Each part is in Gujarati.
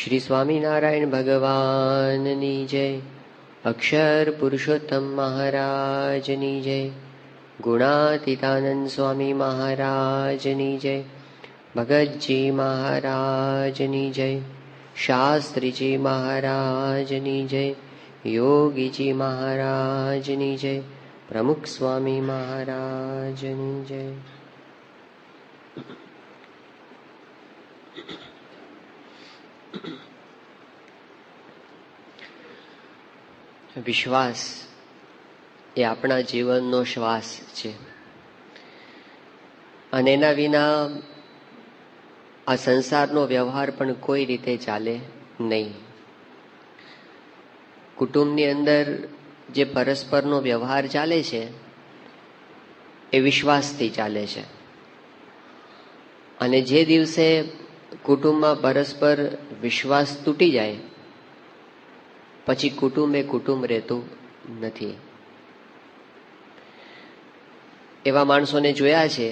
શ્રી સ્વામિનારાયણ ભગવાનની જય. અક્ષર પુરુષોત્તમ મહારાજની જય. ગુણાતીતાનંદ સ્વામી મહારાજની જય. ભગતજી મહારાજની જય. શાસ્ત્રીજી મહારાજની જય. યોગીજી મહારાજની જય. પ્રમુખ સ્વામી મહારાજની જય. વિશ્વાસ એ આપણા જીવનનો શ્વાસ છે અને એના વિના આ સંસારનો વ્યવહાર પણ કોઈ રીતે ચાલે નહીં. કુટુંબની અંદર જે પરસ્પરનો વ્યવહાર ચાલે છે એ વિશ્વાસથી ચાલે છે અને જે દિવસે કુટુંબમાં પરસ્પર વિશ્વાસ તૂટી જાય પછી કુટુંબ એ કુટુંબ રહેતું નથી. એવા માણસોને જોયા છે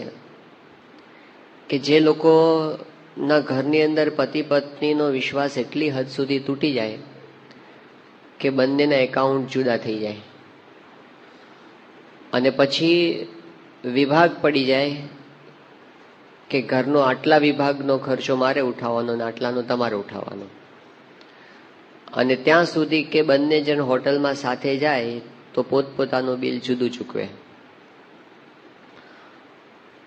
કે જે લોકોના ઘરની અંદર પતિ પત્નીનો વિશ્વાસ એટલી હદ સુધી તૂટી જાય કે બંનેના એકાઉન્ટ જુદા થઈ જાય અને પછી વિભાગ પડી જાય કે ઘરનો આટલા વિભાગનો ખર્ચો મારે ઉઠાવવાનો અને આટલાનો તમારે ઉઠાવવાનો. અને ત્યાં સુધી કે બંને જણ હોટલમાં સાથે જાય તો પોતપોતાનું બિલ જુદું ચૂકવે.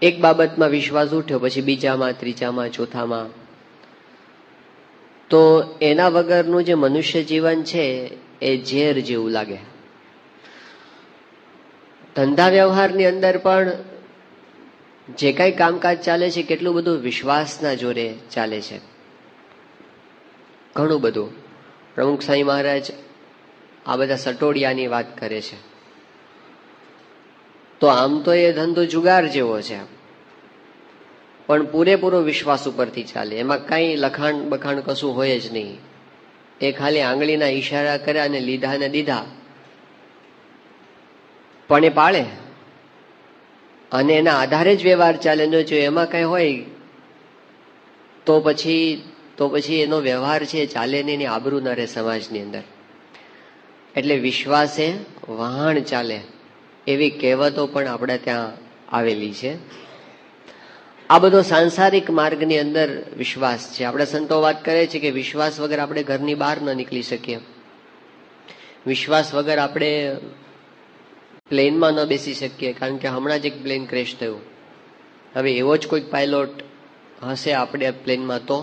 એક બાબતમાં વિશ્વાસ ઉઠ્યો પછી બીજામાં, ત્રીજામાં, ચોથામાં. તો એના વગરનું જે મનુષ્ય જીવન છે એ ઝેર જેવું લાગે. ધંધા વ્યવહારની અંદર પણ જે કઈ કામકાજ ચાલે છે કેટલું બધું વિશ્વાસના જોરે ચાલે છે, ઘણું બધું. પ્રમુખ સાંઈ મહારાજ આ બધા સટોડિયાની વાત કરે છે. તો આમ તો એ ધંધો જુગાર જેવો છે પણ પૂરેપૂરો વિશ્વાસ ઉપરથી ચાલે. એમાં કઈ લખાણ બખાણ કશું હોય જ નહીં. એ ખાલી આંગળીના ઈશારા કર્યા અને લીધા ને દીધા પણ એ પાળે અને એના આધારે જ વ્યવહાર ચાલે. જો એમાં કઈ હોય તો પછી એનો વ્યવહાર છે ચાલે નહીં, એની આબરૂ ન રહે સમાજની અંદર. એટલે વિશ્વાસે વહાણ ચાલે એવી કહેવતો પણ આપણે ત્યાં આવેલી છે. આ બધો સાંસારિક માર્ગની અંદર વિશ્વાસ છે. આપણા સંતો વાત કરે છે કે વિશ્વાસ વગર આપણે ઘરની બહાર ન નીકળી શકીએ. વિશ્વાસ વગર આપણે પ્લેનમાં ન બેસી શકીએ, કારણ કે હમણાં જ એક પ્લેન ક્રેશ થયું. હવે એવો જ કોઈક પાયલોટ હશે આપણે પ્લેનમાં તો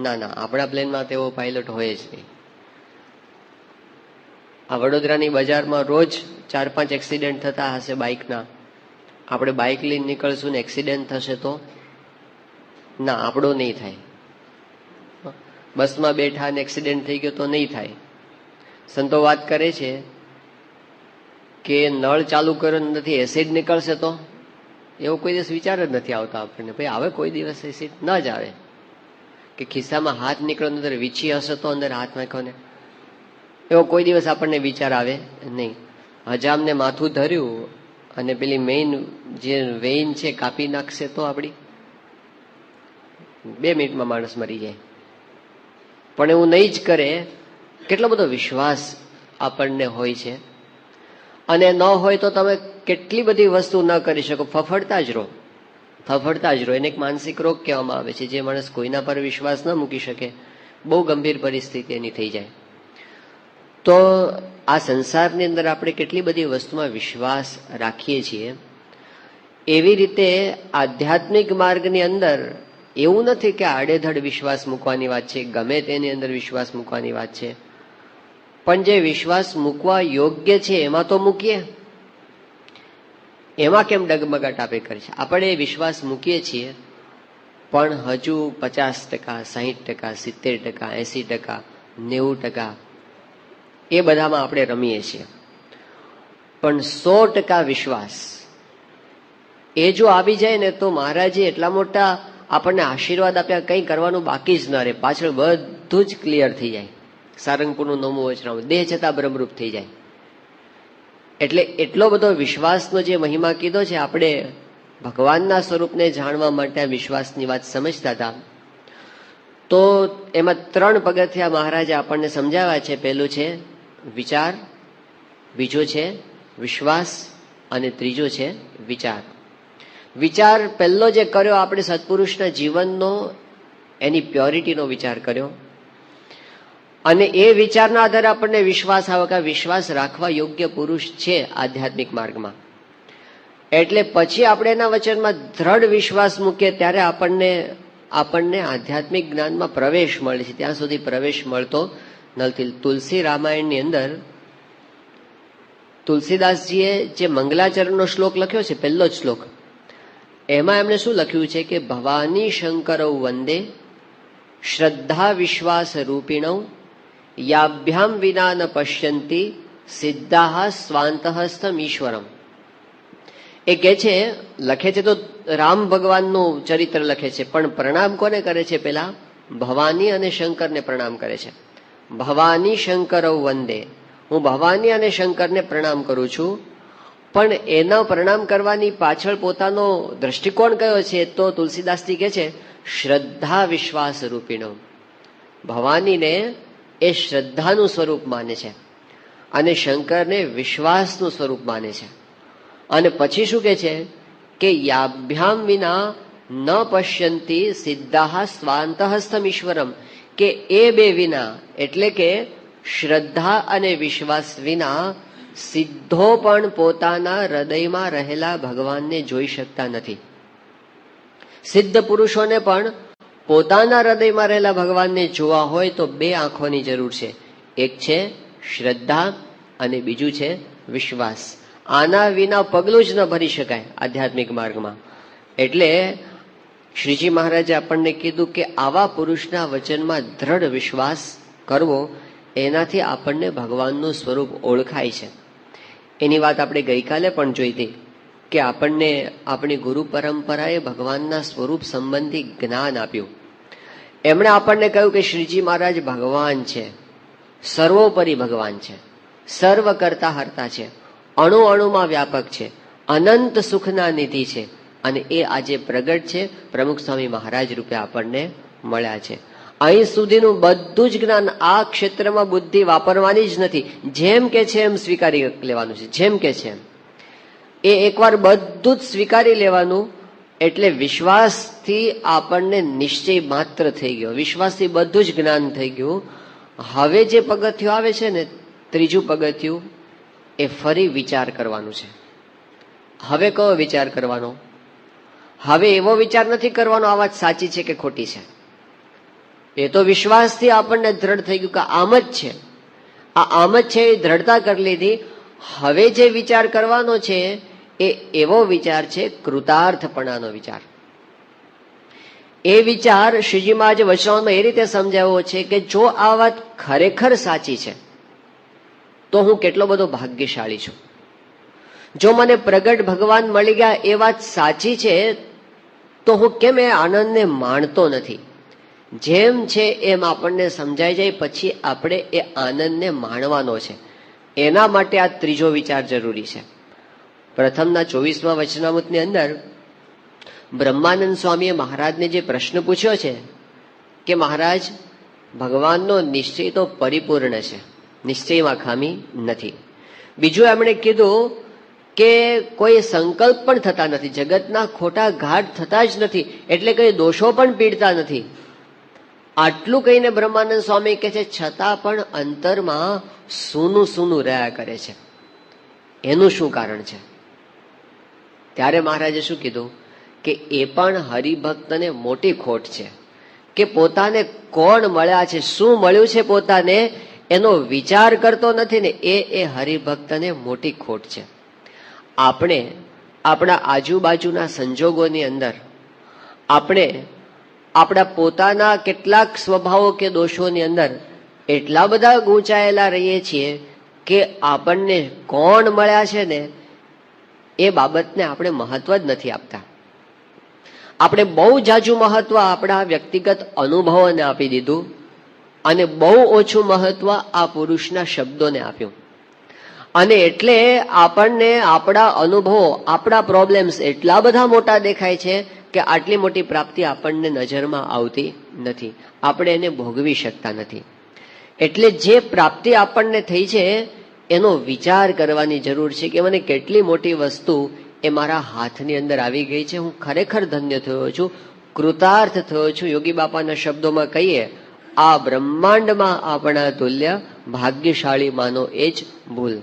ના, આપણા પ્લેનમાં તો એવો પાયલોટ હોય જ નહીં. આ વડોદરાની બજારમાં રોજ 4-5 એક્સિડન્ટ થતા હશે બાઇકના. આપણે બાઇક લઈને નીકળશું ને એક્સિડન્ટ થશે તો ના, આપણો નહીં થાય. બસમાં બેઠા ને એક્સિડન્ટ થઈ ગયો તો નહીં થાય. સંતો વાત કરે છે કે નળ ચાલુ કર્યો નથી એસિડ નીકળશે તો એવો કોઈ દિવસ વિચાર જ નથી આવતા આપણને. ભાઈ આવે કોઈ દિવસ એસિડ ન જ આવે. કે ખિસ્સામાં હાથ નીકળ્યો અંદર વીછી હશે તો અંદર હાથ નાખ્યો ને એવો કોઈ દિવસ આપણને વિચાર આવે નહીં. હજામને માથું ધર્યું અને પેલી મેઇન જે વેઇન છે કાપી નાખશે તો આપણી 2 મિનિટમાં માણસ મરી જાય. પણ એવું નહીં જ કરે. કેટલો બધો વિશ્વાસ આપણને હોય છે અને ન હોય તો તમે કેટલી બધી વસ્તુ ન કરી શકો. ફફડતા જ રહો. એને એક માનસિક રોગ કહેવામાં આવે છે. જે માણસ કોઈના પર વિશ્વાસ ન મૂકી શકે બહુ ગંભીર પરિસ્થિતિ એની થઈ જાય. તો આ સંસારની અંદર આપણે કેટલી બધી વસ્તુમાં વિશ્વાસ રાખીએ છીએ. એવી રીતે આધ્યાત્મિક માર્ગની અંદર એવું નથી કે આડેધડ વિશ્વાસ મૂકવાની વાત છે, ગમે તેની અંદર વિશ્વાસ મૂકવાની વાત છે. પણ જે વિશ્વાસ મૂકવા યોગ્ય છે એમાં તો મૂકીએ. એમાં કેમ ડગમગાટ આપે કરે છે? આપણે વિશ્વાસ મૂકીએ છીએ પણ હજુ 50%, 60%, 70%, 80%, 90% એ બધામાં આપણે રમીએ છીએ. પણ 100% વિશ્વાસ એ જો આવી જાય ને તો મહારાજે એટલા મોટા આપણને આશીર્વાદ આપ્યા, કંઈ કરવાનું બાકી જ ન રહે. પાછળ બધું જ ક્લિયર થઈ જાય. સારંગપુરનું 9મું વચનામૃત, દેહ છતાં બ્રહ્મરૂપ થઈ જાય. એટલે એટલો બધો વિશ્વાસનો જે મહિમા કીધો છે. આપણે ભગવાનના સ્વરૂપને જાણવા માટે વિશ્વાસની વાત સમજતા હતા તો એમાં 3 પગથિયા મહારાજે આપણને સમજાવ્યા છે. પહેલું છે વિચાર, બીજો છે વિશ્વાસ અને ત્રીજો છે વિચાર. વિચાર પહેલો જે કર્યો આપણે સત્પુરુષના જીવનનો, એની પ્યોરિટીનો વિચાર કર્યો, અને એ વિચારના આધારે આપણને વિશ્વાસ આવે કે વિશ્વાસ રાખવા યોગ્ય પુરુષ છે આધ્યાત્મિક માર્ગમાં. એટલે પછી આપણે એના વચનમાં દ્રઢ વિશ્વાસ મૂકીએ ત્યારે આપણને આધ્યાત્મિક જ્ઞાનમાં પ્રવેશ મળે છે. ત્યાં સુધી પ્રવેશ મળતો નથી. તુલસી રામાયણની અંદર તુલસીદાસજીએ જે મંગલાચરણનો શ્લોક લખ્યો છે, પહેલો જ શ્લોક, એમાં એમણે શું લખ્યું છે કે ભવાની શંકરૌ વંદે શ્રદ્ધા વિશ્વાસ રૂપિણૌ યાભ્યામ વિના ન પશ્યંતી સિદ્ધાહ સ્વાંતહસ્તમ ઈશ્વરમ. એ કે છે, લખે છે તો રામ ભગવાનનું ચરિત્ર લખે છે, પણ પ્રણામ કોને કરે છે? પેલા ભવાની અને શંકરને પ્રણામ કરે છે. ભવાની શંકરૌ વંદે, હું ભવાની અને શંકરને પ્રણામ કરું છું. પણ એના પ્રણામ કરવાની પાછળ પોતાનો દ્રષ્ટિકોણ કયો છે? તો તુલસીદાસજી કહે છે શ્રદ્ધા વિશ્વાસ રૂપિણો. ભવાનીને એ શ્રદ્ધાનું સ્વરૂપ માને છે અને શંકરને વિશ્વાસનું સ્વરૂપ માને છે. અને પછી શું કે છે કે યાભ્યામ વિના ન પશ્યંતી સિદ્ધાહ સ્વાંતહસ્તમ ઈશ્વરમ, કે એ બે વિના, એટલે કે શ્રદ્ધા અને વિશ્વાસ વિના સિદ્ધો પણ પોતાના હૃદયમાં રહેલા ભગવાનને જોઈ શકતા નથી. સિદ્ધ પુરુષોને પણ પોતાના હૃદયમાં રહેલા ભગવાનને જોવા હોય તો 2 આંખોની જરૂર છે. એક છે શ્રદ્ધા અને બીજું છે વિશ્વાસ. આના વિના પગલું જ ન ભરી શકાય આધ્યાત્મિક માર્ગમાં. એટલે શ્રીજી મહારાજે આપણને કીધું કે આવા પુરુષના વચનમાં દ્રઢ વિશ્વાસ કરવો, એનાથી આપણને ભગવાનનું સ્વરૂપ ઓળખાય છે. એની વાત આપણે ગઈકાલે પણ જોઈ હતી કે આપણને આપણી ગુરુ પરંપરાએ ભગવાનના સ્વરૂપ સંબંધી જ્ઞાન આપ્યું. એમણે આપણને કહ્યું કે શ્રીજી મહારાજ ભગવાન છે, સર્વોપરી ભગવાન છે, સર્વ કરતા હરતા છે, અણુ અણુમાં વ્યાપક છે, અનંત સુખના નિધિ છે, અને એ આજે પ્રગટ છે, પ્રમુખ સ્વામી મહારાજ રૂપે આપણને મળ્યા છે. અહીં સુધીનું બધું જ જ્ઞાન આ ક્ષેત્રમાં બુદ્ધિ વાપરવાની જ નથી. જેમ કે છે એમ સ્વીકારી લેવાનું છે. જેમ કે છે એમ એ એકવાર બધું જ સ્વીકારી લેવાનું. એટલે વિશ્વાસથી આપણને નિશ્ચય માત્ર થઈ ગયો, વિશ્વાસથી બધું જ જ્ઞાન થઈ ગયું. હવે જે પગથિયું આવે છે ને, ત્રીજું પગથિયું, એ ફરી વિચાર કરવાનું છે. હવે કયો વિચાર કરવાનો? હવે એવો વિચાર નથી કરવાનો આ વાત સાચી છે કે ખોટી છે. એ તો વિશ્વાસથી આપણને દ્રઢ થઈ ગયું કે આમ જ છે, આ આમ જ છે, એ દ્રઢતા કરી લીધી. હવે જે વિચાર કરવાનો છે એ એવો વિચાર છે કૃતાર્થપણાનો વિચાર. એ વિચાર શ્રીજી મહારાજે વચનામૃતમાં એ રીતે સમજાવ્યો છે કે જો આ વાત ખરેખર સાચી છે તો હું કેટલો બધો ભાગ્યશાળી છું. જો મને પ્રગટ ભગવાન મળી ગયા એ વાત સાચી છે તો હું કેમ એ આનંદને માણતો નથી? જેમ છે એમ આપણને સમજાઈ જાય પછી આપણે એ આનંદને માણવાનો છે. એના માટે આ ત્રીજો વિચાર જરૂરી છે. પ્રથમના 24મા વચનામૃતની અંદર બ્રહ્માનંદ સ્વામીએ મહારાજને જે પ્રશ્ન પૂછ્યો છે કે મહારાજ, ભગવાનનો નિશ્ચય તો પરિપૂર્ણ છે, નિશ્ચયમાં ખામી નથી. બીજું એમણે કીધું કે કોઈ સંકલ્પ પણ થતા નથી, જગતના ખોટા ઘાટ થતા જ નથી, એટલે કઈ દોષો પણ પીડતા નથી. આટલું કહીને બ્રહ્માનંદ સ્વામી કહે છે છતાં પણ અંતરમાં સૂનું સૂનું રહ્યા કરે છે. એનું શું કારણ છે? ત્યારે મહારાજે શું કીધું કે એ પણ હરિભક્તને મોટી ખોટ છે કે પોતાને કોણ મળ્યા છે, શું મળ્યું છે પોતાને, એનો વિચાર કરતો નથી ને, એ હરિભક્તને મોટી ખોટ છે. આપણે આપણા આજુબાજુના સંજોગોની અંદર આપણે આપણા પોતાના કેટલાક સ્વભાવો કે દોષોની અંદર એટલા બધા ગૂંચાયેલા રહીએ છીએ કે આપણને કોણ મળ્યા છે ને એ બાબતને આપણે મહત્વ જ નથી આપતા. આપણે બહુ જાજુ મહત્વ આપણા વ્યક્તિગત અનુભવોને આપી દીધું અને બહુ ઓછું મહત્વ આ પુરુષના શબ્દોને આપ્યું. અને એટલે આપણને આપણા અનુભવો, આપણા પ્રોબ્લેમ્સ એટલા બધા મોટા દેખાય છે કે આટલી મોટી પ્રાપ્તિ આપણને નજરમાં આવતી નથી, આપણે એને ભોગવી શકતા નથી. એટલે જે પ્રાપ્તિ આપણને થઈ છે એનો વિચાર કરવાની જરૂર છે કે મને કેટલી મોટી વસ્તુ એ મારા હાથની અંદર આવી ગઈ છે, હું ખરેખર ધન્ય થયો છું, કૃતાર્થ થયો છું. યોગી બાપાના શબ્દોમાં કહીએ, આ બ્રહ્માંડમાં આપણા તુલ્ય ભાગ્યશાળી માનો એ જ ભૂલ.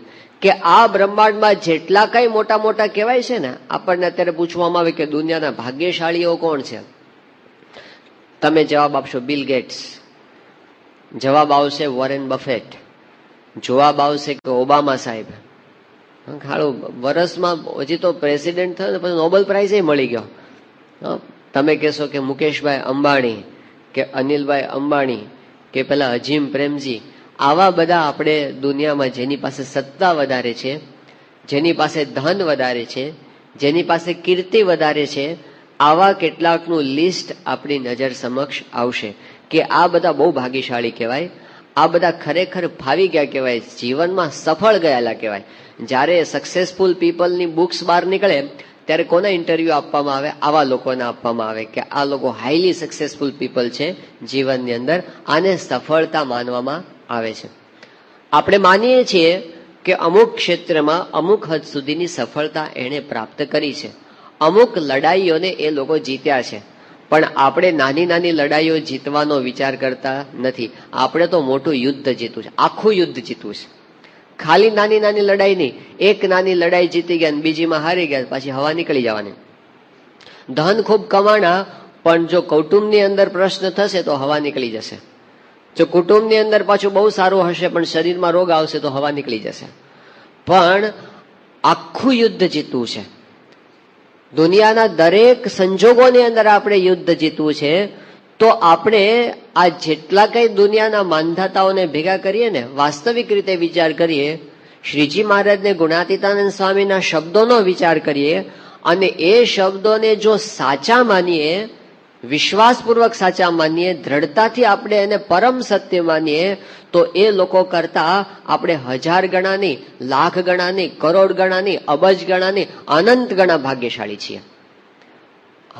કે આ બ્રહ્માંડમાં જેટલા કઈ મોટા મોટા કહેવાય છે ને, આપણને અત્યારે પૂછવામાં આવે કે દુનિયાના ભાગ્યશાળીઓ કોણ છે, તમે જવાબ આપશો બિલ ગેટ્સ, જવાબ આવશે વોરેન બફેટ, જવાબ આવશે કે ઓબામા સાહેબ. ખાડું વર્ષમાં હજી તો પ્રેસિડેન્ટ થયો ને પછી નોબેલ પ્રાઇઝ મળી ગયો. તમે કહેશો કે મુકેશભાઈ અંબાણી કે અનિલભાઈ અંબાણી કે પેલા અજીમ પ્રેમજી, આવા બધા આપણે દુનિયામાં જેની પાસે સત્તા વધારે છે, જેની પાસે ધન વધારે છે, જેની પાસે કીર્તિ વધારે છે, આવા કેટલાકનું લિસ્ટ આપણી નજર સમક્ષ આવશે કે આ બધા બહુ ભાગ્યશાળી કહેવાય, આ બધા ખરેખર ફાવી ગયા કહેવાય, જીવનમાં સફળ ગયેલા કહેવાય. જ્યારે સક્સેસફુલ પીપલની બુક્સ બહાર નીકળે ત્યારે કોના ઇન્ટરવ્યુ આપવામાં આવે, આવા લોકોને આપવામાં આવે કે આ લોકો હાઈલી સક્સેસફુલ પીપલ છે જીવનની અંદર, આને સફળતા માનવામાં આવે છે. આપણે માનીએ છીએ કે અમુક ક્ષેત્રમાં અમુક હદ સુધીની સફળતા એણે પ્રાપ્ત કરી છે, અમુક લડાઈઓને એ લોકો જીત્યા છે, પણ આપણે નાની નાની લડાઈઓ જીતવાનો વિચાર કરતા નથી. આપણે તો મોટું યુદ્ધ જીતવું છે, આખું યુદ્ધ જીતવું છે. ખાલી નાની નાની લડાઈ નહીં, એક નાની લડાઈ જીતી ગયા બીજીમાં હારી ગયા પછી હવા નીકળી જવાની. ધન ખૂબ કમાણા પણ જો કુટુંબની અંદર પ્રશ્ન થશે તો હવા નીકળી જશે. જો કુટુંબની અંદર પાછું બહુ સારું હશે પણ શરીરમાં રોગ આવશે તો હવા નીકળી જશે. પણ આખું યુદ્ધ જીતવું છે, દુનિયાના દરેક સંજોગોની અંદર આપણે યુદ્ધ જીતવું છે. તો આપણે આ જેટલા કઈ દુનિયાના માંધાતાઓને ભેગા કરીએ ને, વાસ્તવિક રીતે વિચાર કરીએ, શ્રીજી મહારાજને ગુણાતીતાનંદ સ્વામીના શબ્દોનો વિચાર કરીએ અને એ શબ્દોને જો સાચા માનીએ, વિશ્વાસપૂર્વક સાચા માનીએ, દ્રઢતાથી આપણે એને પરમ સત્ય માનીએ, તો એ લોકો કરતા આપણે 1000 ગણાની, લાખ ગણાની, કરોડ ગણાની, અબજ ગણાની, અનંત ગણા ભાગ્યશાળી છીએ.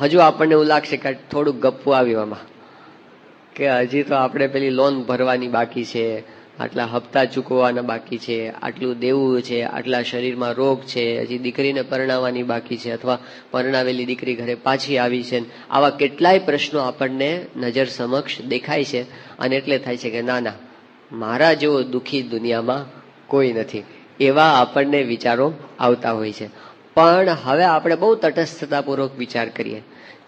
હજુ આપણને એવું લાગશે કે થોડુંક ગપ્પું આવ્યું આમાં, કે હજી તો આપણે પેલી લોન ભરવાની બાકી છે, આટલા હપ્તા ચૂકવવાના બાકી છે, આટલું દેવું છે, આટલા શરીરમાં રોગ છે, હજી દીકરીને પરણાવવાની બાકી છે, અથવા પરણાવેલી દીકરી ઘરે પાછી આવી છે. આવા કેટલાય પ્રશ્નો આપણને નજર સમક્ષ દેખાય છે અને એટલે થાય છે કે ના ના, મારા જેવો દુઃખી દુનિયામાં કોઈ નથી, એવા આપણને વિચારો આવતા હોય છે. પણ હવે આપણે બહુ તટસ્થતાપૂર્વક વિચાર કરીએ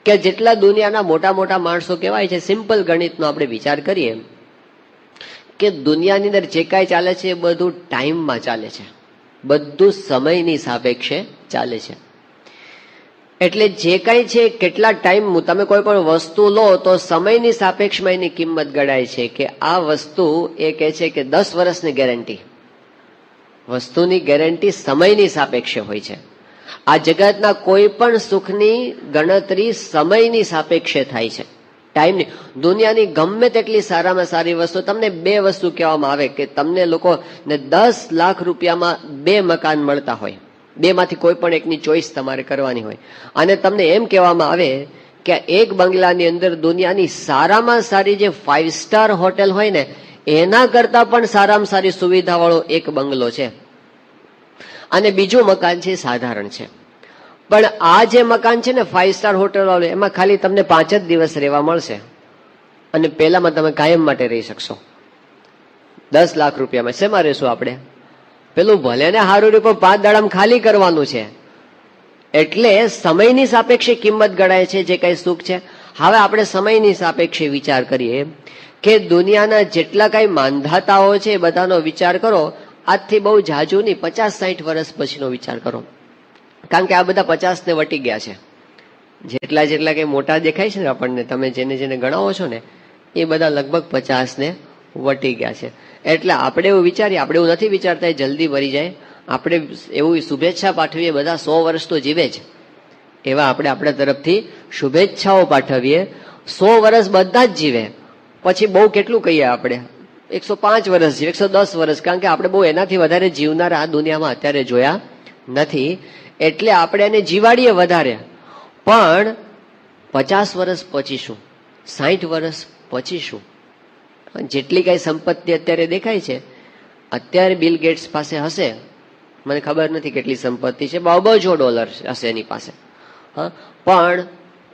કે જેટલા દુનિયાના મોટા મોટા માણસો કહેવાય છે, સિમ્પલ ગણિતનો આપણે વિચાર કરીએ કે દુનિયાની અંદર જે કાંઈ ચાલે છે એ બધું ટાઈમમાં ચાલે છે, બધું સમયની સાપેક્ષે ચાલે છે. એટલે જે કાંઈ છે કેટલા ટાઈમ, તમે કોઈ પણ વસ્તુ લો તો સમયની સાપેક્ષમાં એની કિંમત ગણાય છે. કે આ વસ્તુ એ કહે છે કે 10 વર્ષની ગેરંટી, વસ્તુની ગેરંટી સમયની સાપેક્ષે હોય છે. આ જગતના કોઈ પણ સુખની ગણતરી સમયની સાપેક્ષે થાય છે, ટાઈમની. દુનિયાની ગમે તેટલી સારામાં સારી વસ્તુ, તમને 2 વસ્તુ કહેવામાં આવે કે તમને લોકોને 10 લાખ રૂપિયામાં 2 મકાન મળતા હોય, 2 માંથી કોઈ પણ એકની ચોઈસ તમારે કરવાની હોય, અને તમને એમ કહેવામાં આવે કે એક બંગલાની અંદર દુનિયાની સારામાં સારી જે 5 સ્ટાર હોટેલ હોય ને એના કરતા પણ સારામાં સારી સુવિધાવાળો એક બંગલો છે, અને બીજું મકાન છે સાધારણ છે. પણ આ જે મકાન છે ને 5 સ્ટાર હોટેલ વાળું, એમાં ખાલી તમને 5 જ દિવસ રહેવા મળશે, અને પેલામાં તમે કાયમ માટે રહી શકશો. 10 લાખ રૂપિયામાં શેમાં રહેશું આપણે? પેલું ભલે ને સારું રૂપિયા 5 દાડામાં ખાલી કરવાનું છે. એટલે સમયની સાપેક્ષે કિંમત ગણાય છે જે કઈ સુખ છે. હવે આપણે સમયની સાપેક્ષે વિચાર કરીએ કે દુનિયાના જેટલા કઈ માંધાતાઓ છે એ બધાનો વિચાર કરો. આજથી બહુ જાજુ નહીં, 50-60 વર્ષ પછીનો વિચાર કરો, કારણ કે આ બધા 50 ને વટી ગયા છે. જેટલા જેટલા કઈ મોટા દેખાય છે ને આપણને, તમે જેને જેને ગણાવો છો ને એ બધા લગભગ 50 ને વટી ગયા છે. એટલે આપણે એવું વિચારીએ, આપણે એવું નથી વિચારતા જલ્દી મરી જાય, આપણે એવું શુભેચ્છા પાઠવીએ બધા 100 વર્ષ તો જીવે જ, એવા આપણે આપણા તરફથી શુભેચ્છાઓ પાઠવીએ. 100 વર્ષ બધા જ જીવે, પછી બહુ કેટલું કહીએ આપણે 105 વર્ષ જીવે, 110 વર્ષ, કારણ કે આપણે બહુ એનાથી વધારે જીવનારા આ દુનિયામાં અત્યારે જોયા નથી. એટલે આપણે એને જીવાડીએ વધારે, પણ 50 વર્ષ પછી શું, 60 વર્ષ પછી શું? જેટલી કઈ સંપત્તિ અત્યારે દેખાય છે, અત્યારે બિલ ગેટ્સ પાસે હશે, મને ખબર નથી કેટલી સંપત્તિ છે, અબજો ડોલર હશે એની પાસે, હા, પણ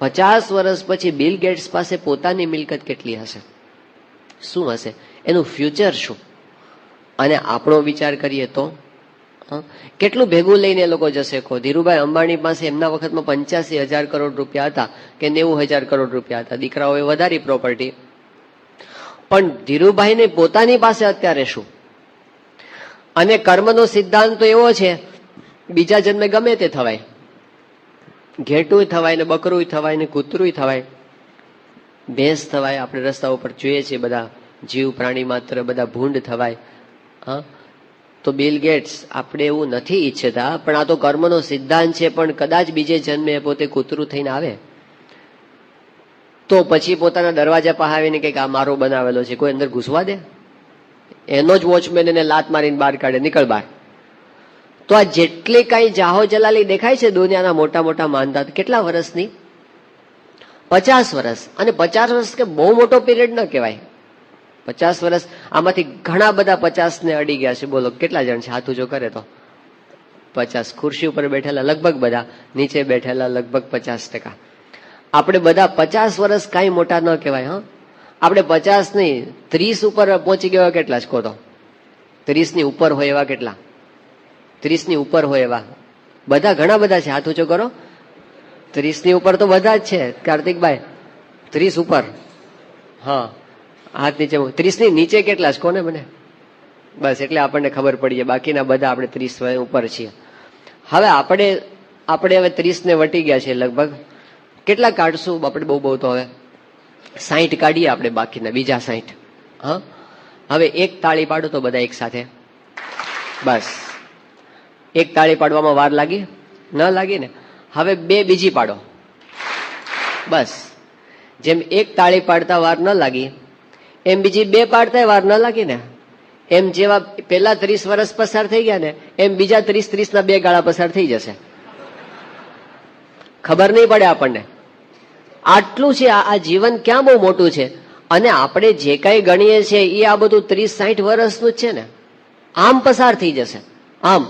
50 વર્ષ પછી બિલ ગેટ્સ પાસે પોતાની મિલકત કેટલી હશે, શું હશે, એનું ફ્યુચર શું? અને આપણો વિચાર કરીએ તો કેટલું ભેગું લઈને એ લોકો જશે? ધીરુભાઈ અંબાણી પાસે એમના વખતમાં 85,000 કરોડ રૂપિયા હતા કે 90,000 કરોડ રૂપિયા હતા, દીકરાઓએ વધારી પ્રોપર્ટી, પણ ધીરુભાઈને પોતાની પાસે અત્યારે શું? અને કર્મનો સિદ્ધાંત તો એવો છે, બીજા જન્મે ગમે તે થવાય, ઘેટું થવાય ને બકરું થવાય ને કૂતરું થવાય, ભેંસ થવાય, આપણે રસ્તા ઉપર જોઈએ છીએ બધા જીવ પ્રાણી માત્ર બધા ભૂંડ થવાય. હા, તો બિલ ગેટ્સ આપણે એવું નથી ઈચ્છતા, પણ આ તો કર્મનો સિદ્ધાંત છે. પણ કદાચ બીજે જન્મે પોતે કૂતરું થઈને આવે તો પછી પોતાના દરવાજા પાસે આવીને કંઈક આ મારો બનાવેલો છે, કોઈ અંદર ઘૂસવા દે? એનો જ વોચમેન એને લાત મારીને બહાર કાઢે, નીકળ બહાર. તો આ જેટલી કઈ જાહો જલાલી દેખાય છે દુનિયાના મોટા મોટા માનતા, કેટલા વર્ષની? 50 વર્ષ. અને 50 વર્ષ કે બહુ મોટો પીરિયડ ન કહેવાય. 50 વર્ષ, આમાંથી ઘણા બધા 50 ને અડી ગયા છે. બોલો કેટલા જણ છે? હાથ ઊંચો કરે તો 50. ખુરશી ઉપર બેઠેલા લગભગ બધા, નીચે બેઠેલા લગભગ 50%. આપણે બધા 50 વર્ષ કાંઈ મોટા ન કહેવાય. હા, આપણે 50 નહીં, 30 ઉપર પહોંચી ગયા કેટલા જ કહો તો? 30 ની ઉપર હોય એવા કેટલા? 30 ની ઉપર હોય એવા બધા ઘણા બધા છે. હાથ ઊંચો કરો. 30 ની ઉપર તો બધા જ છે. કાર્તિકભાઈ 30 ઉપર? હા, હાથ નીચે. 30 ની નીચે કેટલા છે કોને? મને બસ, એટલે આપણને ખબર પડી જાય. બાકીના બધા આપણે 30 ઉપર છીએ. હવે આપણે હવે 30 ને વટી ગયા છે લગભગ. કેટલા કાઢશું આપણે? બહુ તો હવે 60 કાઢીએ આપણે, બાકીના બીજા 60. હા, હવે એક તાળી પાડો તો બધા એક સાથે. બસ, એક તાળી પાડવામાં વાર લાગી? ન લાગી ને? હવે બે બીજી પાડો. બસ, જેમ એક તાળી પાડતા વાર ન લાગી, એમ બીજી બે પાડતા વાર ન લાગી ને? એમ જેવા પેલા 30 વર્ષ પસાર થઈ ગયા ને, એમ બીજા 30 ના બે ગાળા પસાર થઈ જશે. ખબર નહીં પડે આપણને. આટલું છે આ જીવન, ક્યાં બહુ મોટું છે. અને આપણે જે કઈ ગણીએ છીએ એ આ બધું 30-60 વર્ષનું જ છે ને. આમ પસાર થઈ જશે. આમ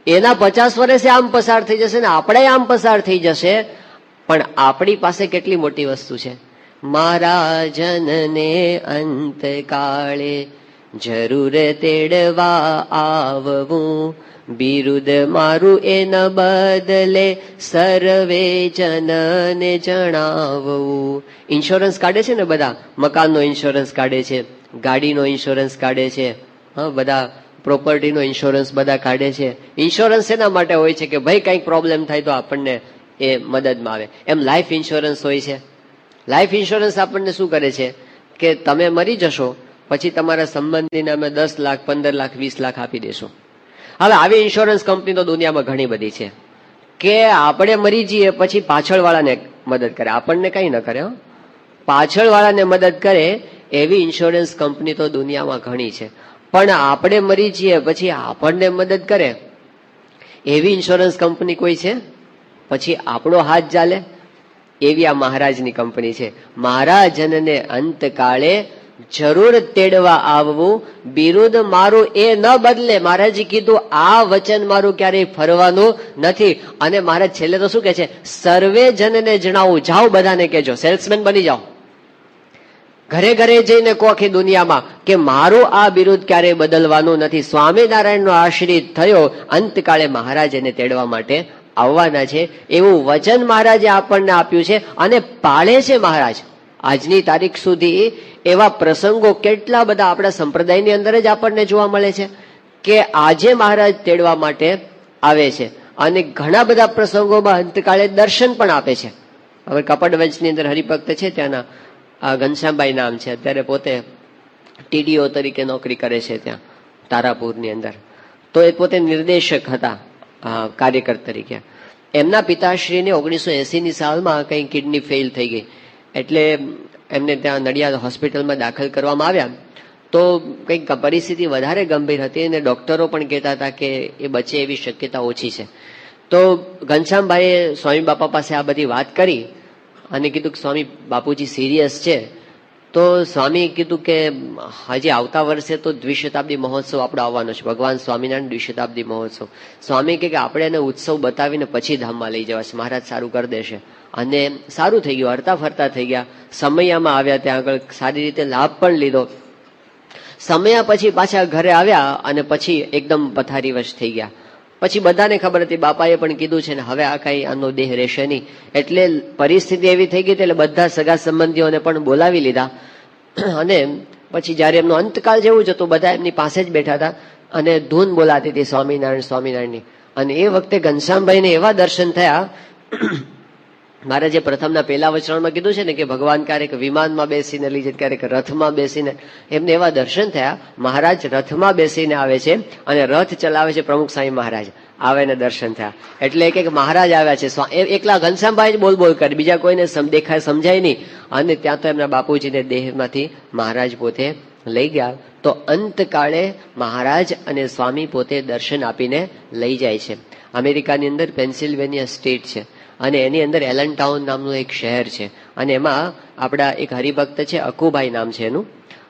એના 50 વર્ષે આમ પસાર થઈ જશે ને આપણે આમ પસાર થઈ જશે. પણ આપણી પાસે કેટલી મોટી વસ્તુ છે. મારા જનને અંતકાળે જરૂર તેડવા આવવું, બિરુદ મારું એ ન બદલે સર્વે જનને જણાવવું. ઇન્સ્યોરન્સ કાઢે છે ને બધા, મકાનનો ઇન્સ્યોરન્સ કાઢે છે, ગાડીનો ઇન્સ્યોરન્સ કાઢે છે, હા, બધા પ્રોપર્ટીનો ઇન્સ્યોરન્સ બધા કાઢે છે. ઇન્સ્યોરન્સ એના માટે હોય છે કે ભાઈ કંઈક પ્રોબ્લેમ થાય તો આપણને એ મદદમાં આવે. એમ લાઈફ ઇન્સ્યોરન્સ હોય છે. લાઈફ ઇન્સ્યોરન્સ આપણને શું કરે છે કે તમે મરી જશો પછી તમારા સંબંધીને અમે 10 લાખ, 15 લાખ, 20 લાખ આપી દેશું. હવે આવી ઇન્સ્યોરન્સ કંપની તો દુનિયામાં ઘણી બધી છે કે આપણે મરી જઈએ પછી પાછળવાળાને મદદ કરે, આપણને કઈ ન કરે. પાછળવાળાને મદદ કરે એવી ઇન્સ્યોરન્સ કંપની તો દુનિયામાં ઘણી છે. પણ આપણે મરી જઈએ પછી આપણને મદદ કરે એવી ઇન્સ્યોરન્સ કંપની કોઈ છે? પછી આપણો હાથ ચાલે એવી આ મહારાજની કંપની છે. મહારાજનને અંતકાળે જરૂર તેડવા આવવું, બિરુદ મારું એ ન બદલે. મહારાજે કીધું આ વચન મારું ક્યારેય ફરવાનું નથી. અને મહારાજ છેલ્લે તો શું કે છે? સર્વે જનને જણાવું, જાઓ બધાને કેજો, સેલ્સમેન બની જાઓ, ઘરે ઘરે જઈને કહો આખી દુનિયામાં કે મારું આ બિરુદ ક્યારેય બદલવાનું નથી. સ્વામિનારાયણનો આશ્રિત થયો, અંતકાળે મહારાજ એને તેડવા માટે આવવાના છે એવું વચન મહારાજે આપણને આપ્યું છે અને પાળે છે મહારાજ. આજની તારીખ સુધી એવા પ્રસંગો કેટલા બધા આપણા સંપ્રદાયની અંદર જ આપણને જોવા મળે છે કે આજે મહારાજ તેડવા માટે આવે છે. અને ઘણા બધા પ્રસંગોમાં અંતકાળે દર્શન પણ આપે છે. હવે કપડવંશની અંદર હરિભક્ત છે, ત્યાંના ઘનશ્યામભાઈ નામ છે, અત્યારે પોતે ટીડીઓ તરીકે નોકરી કરે છે ત્યાં તારાપુરની અંદર. તો એ પોતે નિર્દેશક હતા કાર્યકર તરીકે. એમના પિતાશ્રીને 1980ની સાલમાં કંઈ કિડની ફેલ થઈ ગઈ, એટલે એમને ત્યાં નડિયાદ હોસ્પિટલમાં દાખલ કરવામાં આવ્યા. તો કંઈક પરિસ્થિતિ વધારે ગંભીર હતી અને ડોક્ટરો પણ કહેતા હતા કે એ બચે એવી શક્યતા ઓછી છે. તો ઘનશ્યામભાઈએ સ્વામી બાપા પાસે આ બધી વાત કરી અને કીધું કે સ્વામી બાપુજી સિરિયસ છે. તો સ્વામી કીધું કે હજી આવતા વર્ષે તો દ્વિશતાબ્દી મહોત્સવ આપણો આવવાનો છે, ભગવાન સ્વામિનારાયણ દ્વિશતાબ્દી મહોત્સવ. સ્વામી કે આપણે એને ઉત્સવ બતાવીને પછી ધામમાં લઈ જવાશે, મહારાજ સારું કરી દેશે. અને સારું થઈ ગયું, હરતા ફરતા થઈ ગયા, સમયામાં આવ્યા, ત્યાં આગળ સારી રીતે લાભ પણ લીધો. સમયા પછી પાછા ઘરે આવ્યા અને પછી એકદમ પથારીવશ થઈ ગયા. પછી બધાને ખબર હતી, બાપાએ પણ કીધું છે ને હવે આ કઈ આનો દેહ રહેશે નહીં. એટલે પરિસ્થિતિ એવી થઈ ગઈ એટલે બધા સગા સંબંધીઓને પણ બોલાવી લીધા. અને પછી જયારે એમનો અંતકાળ જેવું જ હતું, બધા એમની પાસે જ બેઠા હતા અને ધૂન બોલાતી હતી સ્વામિનારાયણ સ્વામિનારાયણની. અને એ વખતે ઘનશ્યામભાઈને એવા દર્શન થયા. મારે જે પ્રથમના પહેલા વચરાણમાં કીધું છે ને કે ભગવાન ક્યારેક વિમાનમાં બેસીને લઈ જાય, ક્યારેક રથમાં બેસીને, એમને એવા દર્શન થયા. મહારાજ રથમાં બેસીને આવે છે અને રથ ચલાવે છે પ્રમુખ સ્વામી મહારાજ, આવે ને દર્શન થયા. એટલે કે મહારાજ આવ્યા છે, એકલા ઘનશ્યામભાઈ જ બોલ બોલ કરે, બીજા કોઈને દેખાય સમજાય નહીં. અને ત્યાં તો એમના બાપુજીને દેહમાંથી મહારાજ પોતે લઈ ગયા. તો અંતકાળે મહારાજ અને સ્વામી પોતે દર્શન આપીને લઈ જાય છે. અમેરિકાની અંદર પેન્સિલ્વેનિયા સ્ટેટ છે અને એની અંદર એલન ટાઉન નામનું એક શહેર છે. અને એમાં આપણા એક હરિભક્ત છે, અકુભાઈ નામ છે એનું,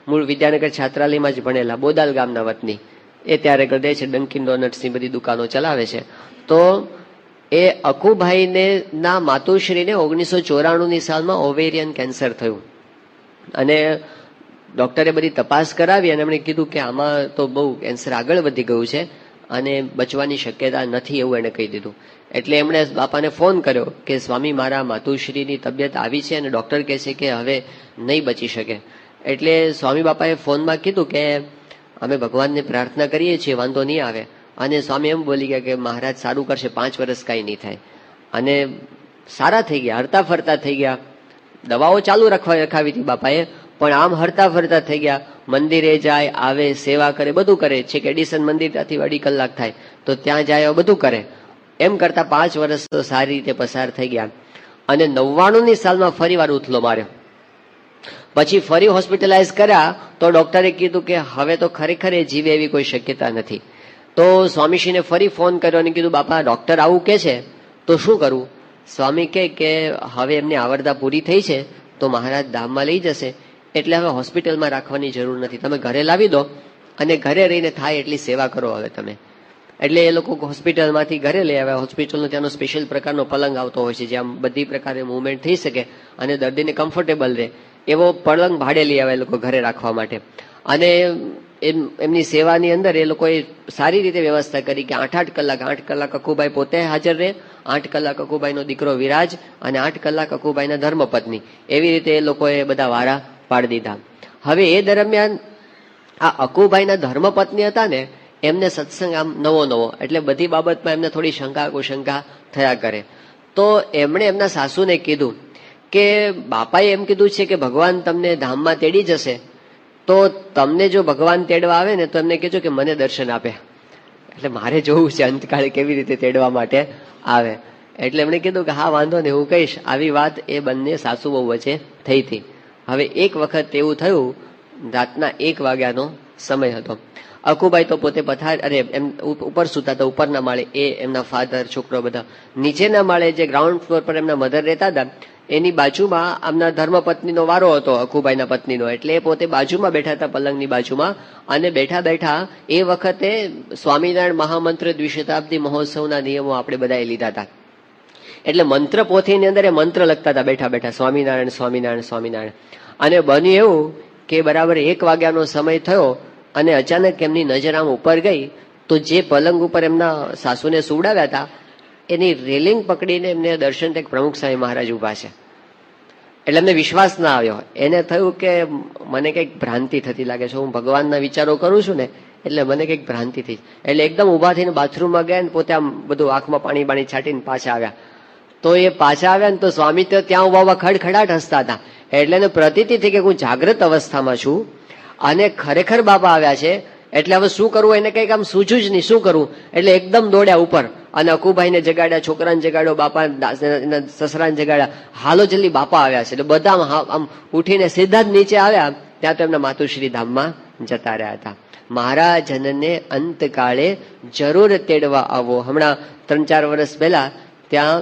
મૂળ વિદ્યાનગર છાત્રાલયમાં જ ભણેલા, બોદાલ ગામના વતની. એ ત્યારે કરે છે ડંકિન ડોનટ્સની બધી દુકાનો ચલાવે છે. તો એ અકુભાઈને ના માતુશ્રીને 1994ની સાલમાં ઓવેરિયન કેન્સર થયું. અને ડોક્ટરે બધી તપાસ કરાવી અને એમણે કીધું કે આમાં તો બહુ કેન્સર આગળ વધી ગયું છે અને બચવાની શક્યતા નથી, એવું એને કહી દીધું. એટલે એમણે બાપાને ફોન કર્યો કે સ્વામી મારા માતુશ્રીની તબિયત આવી છે અને ડોક્ટર કહે છે કે હવે નહીં બચી શકે. એટલે સ્વામી બાપાએ ફોનમાં કીધું કે અમે ભગવાનને પ્રાર્થના કરીએ છીએ, વાંધો નહીં આવે. અને સ્વામી એમ બોલી ગયા કે મહારાજ સારું કરશે, 5 વર્ષ કાંઈ નહીં થાય. અને સારા થઈ ગયા, હરતા ફરતા થઈ ગયા. દવાઓ ચાલુ રખાવી હતી બાપાએ, પણ આમ હરતા ફરતા થઈ ગયા. મંદિરે જાય, આવે, સેવા કરે, બધું કરે છે. કે એડિસન મંદિર ત્યાંથી 2.5 કલાક થાય, તો ત્યાં જાય, બધું કરે. એમ કરતા 5 વર્ષ તો સારી રીતે પસાર થઈ ગયા. અને 99ની સાલમાં ફરી વાર ઉથલો માર્યો. પછી ફરી હોસ્પિટલાઇઝ કર્યા તો ડોક્ટરે કીધું કે હવે તો ખરેખર એ જીવે એવી કોઈ શક્યતા નથી. તો સ્વામીશ્રીને ફરી ફોન કર્યો અને કીધું બાપા ડોક્ટર આવું કે છે તો શું કરવું? સ્વામી કે હવે એમની આવરદા પૂરી થઈ છે તો મહારાજ ધામમાં લઈ જશે, એટલે હવે હોસ્પિટલમાં રાખવાની જરૂર નથી, તમે ઘરે લાવી દો અને ઘરે રહીને થાય એટલી સેવા કરો હવે તમે. એટલે એ લોકો હોસ્પિટલમાંથી ઘરે લઈ આવ્યા. હોસ્પિટલનો ત્યાંનો સ્પેશિયલ પ્રકારનો પલંગ આવતો હોય છે જ્યાં બધી પ્રકારે મુવમેન્ટ થઈ શકે અને દર્દીને કમ્ફર્ટેબલ રહે એવો પલંગ ભાડે લઈ આવ્યા એ લોકો ઘરે રાખવા માટે. અને એમની સેવાની અંદર એ લોકોએ સારી રીતે વ્યવસ્થા કરી કે 8 કલાક અકુભાઈ પોતે હાજર રહે, 8 કલાક અકુભાઈનો દીકરો વિરાજ અને 8 કલાક અકુભાઈના ધર્મપત્ની, એવી રીતે એ લોકોએ બધા વારા પાડી દીધા. હવે એ દરમિયાન આ અકુભાઈના ધર્મપત્ની હતા ને, એમને સત્સંગ આમ નવો એટલે બધી બાબતમાં એમને થોડી શંકા કુશંકા થયા કરે. તો એમણે એમના સાસુને કીધું કે બાપાએ એમ કીધું છે કે ભગવાન તમને ધામમાં તેડી જશે, તો તમને જો ભગવાન તેડવા આવે ને તો એમને કહેજો કે મને દર્શન આપે. એટલે મારે જોવું છે અંતકાળે કેવી રીતે તેડવા માટે આવે. એટલે એમણે કીધું કે હા વાંધો નહીં, હું કહીશ. આવી વાત એ બંને સાસુ બહુ વચ્ચે થઈ હતી. હવે એક વખત એવું થયું, રાતના 1 વાગ્યાનો સમય હતો. અકુભાઈ તો પોતે એમ ઉપર સુતા હતા, ઉપરના માળે એ એમના ફાધર, છોકરો બધા. નીચેના માળે જે ગ્રાઉન્ડ ફ્લોર પર એમના મધર રહેતા હતા એની બાજુમાં આમના ધર્મપત્નીનો વારો હતો, અકુભાઈના પત્નીનો. એટલે એ પોતે બાજુમાં બેઠા હતા, પલંગની બાજુમાં. અને બેઠા બેઠા એ વખતે સ્વામિનારાયણ મહામંત્ર દ્વિશતાબ્દી મહોત્સવના નિયમો આપણે બધાએ લીધા હતા. એટલે મંત્ર પોથીની અંદર એ મંત્ર લખતા હતા બેઠા બેઠા, સ્વામિનારાયણ સ્વામિનારાયણ સ્વામિનારાયણ. અને બન્યું એવું કે બરાબર 1 વાગ્યાનો સમય થયો અને અચાનક એમની નજર આમ ઉપર ગઈ તો જે પલંગ ઉપર એમના સાસુને સુવડાવ્યા હતા એની રેલિંગ પકડીને એમને દર્શન થાય પ્રમુખ સ્વામી મહારાજ ઉભા છે. એટલે એમને વિશ્વાસ ના આવ્યો. એને થયું કે મને કંઈક ભ્રાંતિ થતી લાગે છે, હું ભગવાનના વિચારો કરું છું ને એટલે મને કંઈક ભ્રાંતિ થઈ. એટલે એકદમ ઉભા થઈને બાથરૂમમાં ગયા ને પોતે આમ બધું આંખમાં પાણી છાંટીને પાછા આવ્યા. તો એ પાછા આવ્યા ને તો સ્વામી તો ત્યાં ઉભા ખડખડાટ હસતા હતા. એટલે એને પ્રતીતિ થઈ કે હું જાગ્રત અવસ્થામાં છું અને ખરેખર બાબા આવ્યા છે, એટલે હવે શું કરવું એને કંઈક આમ સૂઝ્યું જ નહીં, શું કરવું. એટલે એકદમ દોડ્યા ઉપર અને અકુભાઈને જગાડ્યા, છોકરાને જગાડ્યો, બાપા સસરાને જગાડ્યા, હાલો જલ્દી બાપા આવ્યા છે. એટલે બધા આમ ઉઠીને સીધા જ નીચે આવ્યા. ત્યાં તો એમના માતુશ્રી ધામમાં જતા રહ્યા હતા. મહારાજને અંતકાળે જરૂર તેડવા આવો. હમણાં 3-4 વર્ષ પહેલા ત્યાં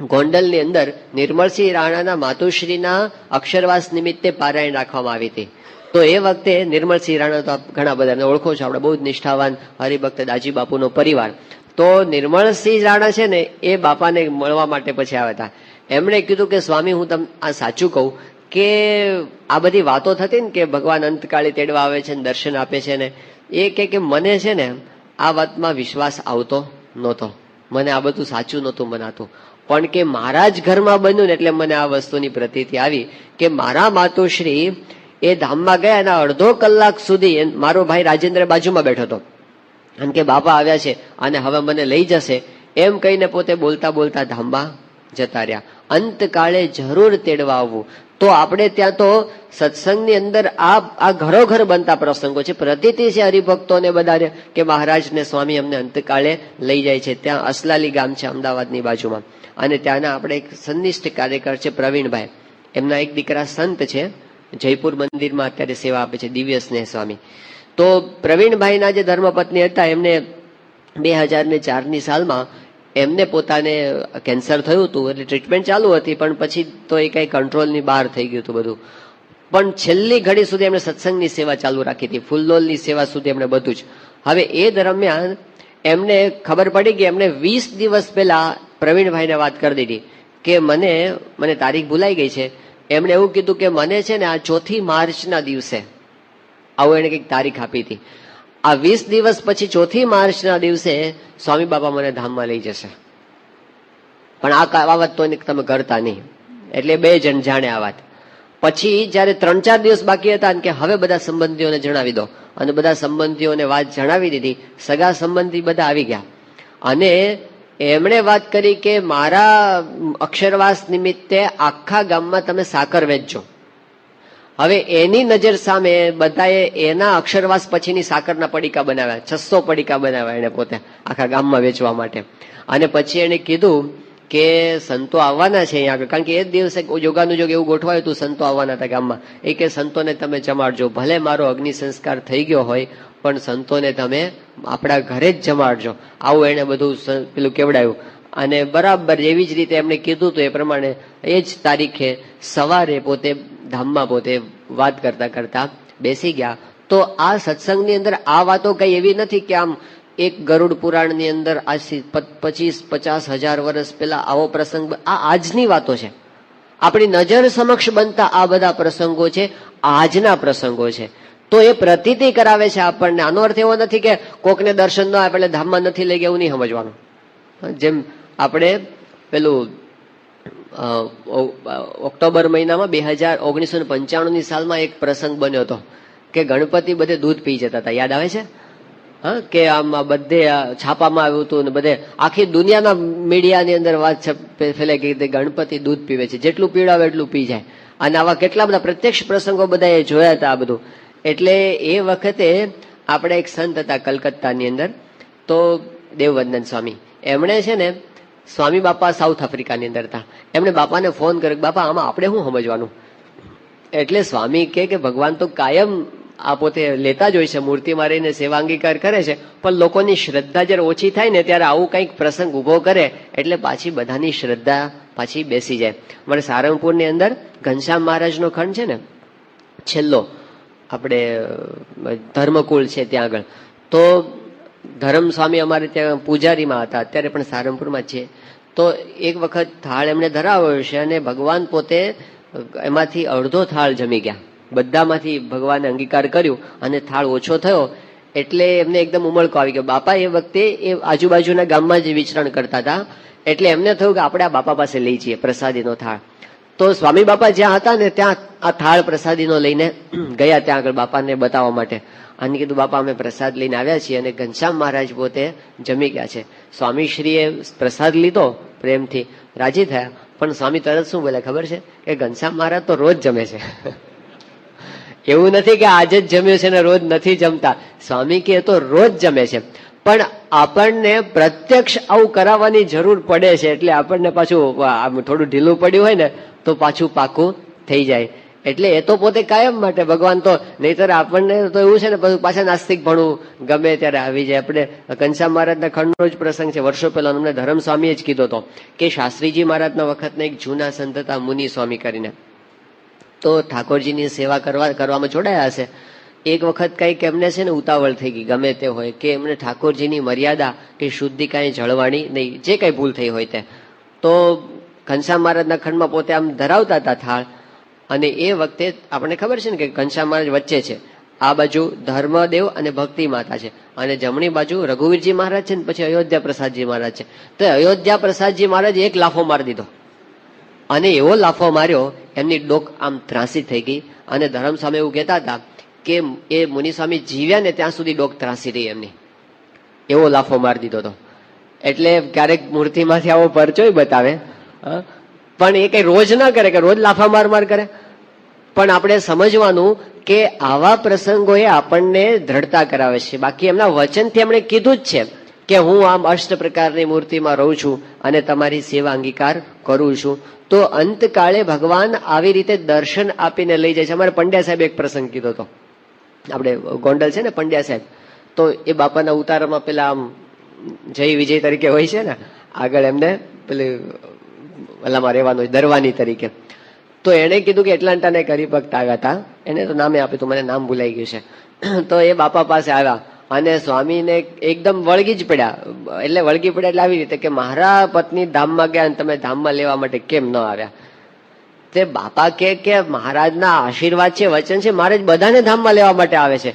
ગોંડલની અંદર નિર્મળસિંહ રાણાના માતુશ્રીના અક્ષરવાસ નિમિત્તે પારાયણ રાખવામાં આવી હતી. તો એ વખતે નિર્મળસિંહ રાણા તો ઘણા બધાને ઓળખો છો, આપણે બહુ જ નિષ્ઠાવાન હરિભક્ત દાજી બાપુનો પરિવાર. તો નિર્મળસિંહ રાણા છે ને એ બાપાને મળવા માટે પછી આવ્યા હતા. એમણે કીધું કે સ્વામી, હું તમને આ સાચું કહું કે આ બધી વાતો થતી ને કે ભગવાન અંતકાળે તેડવા આવે છે ને દર્શન આપે છે ને, એ કે મને છે ને આ વાતમાં વિશ્વાસ આવતો નહોતો, મને આ બધું સાચું નહોતું મનાતું. પણ કે મારા જ ઘરમાં બન્યું ને એટલે મને આ વસ્તુની પ્રતીતિ આવી કે મારા માતુશ્રી એ ધામમાં ગયા એના અડધો કલાક સુધી મારો ભાઈ રાજેન્દ્ર બાજુમાં બેઠો હતો અને કે બાપા આવ્યા છે અને હવે મને લઈ જશે એમ કહીને પોતે બોલતા બોલતા ધામમાં જતા રહ્યા. અંતકાળે જરૂર તેડવા આવવું. તો આપણે ત્યાં તો સત્સંગની અંદર આ ઘરોઘર બનતા પ્રસંગો છે. પ્રતીતિ છે હરિભક્તોને બધાને કે મહારાજને સ્વામી અમને અંતકાળે લઈ જાય છે. ત્યાં અસલાલી ગામ છે અમદાવાદની બાજુમાં, અને ત્યાંના આપણે એક સંનિષ્ઠ કાર્યકર છે પ્રવીણભાઈ, એમના એક દીકરા સંત છે, જયપુર મંદિરમાં અત્યારે સેવા આપે છે, દિવ્ય સ્નેહ સ્વામી. તો પ્રવીણભાઈના જે ધર્મપત્ની હતા એમને 2004ની સાલમાં એમને પોતાને કેન્સર થયું હતું, એટલે ટ્રીટમેન્ટ ચાલુ હતી, પણ પછી તો એ કઈ કંટ્રોલની બહાર થઈ ગયું હતું બધું. પણ છેલ્લી ઘડી સુધી એમણે સત્સંગની સેવા ચાલુ રાખી હતી, ફૂલલોલની સેવા સુધી એમણે બધું જ. હવે એ દરમિયાન એમને ખબર પડી કે એમને 20 દિવસ પહેલા પ્રવીણભાઈને વાત કરી દીધી કે મને તારીખ ભૂલાઈ ગઈ છે. એમણે એવું કીધું કે મને છે ને આ 4 માર્ચના દિવસે આવું એને કંઈક તારીખ આપી હતી. આ 20 દિવસ પછી 4 માર્ચના દિવસે સ્વામી બાપા મને ધામમાં લઈ જશે, પણ આ વાત તો તમે કરતા નહીં. એટલે 2 જણ જાણે આ વાત. પછી જયારે 3-4 દિવસ બાકી હતા કે હવે બધા સંબંધીઓને જણાવી દો, અને બધા સંબંધીઓને વાત જણાવી દીધી. સગા સંબંધી બધા આવી ગયા અને એમણે વાત કરી કે મારા અક્ષરવાસ નિમિત્તે આખા ગામમાં તમે સાકર વેચજો. હવે એની નજર સામે બધાએ એના અક્ષરવાસ પછીની સાકરના પડીકા બનાવ્યા, 600 પડીકા બનાવ્યા એને પોતે આખા ગામમાં વેચવા માટે. અને પછી એને કીધું કે સંતો આવવાના છે અહીંયા આગળ, કારણ કે એ દિવસે યોગાનુયોગ એવું ગોઠવાયું હતું, સંતો આવવાના હતા ગામમાં. એ કે સંતોને તમે જમાડજો, ભલે મારો અગ્નિ સંસ્કાર થઈ ગયો હોય પણ સંતોને તમે આપણા ઘરે જ જમાડજો. આવું એને બધું પેલું કેવડાયું. અને બરાબર એવી જ રીતે એમણે કીધું હતું એ પ્રમાણે એ જ તારીખે સવારે પોતે ધામમાં પોતે વાત કરતા કરતા બેસી ગયા. તો આ સત્સંગની અંદર આ વાતો કઈ એવી નથી કે આમ એક ગરુડ પુરાણની અંદર આજથી 25-50 હજાર વર્ષ પહેલા આવો પ્રસંગ, આ આજની વાતો છે. આપણી નજર સમક્ષ બનતા આ બધા પ્રસંગો છે, આજના પ્રસંગો છે. તો એ પ્રતીતિ કરાવે છે આપણને. આનો અર્થ એવો નથી કે કોકને દર્શન ન આપે એટલે ધામમાં નથી લઈ ગયા, એવું નહીં સમજવાનું. જેમ આપણે પેલું ઓક્ટોબર મહિનામાં 1995ની સાલમાં એક પ્રસંગ બન્યો હતો કે ગણપતિ બધે દૂધ પી જતા હતા, યાદ આવે છે? હા, કે આમ બધે છાપામાં આવ્યું હતું ને બધે આખી દુનિયાના મીડિયાની અંદર વાત ફેલાઈ ગઈ હતી ગણપતિ દૂધ પીવે છે, જેટલું પીવડાવે એટલું પી જાય. અને આવા કેટલા બધા પ્રત્યક્ષ પ્રસંગો બધા એ જોયા હતા આ બધું. એટલે એ વખતે આપણે એક સંત હતા કલકત્તાની અંદર, તો દેવવંદન સ્વામી, એમણે છે ને સ્વામી બાપા સાઉથ આફ્રિકાની અંદર હતા. એમણે બાપાને ફોન કર્યો, બાપા આમાં આપણે શું સમજવાનું? એટલે સ્વામી કે ભગવાન તો કાયમ આ પોતે લેતા જ હોય છે, મૂર્તિમાં રહીને સેવાંગીકાર કરે છે, પણ લોકોની શ્રદ્ધા જયારે ઓછી થાય ને ત્યારે આવું કંઈક પ્રસંગ ઉભો કરે એટલે પાછી બધાની શ્રદ્ધા પાછી બેસી જાય. મારે સારંગપુરની અંદર ઘનશ્યામ મહારાજનો ખંડ છે ને છેલ્લો, આપણે ધર્મકુળ છે ત્યાં આગળ, તો ધરમ સ્વામી અમારે ત્યાં પૂજારીમાં હતા, અત્યારે પણ સારંગપુરમાં છે. તો એક વખત થાળ એમણે ધરાવ્યો છે અને ભગવાન પોતે એમાંથી અડધો થાળ જમી ગયા. બધામાંથી ભગવાને અંગીકાર કર્યું અને થાળ ઓછો થયો એટલે એમને એકદમ ઉમળકો આવી ગયો. બાપા એ વખતે એ આજુબાજુના ગામમાં જ વિચરણ કરતા હતા, એટલે એમને થયું કે આપણે આ બાપા પાસે લઈ જઈએ પ્રસાદીનો થાળ. તો સ્વામી બાપા જ્યાં હતા ને ત્યાં આ થાળ પ્રસાદીનો લઈને ગયા ત્યાં આગળ બાપાને બતાવવા માટે. અને કીધું બાપા અમે પ્રસાદ લઈને આવ્યા છીએ, અને ઘનશ્યામ મહારાજ પોતે જમી ગયા છે. સ્વામીશ્રીએ પ્રસાદ લીધો, પ્રેમથી રાજી થયા, પણ સ્વામી તરત શું બોલે ખબર છે કે ઘનશ્યામ મહારાજ તો રોજ જમે છે. એવું નથી કે આજે જ જમ્યું છે ને રોજ નથી જમતા. સ્વામી કે તો રોજ જમે છે, પણ આપણને પ્રત્યક્ષ આવું કરાવવાની જરૂર પડે છે, એટલે આપણને પાછું થોડું ઢીલું પડ્યું હોય ને તો પાછું પાકું થઈ જાય. એટલે એ તો પોતે કાયમ માટે ભગવાન તો, નહીતર આપણને તો એવું છે ને પાછા નાસ્તિક ભણવું ગમે ત્યારે આવી જાય. આપણે ઘનશ્યામ મહારાજના ખંડનો જ પ્રસંગ છે, વર્ષો પહેલા અમને ધર્મસ્વામીએ જ કીધો હતો કે શાસ્ત્રીજી મહારાજના વખતના એક જૂના સંત હતા મુનિ સ્વામી કરીને, તો ઠાકોરજીની સેવા કરવામાં જોડાયા હશે. એક વખત કઈક એમને છે ને ઉતાવળ થઈ ગઈ, ગમે તે હોય, કે એમને ઠાકોરજીની મર્યાદા કે શુદ્ધિ કાંઈ જળવાણી નહીં, જે કઈ ભૂલ થઈ હોય તે. તો ઘનશ્યામ મહારાજના ખંડમાં પોતે આમ ધરાવતા હતા થાળ, અને એ વખતે આપણને ખબર છે ને કે ઘનશ્યામ મહારાજ વચ્ચે છે, આ બાજુ ધર્મદેવ અને ભક્તિ માતા છે, અને જમણી બાજુ રઘુવીરજી મહારાજ છે ને પછી અયોધ્યા પ્રસાદજી મહારાજ છે. તો અયોધ્યા પ્રસાદજી મહારાજ એક લાફો મારી દીધો, અને એવો લાફો માર્યો એમની ડોક આમ ત્રાસી થઈ ગઈ. અને ધર્મ સામે એવું કહેતા હતા કે એ મુનિસ્વામી જીવ્યા ને ત્યાં સુધી ડોક ત્રાસી રહી એમની, એવો લાફો મારી દીધો હતો. એટલે ક્યારેક મૂર્તિમાંથી આવો પરચોય બતાવે, પણ એ કઈ રોજ ના કરે કે રોજ લાફા માર કરે. પણ આપણે સમજવાનું કે આવા પ્રસંગોએ આપણને દ્રઢતા કરાવે છે. બાકી એમના વચનથી એમણે કીધું જ છે કે હું આમ અષ્ટ પ્રકારની મૂર્તિમાં રહું છું અને તમારી સેવા અંગીકાર કરું છું. તો અંતકાળે ભગવાન આવી રીતે દર્શન આપીને લઈ જાય છે. અમારે પંડ્યા સાહેબ એક પ્રસંગ કીધો હતો, આપણે ગોંડલ છે ને પંડ્યા સાહેબ, તો એ બાપાના ઉતારામાં પેલા આમ જય વિજય તરીકે હોય છે ને, આગળ એમને પેલી ઓલામાં રહેવાનું દરવાની તરીકે. તો એને કીધું કે એટલાન્ટાના એક હરિભક્ત આવ્યા હતા, એને તો નામે આપ્યું, મને નામ ભૂલાઈ ગયું છે. તો એ બાપા પાસે આવ્યા અને સ્વામીને એકદમ વળગી જ પડ્યા. એટલે વળગી પડ્યા એટલે આવી રીતે કે મારા પત્ની ધામમાં ગયા અને તમે ધામમાં લેવા માટે કેમ ન આવ્યા? તે બાપા કે મહારાજના આશીર્વાદ છે, વચન છે, મહારાજ બધાને ધામમાં લેવા માટે આવે છે.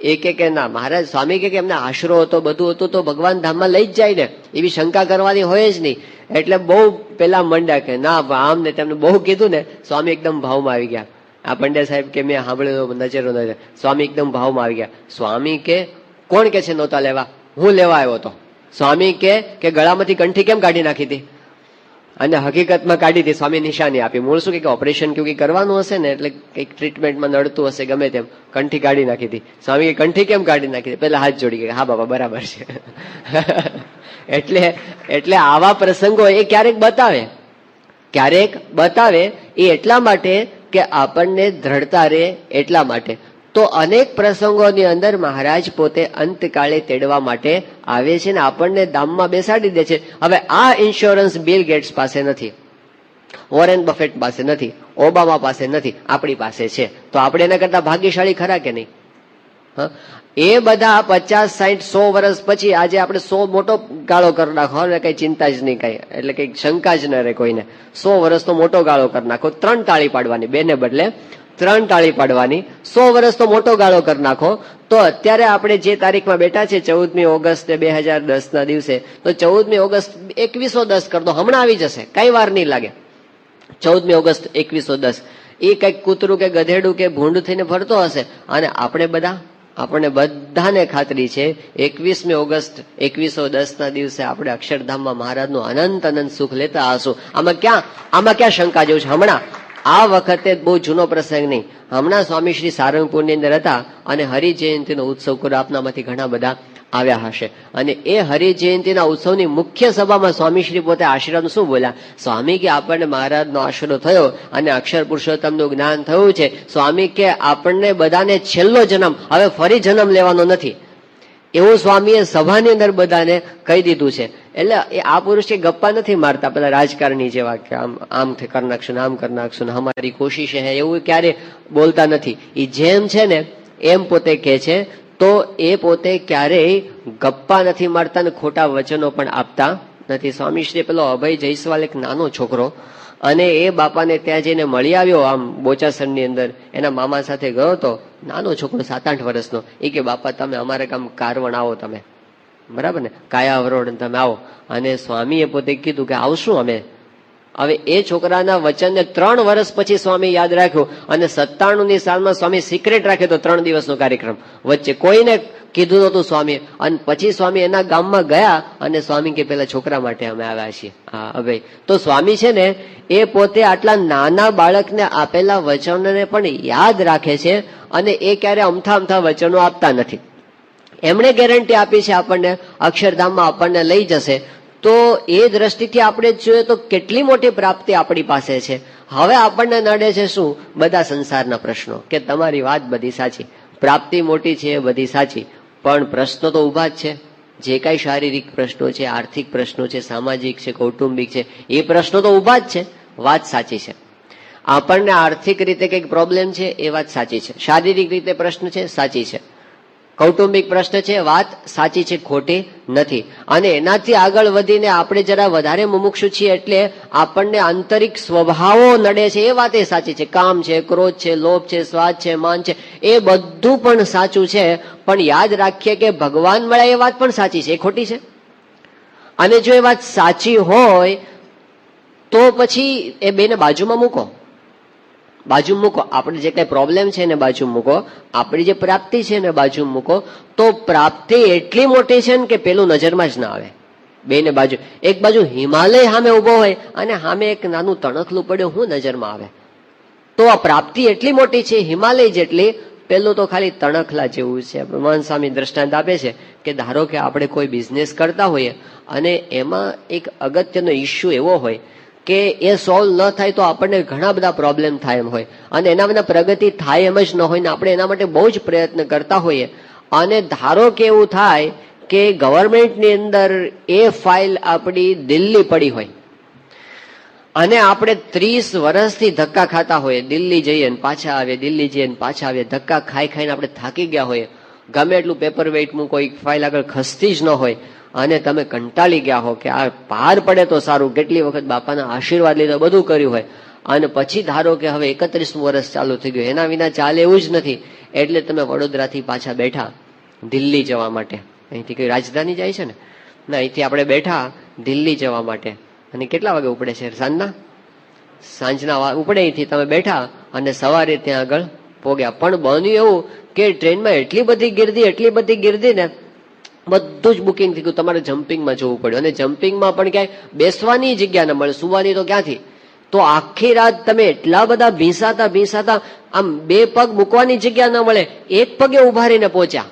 એ કે ના મહારાજ, સ્વામી કે એમને આશરો હતો, બધું હતું, તો ભગવાન ધામમાં લઈ જ જાય ને, એવી શંકા કરવાની હોય જ નહીં. એટલે બહુ પેલા મંડ્યા કે ના આમ ને તેમને બહુ કીધું ને, સ્વામી એકદમ ભાવમાં આવી ગયા. આ પંડ્યા સાહેબ કે મેં સાંભળ્યું નજરો નજર, સ્વામી એકદમ ભાવમાં આવી ગયા. સ્વામી કે કોણ કે છે નહોતા લેવા? હું લેવા આવ્યો હતો. સ્વામી કે ગળામાંથી કંઠી કેમ કાઢી નાખી હતી? અને હકીકતમાં કાઢી હતી. સ્વામી નિશાની આપી. મૂળ શું કે ઓપરેશન કેવું કરવાનું હશે ને, એટલે કઈક ટ્રીટમેન્ટમાં નડતું હશે, ગમે તેમ કંઠી કાઢી નાખી હતી. સ્વામી કંઠી કેમ કાઢી નાખી? પેલા હાથ જોડી ગયા, હા બાબા બરાબર છે. એટલે આવા પ્રસંગો એ ક્યારેક બતાવે એ એટલા માટે કે આપણને દ્રઢતા રહે એટલા માટે. તો અનેક પ્રસંગોની અંદર મહારાજ પોતે અંતકાળે તેડવા માટે આવે છે ને આપણને દામમાં બેસાડી દે છે. હવે આ ઇન્સ્યોરન્સ બિલ ગેટ્સ પાસે નથી, વોરેન બફેટ પાસે નથી, ઓબામા પાસે નથી, આપણી પાસે છે. તો આપણે એના કરતા ભાગ્યશાળી ખરા કે નહીં? એ બધા 50, 60, 100 વર્ષ પછી આજે આપણે 100 મોટો ગાળો કરી નાખો, હવે કઈ ચિંતા જ નહીં, કઈ એટલે કઈ શંકા જ ન રહે કોઈને. 100 વર્ષ તો મોટો ગાળો કરી નાખો, 3 તાળી પાડવાની, 2 ને બદલે 3 તાળી પાડવાની. 100 વર્ષ તો મોટો ગાળો કરી નાખો. તો અત્યારે આપણે જે તારીખમાં બેઠા છે 14મી ઓગસ્ટ 2010 ના દિવસે, તો 14મી ઓગસ્ટ 2110 કરી દો, હમણાં આવી જશે, કઈ વાર નહીં લાગે. 14મી ઓગસ્ટ 2110 એ કઈક કૂતરું કે ગધેડું કે ભૂંડ થઈને ફરતો હશે, અને આપણને બધાને ખાતરી છે 21મી ઓગસ્ટ 2110 ના દિવસે આપણે અક્ષરધામમાં મહારાજનું અનંત સુખ લેતા હશું. આમાં ક્યાં શંકા જેવું છે? હમણાં આ વખતે બહુ જૂનો પ્રસંગ નહીં, હમણાં સ્વામી શ્રી સારંગપુરની અંદર હતા અને હરિજયંતિનો ઉત્સવ કર્યો. આપનામાંથી ઘણા બધા આવ્યા હશે. અને એ હરિજયંતિના ઉત્સવની મુખ્ય સભામાં સ્વામી શ્રી પોતે આશીર્વાદ શું બોલ્યા? સ્વામી કે આપણને મહારાજનો આશરો થયો અને અક્ષર પુરુષોત્તમનું જ્ઞાન થયું છે. સ્વામી કે આપણને બધાને છેલ્લો જન્મ, હવે ફરી જન્મ લેવાનો નથી, એવું સ્વામીએ સભાની અંદર બધાને કહી દીધું છે. એટલે એ આ પુરુષ કે ગપ્પા નથી મારતા પેલા રાજકારણી જેવા કે આમ કરી નાખશું, આમ કરી નાખશું, અમારી કોશિશ હે, એવું ક્યારે બોલતા નથી. એ જેમ છે ને એમ પોતે કે છે. તો એ પોતે ક્યારેય ગપ્પા નથી મારતા ને ખોટા વચનો પણ આપતા નથી. સ્વામી શ્રી પેલો અભય જયસ્વાલ એક નાનો છોકરો, અને એ બાપાને ત્યાં જઈને મળી આવ્યો, આમ બોચાસણની અંદર એના મામા સાથે ગયો તો, નાનો છોકરો 7-8 વર્ષનો. એ કે બાપા તમે અમારે ગામ કારવણ આવો, તમે બરાબર ને, કાયાવરોડ તમે આવો. અને સ્વામીએ પોતે કીધું કે આવશું અમે. હવે એ છોકરાના વચનને 3 વર્ષ પછી સ્વામી યાદ રાખ્યું, અને 97ની સાલમાં સ્વામી સિક્રેટ રાખ્યો તો 3 દિવસનો કાર્યક્રમ, વચ્ચે કોઈને કીધું નતું સ્વામી. અને પછી સ્વામી એના ગામમાં ગયા અને સ્વામી કે પેલા છોકરા માટે અમે આવ્યા છીએ. હા હવે તો સ્વામી છે ને એ પોતે આટલા નાના બાળકને આપેલા વચનોને પણ યાદ રાખે છે, અને એ ક્યારે અમથા વચનો આપતા નથી. એમણે ગેરંટી આપી છે આપણને અક્ષરધામમાં આપણને લઈ જશે. તો એ દ્રષ્ટિથી આપણે જોઈએ તો કેટલી મોટી પ્રાપ્તિ આપણી પાસે છે. હવે આપણને નડે છે શું? બધા સંસારના પ્રશ્નો, કે તમારી વાત બધી સાચી, પ્રાપ્તિ મોટી છે એ બધી સાચી, પણ પ્રશ્નો તો ઉભા જ છે. જે કાંઈ શારીરિક પ્રશ્નો છે, આર્થિક પ્રશ્નો છે, સામાજિક છે, કૌટુંબિક છે, એ પ્રશ્નો તો ઉભા જ છે. વાત સાચી છે. આપણને આર્થિક રીતે કંઈક પ્રોબ્લેમ છે એ વાત સાચી છે, શારીરિક રીતે પ્રશ્ન છે સાચી છે, કૌટુંબિક પ્રશ્ન છે વાત સાચી છે, ખોટી નથી. અને એનાથી આગળ વધીને આપણે જરા વધારે મુમુક્ષુ છીએ એટલે આપણને આંતરિક સ્વભાવો નડે છે એ વાત એ સાચી છે. કામ છે, ક્રોધ છે, લોભ છે, સ્વાદ છે, માન છે, એ બધું પણ સાચું છે. પણ યાદ રાખીએ કે ભગવાન મળ્યા એ વાત પણ સાચી છે, એ ખોટી છે. અને જો એ વાત સાચી હોય તો પછી એ બેને બાજુમાં મૂકો, બાજુ મૂકો. આપણે જે કઈ પ્રોબ્લેમ છે એને બાજુ મૂકો, આપણી જે પ્રાપ્તિ છે એને બાજુ મૂકો. તો પ્રાપ્તિ એટલી મોટી છે ને કે પેલું નજરમાં જ ના આવે. બેને બાજુ, એક બાજુ હિમાલય સામે ઉભો હોય અને સામે એક નાનું તણખલું પડ્યું, હું નજરમાં આવે? તો આ પ્રાપ્તિ એટલી મોટી છે, હિમાલય જેટલી, પેલું તો ખાલી તણખલા જેવું છે. મહાન સ્વામી દ્રષ્ટાંત આપે છે કે ધારો કે આપણે કોઈ બિઝનેસ કરતા હોઈએ અને એમાં એક અગત્યનો ઇસ્યુ એવો હોય કે એ સોલ્વ ન થાય તો આપણને ઘણા બધા પ્રોબ્લેમ થાય એમ હોય, અને એના વિના પ્રગતિ થાય એમ જ ન હોય ને આપણે એના માટે બહુ જ પ્રયત્ન કરતા હોઈએ. અને ધારો કે એવું થાય કે ગવર્મેન્ટની અંદર એ ફાઇલ આપણી દિલ્હી પડી હોય અને આપણે 30 વર્ષથી ધક્કા ખાતા હોઈએ, દિલ્હી જઈએ ને પાછા આવે, દિલ્હી જઈએ ને પાછા આવે, ધક્કા ખાઈ ખાઈને આપણે થાકી ગયા હોઈએ, ગમે એટલું પેપર વેઇટ મૂકો, કોઈ ફાઇલ આગળ ખસતી જ ન હોય અને તમે કંટાળી ગયા હો કે આ પાર પડે તો સારું, કેટલી વખત બાપાના આશીર્વાદ લીધા, બધું કર્યું હોય, અને પછી ધારો કે હવે 31મું વર્ષ ચાલુ થઈ ગયું, એના વિના ચાલે એવું જ નથી, એટલે તમે વડોદરાથી પાછા બેઠા દિલ્હી જવા માટે. અહીંથી કઈ રાજધાની જાય છે ને, ના, અહીંથી આપણે બેઠા દિલ્હી જવા માટે. અને કેટલા વાગે ઉપડે છે? સાંજના ઉપડે. અહીંથી તમે બેઠા અને સવારે ત્યાં આગળ પોગ્યા. પણ બન્યું એવું કે ટ્રેનમાં એટલી બધી ગીર્દી ને બધું જ બુકિંગ થઈ ગયું, તમારે જમ્પિંગમાં જવું પડ્યું. અને જમ્પિંગમાં પણ ક્યાંય બેસવાની જગ્યા ન મળે, સુવાની તો ક્યાંથી. તો આખી રાત તમે એટલા બધા ભીંસાતા આમ 2 પગ મૂકવાની જગ્યા ન મળે, 1 પગે ઉભા રહીને પહોંચ્યા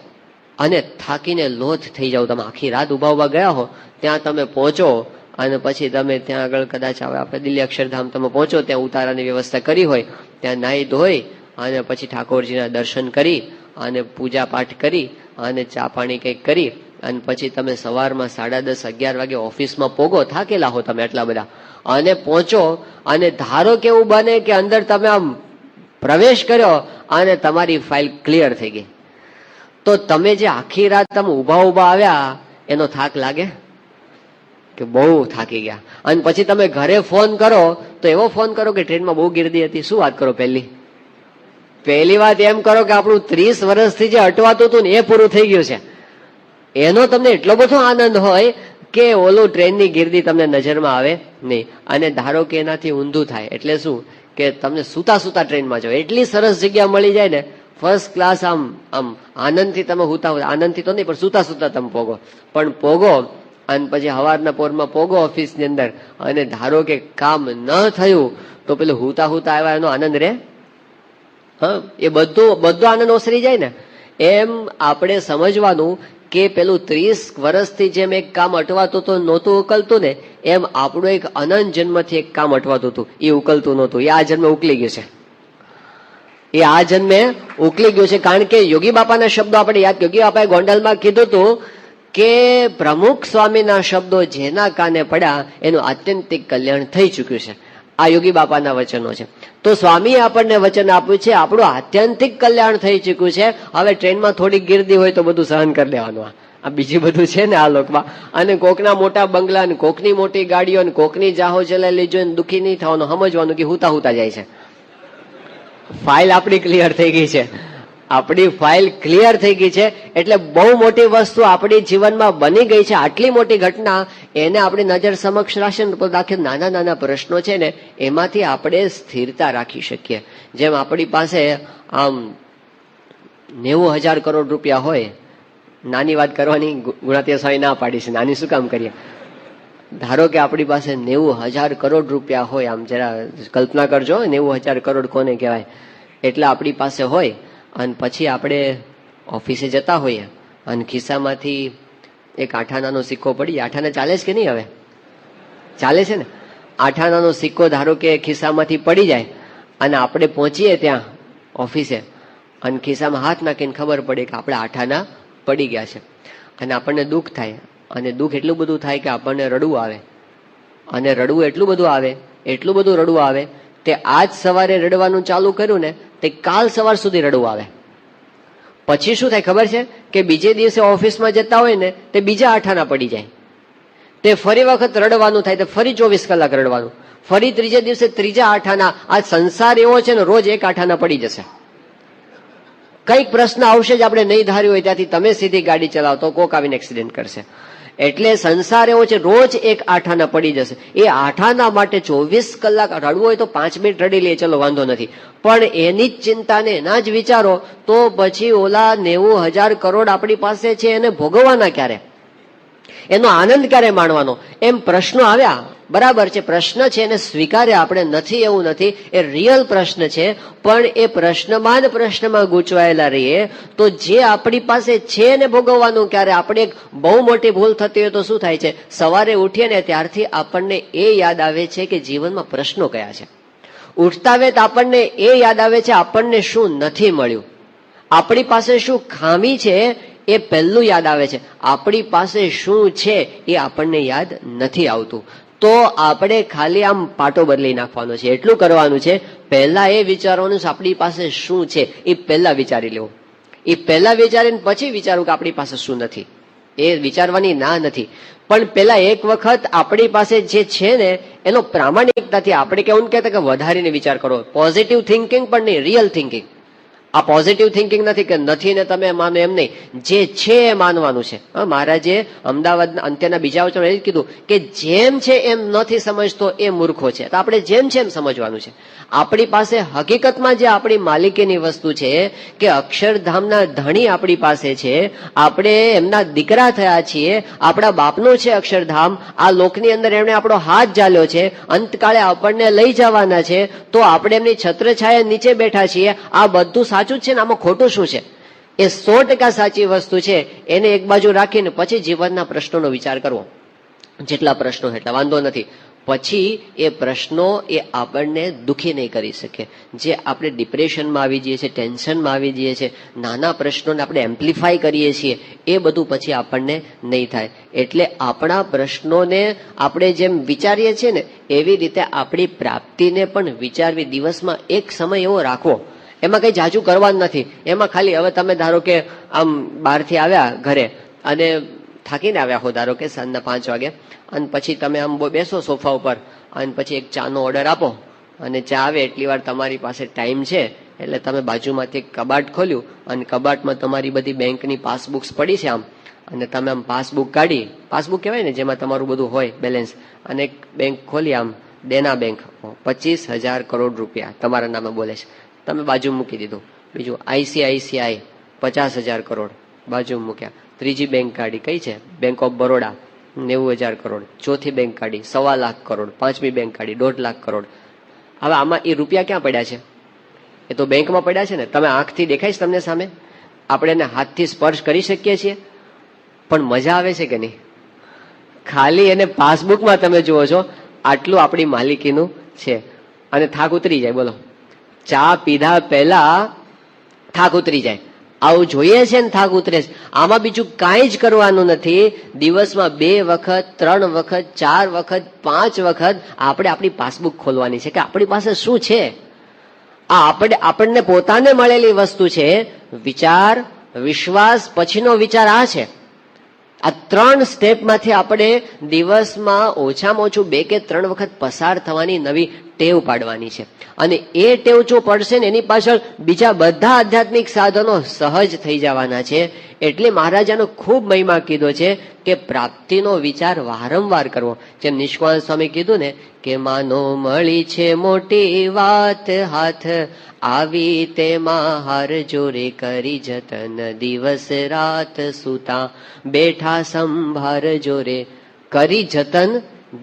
અને થાકીને લોથ થઈ જાવ. તમે આખી રાત ઉભા ગયા હો, ત્યાં તમે પહોંચો અને પછી તમે ત્યાં આગળ કદાચ આપણે દિલ્હી અક્ષરધામ તમે પહોંચો, ત્યાં ઉતારાની વ્યવસ્થા કરી હોય, ત્યાં નાહી ધોઈ અને પછી ઠાકોરજીના દર્શન કરી અને પૂજા પાઠ કરી અને ચા પાણી કંઈક કરી અને પછી તમે સવારમાં 10:30 11 વાગે ઓફિસમાં પોગો, થાકેલા હો તમે એટલા બધા, અને પહોંચો અને ધારો કે એવું બને કે અંદર તમે આમ પ્રવેશ કર્યો અને તમારી ફાઇલ ક્લિયર થઈ ગઈ, તો તમે જે આખી રાત તમે ઉભા આવ્યા એનો થાક લાગે કે બહુ થાકી ગયા. અને પછી તમે ઘરે ફોન કરો તો એવો ફોન કરો કે ટ્રેનમાં બહુ ગીર્દી હતી. શું વાત કરો? પહેલી વાત એમ કરો કે આપણું 30 વર્ષથી જે અટવાતું હતું ને એ પૂરું થઈ ગયું છે, એનો તમને એટલો બધો આનંદ હોય કે ઓલું ટ્રેનની ગીર્દી તમને નજરમાં આવે નહીં. અને ધારો કે એનાથી ઊંધું થાય એટલે શું કે તમને સુતા ટ્રેનમાં જાઓ, એટલી સરસ જગ્યા મળી જાય ને, ફર્સ્ટ ક્લાસ, આમ આનંદથી તમે આનંદથી તો નહીં પણ સુતા તમે પોગો, પણ પોગો અને પછી સવારના પોરમાં પોગો ઓફિસની અંદર અને ધારો કે કામ ન થયું તો પેલું હુતા આવ્યા એનો આનંદ રે? હા, એ બધો આનંદ ઓસરી જાય ને. એમ આપણે સમજવાનું કે પેલું 30 વર્ષથી જેમ એક કામ અટવાતું તો નહોતું ઉકલતું ને, એમ આપણું એક અનંત જન્મથી એક કામ અટવાતું હતું, એ ઉકલતું નહોતું, એ આ જન્મે ઉકલી ગયું છે. એ આ જન્મે ઉકલી ગયું છે. કારણ કે યોગી બાપાના શબ્દો આપણે યાદ, યોગી બાપાએ ગોંડલમાં કીધું હતું કે પ્રમુખ સ્વામીના શબ્દો જેના કાને પડ્યા એનું આત્યંતિક કલ્યાણ થઈ ચુક્યું છે. આ યોગી બાપાના વચનો છે. તો સ્વામીએ આપણને વચન આપ્યું છે, આપણું આત્યંતિક કલ્યાણ થઈ ચુક્યું છે. હવે ટ્રેનમાં થોડીક ગીર્દી હોય તો બધું સહન કરી લેવાનું. આ બીજું બધું છે ને આ લોકમાં. અને કોકના મોટા બંગલા ને કોકની મોટી ગાડીઓ ને કોકની જાહો ચલાવી જોઈને દુઃખી નહીં થવાનું, સમજવાનું કે હુતા જાય છે. ફાઇલ આપણી ક્લિયર થઈ ગઈ છે, આપણી ફાઇલ ક્લિયર થઈ ગઈ છે. એટલે બહુ મોટી વસ્તુ આપણી જીવનમાં બની ગઈ છે. આટલી મોટી ઘટના એને આપણી નજર સમક્ષ રાખે, નાના પ્રશ્નો છે ને એમાંથી આપણે સ્થિરતા રાખી શકીએ. જેમ આપણી પાસે આમ 90,000 કરોડ રૂપિયા હોય, નાની વાત કરવાની ગુણાતીય સ્વામી ના પાડી છે, નાની શું કામ કરીએ. ધારો કે આપણી પાસે 90,000 કરોડ રૂપિયા હોય, આમ જરા કલ્પના કરજો, 90,000 કરોડ કોને કહેવાય. એટલે આપણી પાસે હોય અને પછી આપણે ઓફિસે જતા હોઈએ અને ખિસ્સામાંથી એક આઠાનાનો સિક્કો પડી, આઠાને ચાલે છે કે નહીં? હવે ચાલે છે ને. 8 સિક્કો ધારો કે ખિસ્સામાંથી પડી જાય અને આપણે પહોંચીએ ત્યાં ઓફિસે અને ખિસ્સામાં હાથ નાખીને ખબર પડે કે આપણે 8 પડી ગયા છે અને આપણને દુઃખ થાય અને દુઃખ એટલું બધું થાય કે આપણને રડવું આવે અને રડવું એટલું બધું રડવું આવે તે આજ સવારે રડવાનું ચાલુ કર્યું ને તે કાલ સવાર સુધી રડવું આવે. પછી શું થાય ખબર છે કે બીજે દિવસે ઓફિસમાં જતા હોય ને તે બીજા 8 પડી જાય, તે ફરી વખત રડવાનું થાય, તે ફરી 24 કલાક રડવાનું, ફરી ત્રીજે દિવસે ત્રીજા 8. આ સંસાર એવો છે ને રોજ એક 8 પડી જશે. કઈક પ્રશ્ન આવશે જ આપણે નહીં ધાર્યું હોય ત્યાંથી તમે સીધી ગાડી ચલાવતો કોક આવીને એક્સિડન્ટ કરશે. એટલે સંસાર એવો છે રોજ એક 8 પડી જશે. એ 8 માટે 24 કલાક રડવું હોય તો 5 મિનિટ રડી લે, ચલો વાંધો નથી, પણ એની જ ચિંતા ને એના જ વિચારો તો પછી ઓલા 90,000 કરોડ આપણી પાસે છે એને ભોગવવાના ક્યારે, એનો આનંદ ક્યારે માણવાનો? એમ પ્રશ્નો આવ્યા, બરાબર છે, પ્રશ્ન છે એને સ્વીકાર્યા આપણે, નથી એવું નથી, એ રિયલ પ્રશ્ન છે, પણ એ પ્રશ્નમાં ગૂંચવાયેલા રહીએ તો જે આપણી પાસે છે એને ભોગવવાનું ક્યારે? આપણે એક બહુ મોટી ભૂલ થતી હોય તો શું થાય છે, સવારે ઉઠીએ ને ત્યારથી આપણને એ યાદ આવે છે કે જીવનમાં પ્રશ્નો કયા છે. ઉઠતા વેત આપણને એ યાદ આવે છે આપણને શું નથી મળ્યું, આપણી પાસે શું ખામી છે એ પહેલું યાદ આવે છે, આપણી પાસે શું છે એ આપણને યાદ નથી આવતું. તો આપણે ખાલી આમ પાટો બદલી નાખવાનો છે, એટલું કરવાનું છે, પહેલા એ વિચારવાનું છે આપણી પાસે શું છે એ પહેલા વિચારી લેવું, એ પહેલા વિચારીને પછી વિચારવું કે આપણી પાસે શું નથી. એ વિચારવાની ના નથી, પણ પેલા એક વખત આપણી પાસે જે છે ને એનો પ્રામાણિકતાથી આપણે કેવું કહેતા કે વધારીને વિચાર કરો, પોઝિટિવ થિંકિંગ પણ નહીં, રિયલ થિંકિંગ. આ પોઝિટિવ થિંકિંગ નથી કે નથી ને તમે માનો એમ નહીં, જે છે એ માનવાનું છે. મહારાજે અમદાવાદના અંત્યના બીજા વચન એ જ કીધું કે જેમ છે એમ નથી સમજતો એ મૂર્ખો છે. તો આપણે જેમ છે એમ સમજવાનું છે. આપણી પાસે હકીકતમાં જે આપણી માલિકીની વસ્તુ છે કે અક્ષરધામના ધણી આપણી પાસે છે, આપણે એમના દીકરા થયા છીએ, આપણા બાપનું છે અક્ષરધામ, આ લોકની અંદર એમણે આપણો હાથ ઝાલ્યો છે, અંતકાળે આપણને લઈ જવાના છે, તો આપણે એમની છત્રછાયા નીચે બેઠા છીએ. આ બધું સાચું જ છે ને આમાં ખોટું શું છે? એ 100% સાચી વસ્તુ છે. એને એક બાજુ રાખીને પછી જીવનના પ્રશ્નોનો વિચાર કરવો, જેટલા પ્રશ્નો એટલા વાંધો નથી. પછી એ પ્રશ્નો એ આપણને દુઃખી નહીં કરી શકે. જે આપણે ડિપ્રેશનમાં આવી જઈએ છીએ, ટેન્શનમાં આવી જઈએ છીએ, નાના પ્રશ્નોને આપણે એમ્પ્લિફાય કરીએ છીએ, એ બધું પછી આપણને નહીં થાય. એટલે આપણા પ્રશ્નોને આપણે જેમ વિચારીએ છીએ ને એવી રીતે આપણી પ્રાપ્તિને પણ વિચારવી. દિવસમાં એક સમય એવો રાખવો, એમાં કઈ જાજુ કરવાનું નથી. એમાં ખાલી હવે તમે ધારો કે આમ બહારથી આવ્યા ઘરે અને થાકીને આવ્યા હો, ધારો કે સાંજના 5 વાગે, અને પછી તમે આમ બેસો સોફા ઉપર અને પછી એક ચાનો ઓર્ડર આપો અને ચા આવે એટલી વાર તમારી પાસે ટાઈમ છે એટલે તમે બાજુમાંથી એક કબાટ ખોલ્યું અને કબાટમાં તમારી બધી બેંકની પાસબુક્સ પડી છે આમ, અને તમે આમ પાસબુક કાઢી, પાસબુક કહેવાય ને જેમાં તમારું બધું હોય બેલેન્સ, અને એક બેંક ખોલી આમ દેના બેંક, 25,000 કરોડ રૂપિયા તમારા નામે બોલે છે, તમે બાજુ મૂકી દીધું. બીજું ICICI 50,000 કરોડ બાજુ મૂક્યા. ત્રીજી બેંક કાઢી, કઈ છે? Bank of Baroda 90,000 crore. ચોથી બેંક કાઢી 1.25 લાખ કરોડ. પાંચમી બેંક કાઢી 1.5 લાખ કરોડ. હવે આમાં એ રૂપિયા ક્યાં પડ્યા છે? એ તો બેંકમાં પડ્યા છે ને. તમે આંખથી દેખાય છે તમને સામે, આપણે એને હાથથી સ્પર્શ કરી શકીએ છીએ, પણ મજા આવે છે કે નહીં? ખાલી એને પાસબુકમાં તમે જુઓ છો આટલું આપણી માલિકીનું છે અને થાક ઉતરી જાય. બોલો, ચા પીધા પહેલા થાક ઉતરી જાય. આવું જોઈએ છે ને થાક ઉતરે છે. આમાં બીજું કાંઈ જ કરવાનું નથી. દિવસમાં 2 વખત 3 વખત 4 વખત 5 વખત આપણે આપણી પાસબુક ખોલવાની છે કે આપણી પાસે શું છે. આ આપણને પોતાને મળેલી વસ્તુ છે. વિચાર, વિશ્વાસ, પછીનો વિચાર આ છે. આ 3 સ્ટેપમાંથી આપણે દિવસમાં ઓછામાં ઓછું 2 કે 3 વખત પસાર થવાની નવી ટેવ પાડવાની છે. અને એ ટેવ જો પડશે ને એની પાછળ બીજા બધા આધ્યાત્મિક સાધનો સહજ થઈ જવાના છે. એટલે મહારાજાનો ખૂબ મહિમા કીધો છે કે પ્રાપ્તિનો વિચાર વારંવાર કરવો. જેમ નિષ્કાળ સ્વામી કીધું ને કે માનો મળી છે મોટી વાત હાથ, આવી તેમાં હાર જોરે કરી જતન, દિવસ રાત સુતા બેઠા સંભાર જોરે કરી જતન,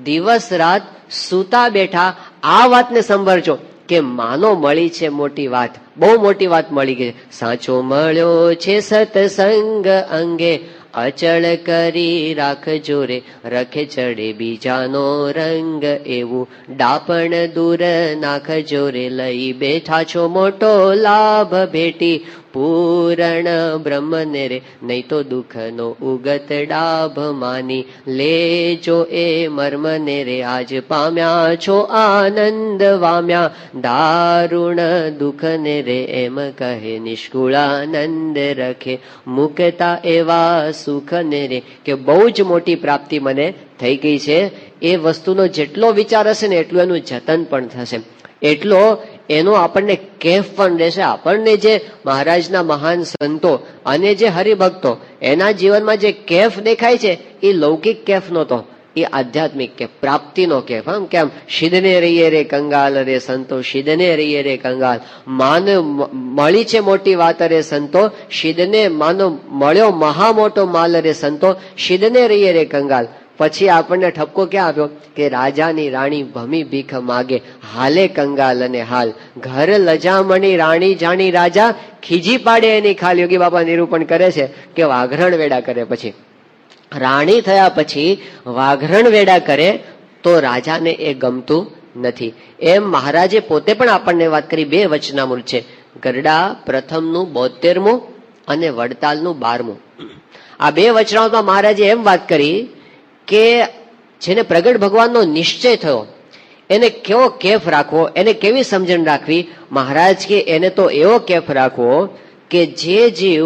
દિવસ રાત સુતા બેઠા. આ વાતને સંભાળજો કે માનો મળી છે મોટી વાત, બહુ મોટી વાત મળી ગઈ. સાચો મળ્યો છે સત્સંગ અંગે, અચળ કરી રાખજો રે, રખે ચડે બીજાનો રંગ એવું. ડાપણ દૂર નાખજો રે, લઈ બેઠા છો મોટો લાભ ભેટી. પૂરણ બ્રહ્મને રે, નહીં તો દુઃખનો ઉગત ડાભ માની. લેજો એ મર્મને રે, આજ પામ્યા છો આનંદ વામ્યા. દારૂણ દુઃખને રે, એમ કહે નિષ્કુળાનંદ રખે. મુકતા એવા સુખને રે, કે બહુ જ મોટી પ્રાપ્તિ મને થઈ ગઈ છે. એ વસ્તુનો જેટલો વિચાર હશે ને એટલું એનું જતન પણ થશે, એટલો એનો આપણને કેફ પણ રહેશે. આપણને જે મહારાજના મહાન સંતો અને જે હરિભક્તો એના જીવનમાં જે કેફ દેખાય છે એ લૌકિક કેફ નહોતો, એ આધ્યાત્મિક કેફ, પ્રાપ્તિનો કેફ. આમ કેમ શિદને રહીએ રે કંગાલ રે સંતો, શિદને રહીએ રે કંગાલ. માનો મળી છે મોટી વાત રે સંતો, શિદને માનો મળ્યો મહા મોટો માલ રે સંતો, શિદને રહીએ રે કંગાલ. પછી આપણને ઠપકો ક્યાં આપ્યો કે રાજાની રાણી ભમી ભીખ માગે, હાલે કંગાલ અને હાલ. ઘર લજામણી રાણી જાણી રાજા, ખીજી પાડે એની ખાલ. યોગી બાપા નિરૂપણ કરે છે કે વાઘરણ વેડા કરે, પછી રાણી થયા પછી વાઘરણ વેડા કરે તો રાજાને એ ગમતું નથી. એમ મહારાજે પોતે પણ આપણને વાત કરી. 2 વચનામૃત છે, ગરડા પ્રથમનું 72મું અને વડતાલનું 12મું. આ 2 વચનામૃતમાં મહારાજે એમ વાત કરી કે જેને પ્રગટ ભગવાનનો નિશ્ચય થયો એને કેવો કેફ રાખવો, એને કેવી સમજણ રાખવી. મહારાજ કે એને તો એવો કેફ રાખવો કે જે જીવ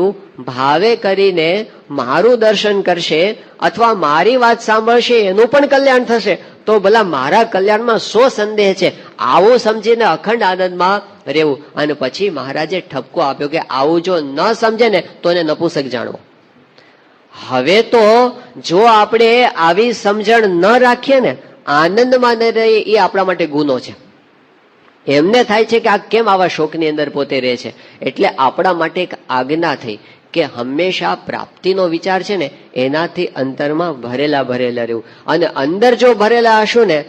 ભાવે કરીને મારું દર્શન કરશે અથવા મારી વાત સાંભળશે એનું પણ કલ્યાણ થશે, તો ભલા મારા કલ્યાણમાં શો સંદેહ છે. આવું સમજીને અખંડ આનંદમાં રહેવું. અને પછી મહારાજે ઠપકો આપ્યો કે આવું જો ન સમજે ને તો એને નપુસક જાણવો. હવે તો જો આપણે આવી સમજણ ન રાખીએ ને, આનંદમાં ન રહીએ, એ આપણા માટે ગુનો છે. એમને થાય છે કે આ કેમ આવા શોકની અંદર પોતે રહે છે. એટલે આપણા માટે એક આજ્ઞા થઈ કે હંમેશા પ્રાપ્તિનો વિચાર છે ને એનાથી અંતરમાં ભરેલા ભરેલા રહેવું. અને અંદર જો ભરેલા હશું ને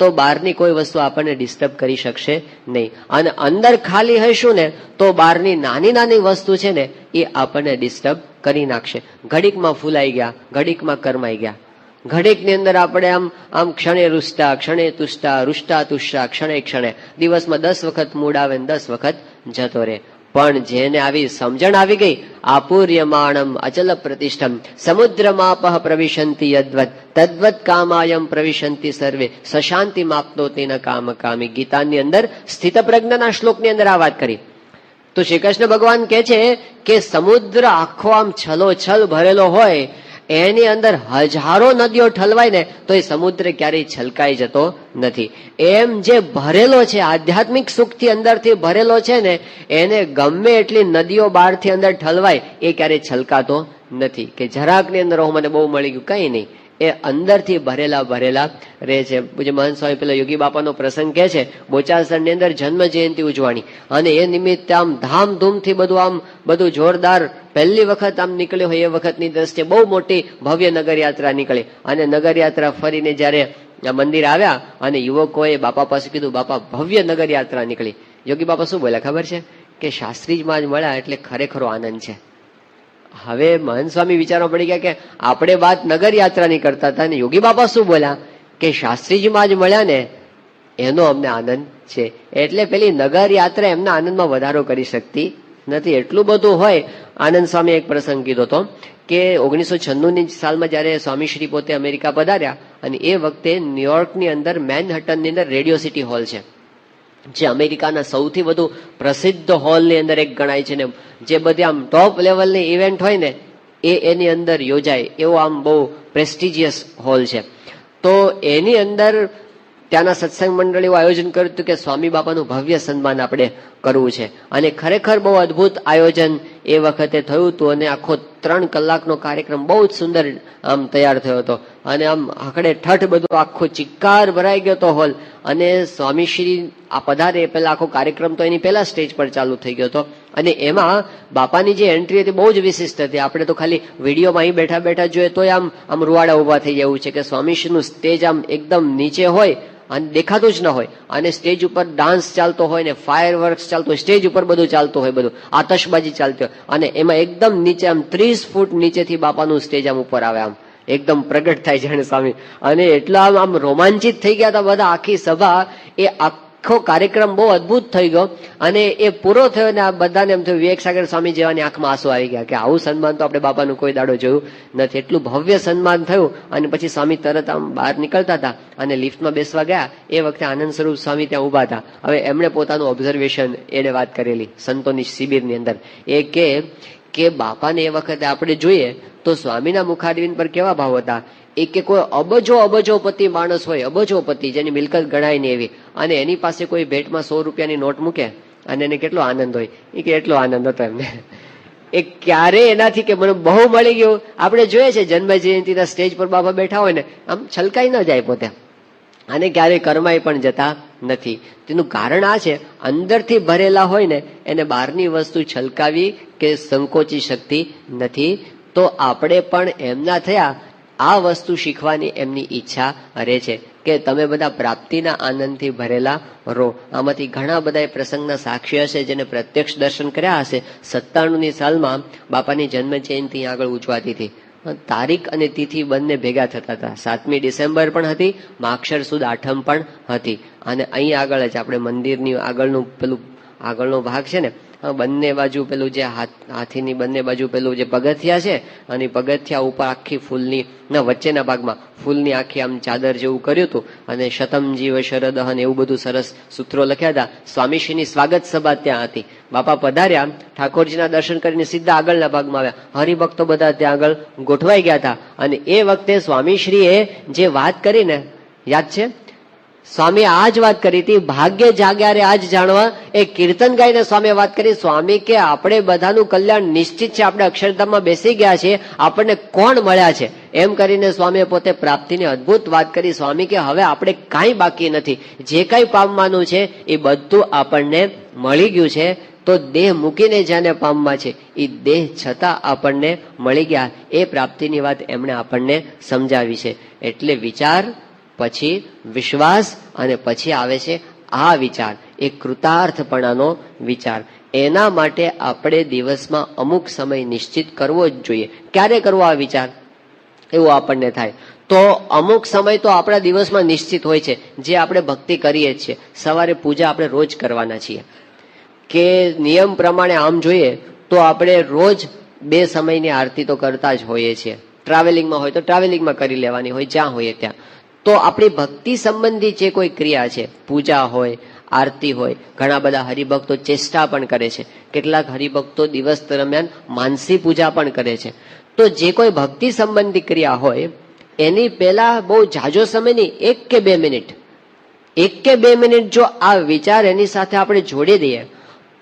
તો બહારની કોઈ વસ્તુ આપણને ડિસ્ટર્બ કરી શકશે નહીં. અને અંદર ખાલી હશું ને તો બહારની નાની નાની વસ્તુ છે ને એ આપણને ડિસ્ટર્બ કરી નાખશે. ઘડીકમાં ફૂલાઈ ગયા, ઘડીકમાં કરમાઈ ગયા. ઘડીકની અંદર આપણે આમ ક્ષણે રૂષ્ટા, ક્ષણે તુષ્ટા, રૂષ્ટા તુષ્ટા, ક્ષણે ક્ષણે. દિવસમાં 10 વખત મૂડ આવે ને 10 વખત જતો રહે. પણ જેને આવી સમજણ આવી ગઈ, આપૂર્યમાણમ અચલ પ્રતિષ્ઠમ સમુદ્રમાપહ પ્રવિશંતિ યદ્વત તદ્વત કામાયમ પ્રવિશંતિ સર્વે સશાંતિ માપનોતિ ન કામ કામી. ગીતાની અંદર સ્થિત પ્રજ્ઞાના શ્લોકની અંદર આ વાત કરી. તો શ્રી કૃષ્ણ ભગવાન કહે છે કે સમુદ્ર આખો આમ છલોછલ ભરેલો હોય, એની અંદર હજારો નદીઓ ઠલવાય ને તો એ સમુદ્ર ક્યારેય છલકાઈ જતો નથી. એમ જે ભરેલો છે, આધ્યાત્મિક સુખથી અંદરથી ભરેલો છે ને, એને ગમે એટલી નદીઓ બહારથી અંદર ઠલવાય એ ક્યારેય છલકાતો નથી કે જરાકની અંદર મને બહુ મળી ગયું, કઈ નહીં. એ અંદરથી ભરેલા ભરેલા રહે છે. પૂજ્ય મહંત સ્વામી પેલા યોગી બાપાનો પ્રસંગ કહે છે, બોચાસણની અંદર જન્મ જયંતિ ઉજવાણી અને એ નિમિત્તે આમ ધામધૂમથી બધું જોરદાર પહેલી વખત આમ નીકળ્યો હોય એ વખતની દ્રષ્ટિએ બહુ મોટી ભવ્ય નગરયાત્રા નીકળી. અને નગરયાત્રા ફરીને જયારે મંદિર આવ્યા અને યુવકોએ બાપા પાસે કીધું, બાપા ભવ્ય નગરયાત્રા નીકળી. યોગી બાપા શું બોલ્યા ખબર છે કે શાસ્ત્રીજીમાં જ મળ્યા એટલે ખરેખરો આનંદ છે. હવે મહંત સ્વામી વિચારવા પડી ગયા કે આપણે વાત નગર યાત્રાની કરતા હતા ને યોગી બાપા શું બોલ્યા કે શાસ્ત્રીજીમાં જ મળ્યા ને એનો અમને આનંદ છે. એટલે પેલી નગર યાત્રા એમના આનંદમાં વધારો કરી શકતી નથી. એટલું બધું હોય. આનંદ સ્વામી એક પ્રસંગ કીધો હતો કે 1996ની સાલમાં જયારે સ્વામીશ્રી પોતે અમેરિકા પધાર્યા અને એ વખતે ન્યુયોર્કની અંદર મેનહટનની અંદર રેડિયો સિટી હોલ છે, જે અમેરિકાના સૌથી વધુ પ્રસિદ્ધ હોલની અંદર એક ગણાય છે ને જે બધી આમ ટોપ લેવલની ઇવેન્ટ હોય ને એની અંદર યોજાય એવો આમ બહુ પ્રેસ્ટિજિયસ હોલ છે. તો એની અંદર ત્યાંના સત્સંગ મંડળીઓ આયોજન કર્યું હતું કે સ્વામી બાપાનું ભવ્ય સન્માન આપણે કરવું છે. અને ખરેખર બહુ અદભુત આયોજન એ વખતે થયું હતું અને આખો 3 કલાકનો કાર્યક્રમ બહુ જ સુંદર આમ તૈયાર થયો હતો. અને આમ આખડે ઠઠ બધું આખો ચિક્કાર ભરાઈ ગયો હતો હોલ. અને સ્વામીશ્રી આ પધારે પેલા આખો કાર્યક્રમ તો એની પહેલા સ્ટેજ પર ચાલુ થઈ ગયો હતો. અને એમાં બાપાની જે એન્ટ્રી હતી બહુ જ વિશિષ્ટ હતી. આપણે તો ખાલી વિડીયોમાં અહીં બેઠા બેઠા જોઈએ તો આમ રૂવાડા ઉભા થઈ જવું છે કે સ્વામીશ્રીનું સ્ટેજ આમ એકદમ નીચે હોય અને દેખાતું જ ન હોય, અને સ્ટેજ ઉપર ડાન્સ ચાલતો હોય ને ફાયર વર્ક્સ ચાલતો હોય, સ્ટેજ ઉપર બધું ચાલતું હોય, બધું આતશબાજી ચાલતી હોય, અને એમાં એકદમ નીચે આમ 30 ફૂટ નીચેથી બાપાનું સ્ટેજ આમ ઉપર આવે, આમ એકદમ પ્રગટ થાય જાણે સ્વામી, અને એટલા આમ રોમાંચિત થઈ ગયા હતા બધા, આખી સભા. એ આખો કાર્યક્રમ બહુ અદભુત થઈ ગયો, અને એ પૂરો થયો ને આ બધાને એમ થયું વિવેક સાગર સ્વામી જેવાની આંખમાં આંસુ આવી ગયા કે આવું સન્માન તો આપણે બાપાનું કોઈ દાડો જોયું નથી. એટલું ભવ્ય સન્માન થયું. અને પછી સ્વામી તરત આમ બહાર નીકળતા હતા અને લિફ્ટમાં બેસવા ગયા, એ વખતે આનંદ સ્વરૂપ સ્વામી ત્યાં ઉભા હતા. હવે એમણે પોતાનું ઓબ્ઝર્વેશન એને વાત કરેલી સંતોની શિબિરની અંદર. એ કે બાપાને એ વખતે આપણે જોઈએ તો સ્વામીના મુખારવિંદ પર કેવા ભાવ હતા. એ કે કોઈ અબજોપતિ માણસ હોય, અબજોપતિ જેની મિલકત ગણાય નહીં એવી, અને એની પાસે કોઈ ભેટમાં 100 રૂપિયાની નોટ મૂકે અને એને કેટલો આનંદ હોય. એ કે એટલો આનંદ હતો એમને. એ ક્યારે એનાથી કે મને બહુ મળી ગયું. આપણે જોઈએ છે જન્મ જયંતિના સ્ટેજ પર બાબા બેઠા હોય ને આમ છલકાઈ ન જાય પોતે, અને ક્યારેય કરમાઈ પણ જતા નથી. તેનું કારણ આ છે, અંદરથી ભરેલા હોય ને એને બહારની વસ્તુ છલકાવી કે સંકોચી શકતી નથી. તો આપણે પણ એમના થયા આ વસ્તુ શીખવાની એમની ઈચ્છા રહે છે કે તમે બધા પ્રાપ્તિના આનંદથી ભરેલા રહો. આમાંથી ઘણા બધા પ્રસંગના સાક્ષી હશે જેને પ્રત્યક્ષ દર્શન કર્યા હશે. 97ની સાલમાં બાપાની જન્મ જયંતિ આગળ ઉજવાતી હતી. તારીખ અને તિથિ બંને ભેગા થતા હતા. 7મી ડિસેમ્બર પણ હતી, માક્ષર સુદ આઠમ પણ હતી. અને અહીં આગળ જ આપણે મંદિરની આગળનું પેલું આગળનો ભાગ છે ને, બંને બાજુ પેલું જે હાથીની બંને બાજુ પેલું જે પગથિયા છે, અને પગથિયા ઉપર આખી ફૂલની ના વચ્ચેના ભાગમાં ફૂલની આખી આમ ચાદર જેવું કર્યું હતું, અને શતમ જીવ શરદહન એવું બધું સરસ સૂત્રો લખ્યા હતા. સ્વામીશ્રીની સ્વાગત સભા ત્યાં હતી. બાપા પધાર્યા, ઠાકોરજીના દર્શન કરીને સીધા આગળના ભાગમાં આવ્યા. હરિભક્તો બધા ત્યાં આગળ ગોઠવાઈ ગયા હતા. અને એ વખતે સ્વામીશ્રીએ જે વાત કરીને યાદ છે, સ્વામી આ જ વાત કરી હતી, ભાગ્ય જાગ્યા રે આજ જાણવા. એ કીર્તન ગાઈને સ્વામી વાત કરી. સ્વામી કે આપણે બધાનું કલ્યાણ નિશ્ચિત છે, આપણે અક્ષરધામમાં બેસી ગયા છે, આપણને કોણ મળ્યા છે એમ કરીને સ્વામીએ પોતે પ્રાપ્તિની અદભુત વાત કરી. સ્વામી કે હવે આપણે કાંઈ બાકી નથી, જે કાંઈ પામવાનું છે એ બધું આપણને મળી ગયું છે. તો દેહ મૂકીને જેને પામવા છે એ દેહ છતાં આપણને મળી ગયા. એ પ્રાપ્તિની વાત એમણે આપણને સમજાવી છે. એટલે વિચાર, પછી વિશ્વાસ, અને પછી આવે છે આ વિચાર, એ કૃતાર્થપણાનો વિચાર. એના માટે આપણે દિવસમાં અમુક સમય નિશ્ચિત કરવો જ જોઈએ. ક્યારે કરવો આ વિચાર એવું આપણને થાય તો અમુક સમય તો આપણા દિવસમાં નિશ્ચિત હોય છે, જે આપણે ભક્તિ કરીએ છીએ. સવારે પૂજા આપણે રોજ કરવાના છીએ, કે નિયમ પ્રમાણે આમ જોઈએ તો આપણે રોજ 2 સમયની આરતી તો કરતા જ હોઈએ છીએ. ટ્રાવેલિંગમાં હોય તો ટ્રાવેલિંગમાં કરી લેવાની હોય, જ્યાં હોઈએ ત્યાં. તો આપણી ભક્તિ સંબંધી જે કોઈ ક્રિયા છે, પૂજા હોય, આરતી હોય, ઘણા બધા હરિભક્તો ચેષ્ટા પણ કરે છે. કેટલાક હરિભક્તો દિવસ દરમિયાન માનસી પૂજા પણ કરે છે. તો જે કોઈ ભક્તિ સંબંધી ક્રિયા હોય એની પહેલા બહુ ઝાઝો સમય નહીં, 1 કે 2 મિનિટ, 1 કે 2 મિનિટ જો આ વિચાર એની સાથે આપણે જોડી દઈએ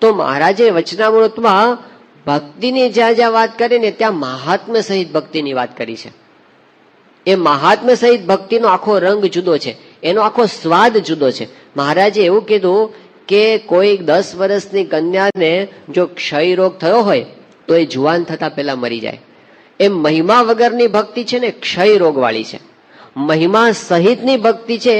તો મહારાજે વચનામૃતમાં ભક્તિની જ્યાં જ્યાં વાત કરી ને ત્યાં મહાત્મ્ય સહિત ભક્તિની વાત કરી છે. એ મહાત્મ્ય સહિત ભક્તિનો આખો રંગ જુદો છે, એનો આખો સ્વાદ જુદો છે. મહારાજે એવું કીધું કે કોઈ 10 વર્ષની કન્યાને જો ક્ષય રોગ થયો હોય તો એ જુવાન થતા પહેલા મરી જાય. એ મહિમા વગરની ભક્તિ છે ને ક્ષય રોગ વાળી છે. મહિમા સહિતની ભક્તિ છે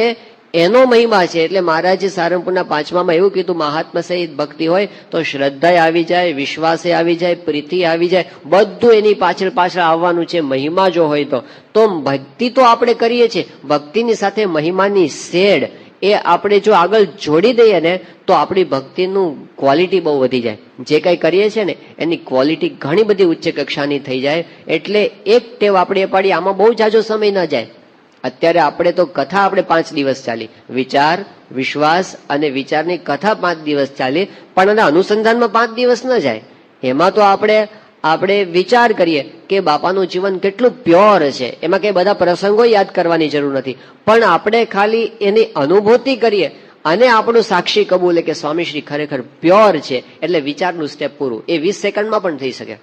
એનો મહિમા છે. એટલે મહારાજે સારંગપુરના 5મામાં એવું કીધું, મહાત્મા સહિત ભક્તિ હોય તો શ્રદ્ધા આવી જાય, વિશ્વાસે આવી જાય, પ્રીતિ આવી જાય, બધું એની પાછળ આવવાનું છે. મહિમા જો હોય તો ભક્તિ તો આપણે કરીએ છીએ, ભક્તિની સાથે મહિમાની શેડ એ આપણે જો આગળ જોડી દઈએ ને તો આપણી ભક્તિનું ક્વોલિટી બહુ વધી જાય. જે કંઈ કરીએ છીએ ને એની ક્વોલિટી ઘણી બધી ઉચ્ચ કક્ષાની થઈ જાય. એટલે એક ટેવ આપણે એ પાડી, આમાં બહુ જાજો સમય ન જાય. અત્યારે આપણે તો કથા આપણે 5 દિવસ ચાલી, વિચાર, વિશ્વાસ અને વિચારની કથા 5 દિવસ ચાલી, પણ એના અનુસંધાનમાં 5 દિવસ ન જાય. એમાં તો આપણે વિચાર કરીએ કે બાપાનું જીવન કેટલું પ્યોર છે. એમાં કઈ બધા પ્રસંગો યાદ કરવાની જરૂર નથી, પણ આપણે ખાલી એની અનુભૂતિ કરીએ અને આપણું સાક્ષી કબૂલે કે સ્વામીશ્રી ખરેખર પ્યોર છે, એટલે વિચારનું સ્ટેપ પૂરું. એ 20 સેકન્ડમાં પણ થઈ શકે.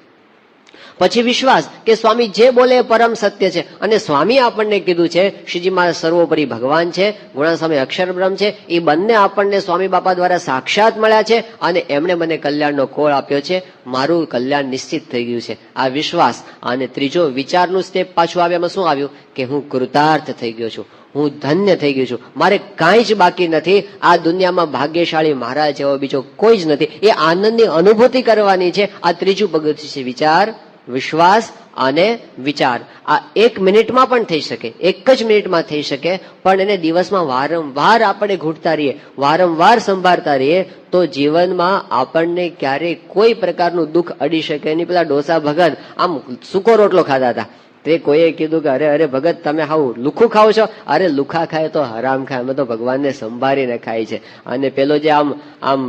પછી વિશ્વાસ કે સ્વામી જે બોલે પરમ સત્ય છે. અને સ્વામી આપણને કીધું છે શ્રીજી મહારાજ સર્વોપરી ભગવાન છે, ગુણાસ્વામી અક્ષર બ્રહ્મ છે. એ બંને આપણને સ્વામી બાપા દ્વારા સાક્ષાત મળ્યા છે અને એમણે મને કલ્યાણનો કોળ આપ્યો છે. મારું કલ્યાણ નિશ્ચિત થઈ ગયું છે. આ વિશ્વાસ. અને ત્રીજો વિચારનું સ્ટેપ પાછું આવે. એમાં શું આવ્યું કે હું કૃતાર્થ થઈ ગયો છું, હું ધન્ય થઈ ગયો છું, મારે કાંઈ જ બાકી નથી, આ દુનિયામાં ભાગ્યશાળી મારા જેવો બીજો કોઈ જ નથી. એ આનંદની અનુભૂતિ કરવાની છે. આ ત્રીજું પગથિયું છે વિચાર, વિશ્વાસ અને વિચાર. આ 1 મિનિટમાં પણ થઈ શકે, 1 જ મિનિટમાં થઈ શકે, પણ એને દિવસમાં વારંવાર આપણે ઘૂંટતા રહીએ, વારંવાર સંભાળતા રહીએ તો જીવનમાં આપણને ક્યારેય કોઈ પ્રકારનું દુઃખ અડી શકે નહીં. પેલા ડોસા ભગત આમ સૂકો રોટલો ખાતા હતા, તે કોઈએ કીધું કે અરે ભગત તમે હાવ લુખું ખાવ છો? અરે લુખા ખાય તો હરામ ખાય, અમે તો ભગવાનને સંભાળીને ખાય છે. અને પેલો જે આમ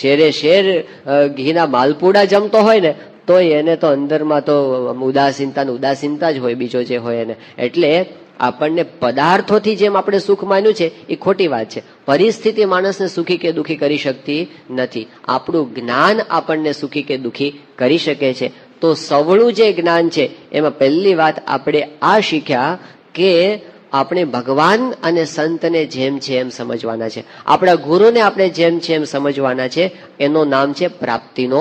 શેરે શેર ઘીના માલપુડા જમતો હોય ને તો એને તો અંદરમાં તો ઉદાસીનતા જ હોય, બીજો જે હોય એને. એટલે આપણને પદાર્થોથી જેમ આપણે સુખ માન્યું છે એ ખોટી વાત છે. પરિસ્થિતિ માણસને સુખી કે દુઃખી કરી શકતી નથી. આપણું જ્ઞાન આપણને સુખી કે દુઃખી કરી શકે છે. તો સવળું જે જ્ઞાન છે એમાં પહેલી વાત આપણે આ શીખ્યા કે આપણે ભગવાન અને સંતને જેમ છે એમ સમજવાના છે, આપણા ગુરુને આપણે જેમ છે એમ સમજવાના છે. એનું નામ છે પ્રાપ્તિનો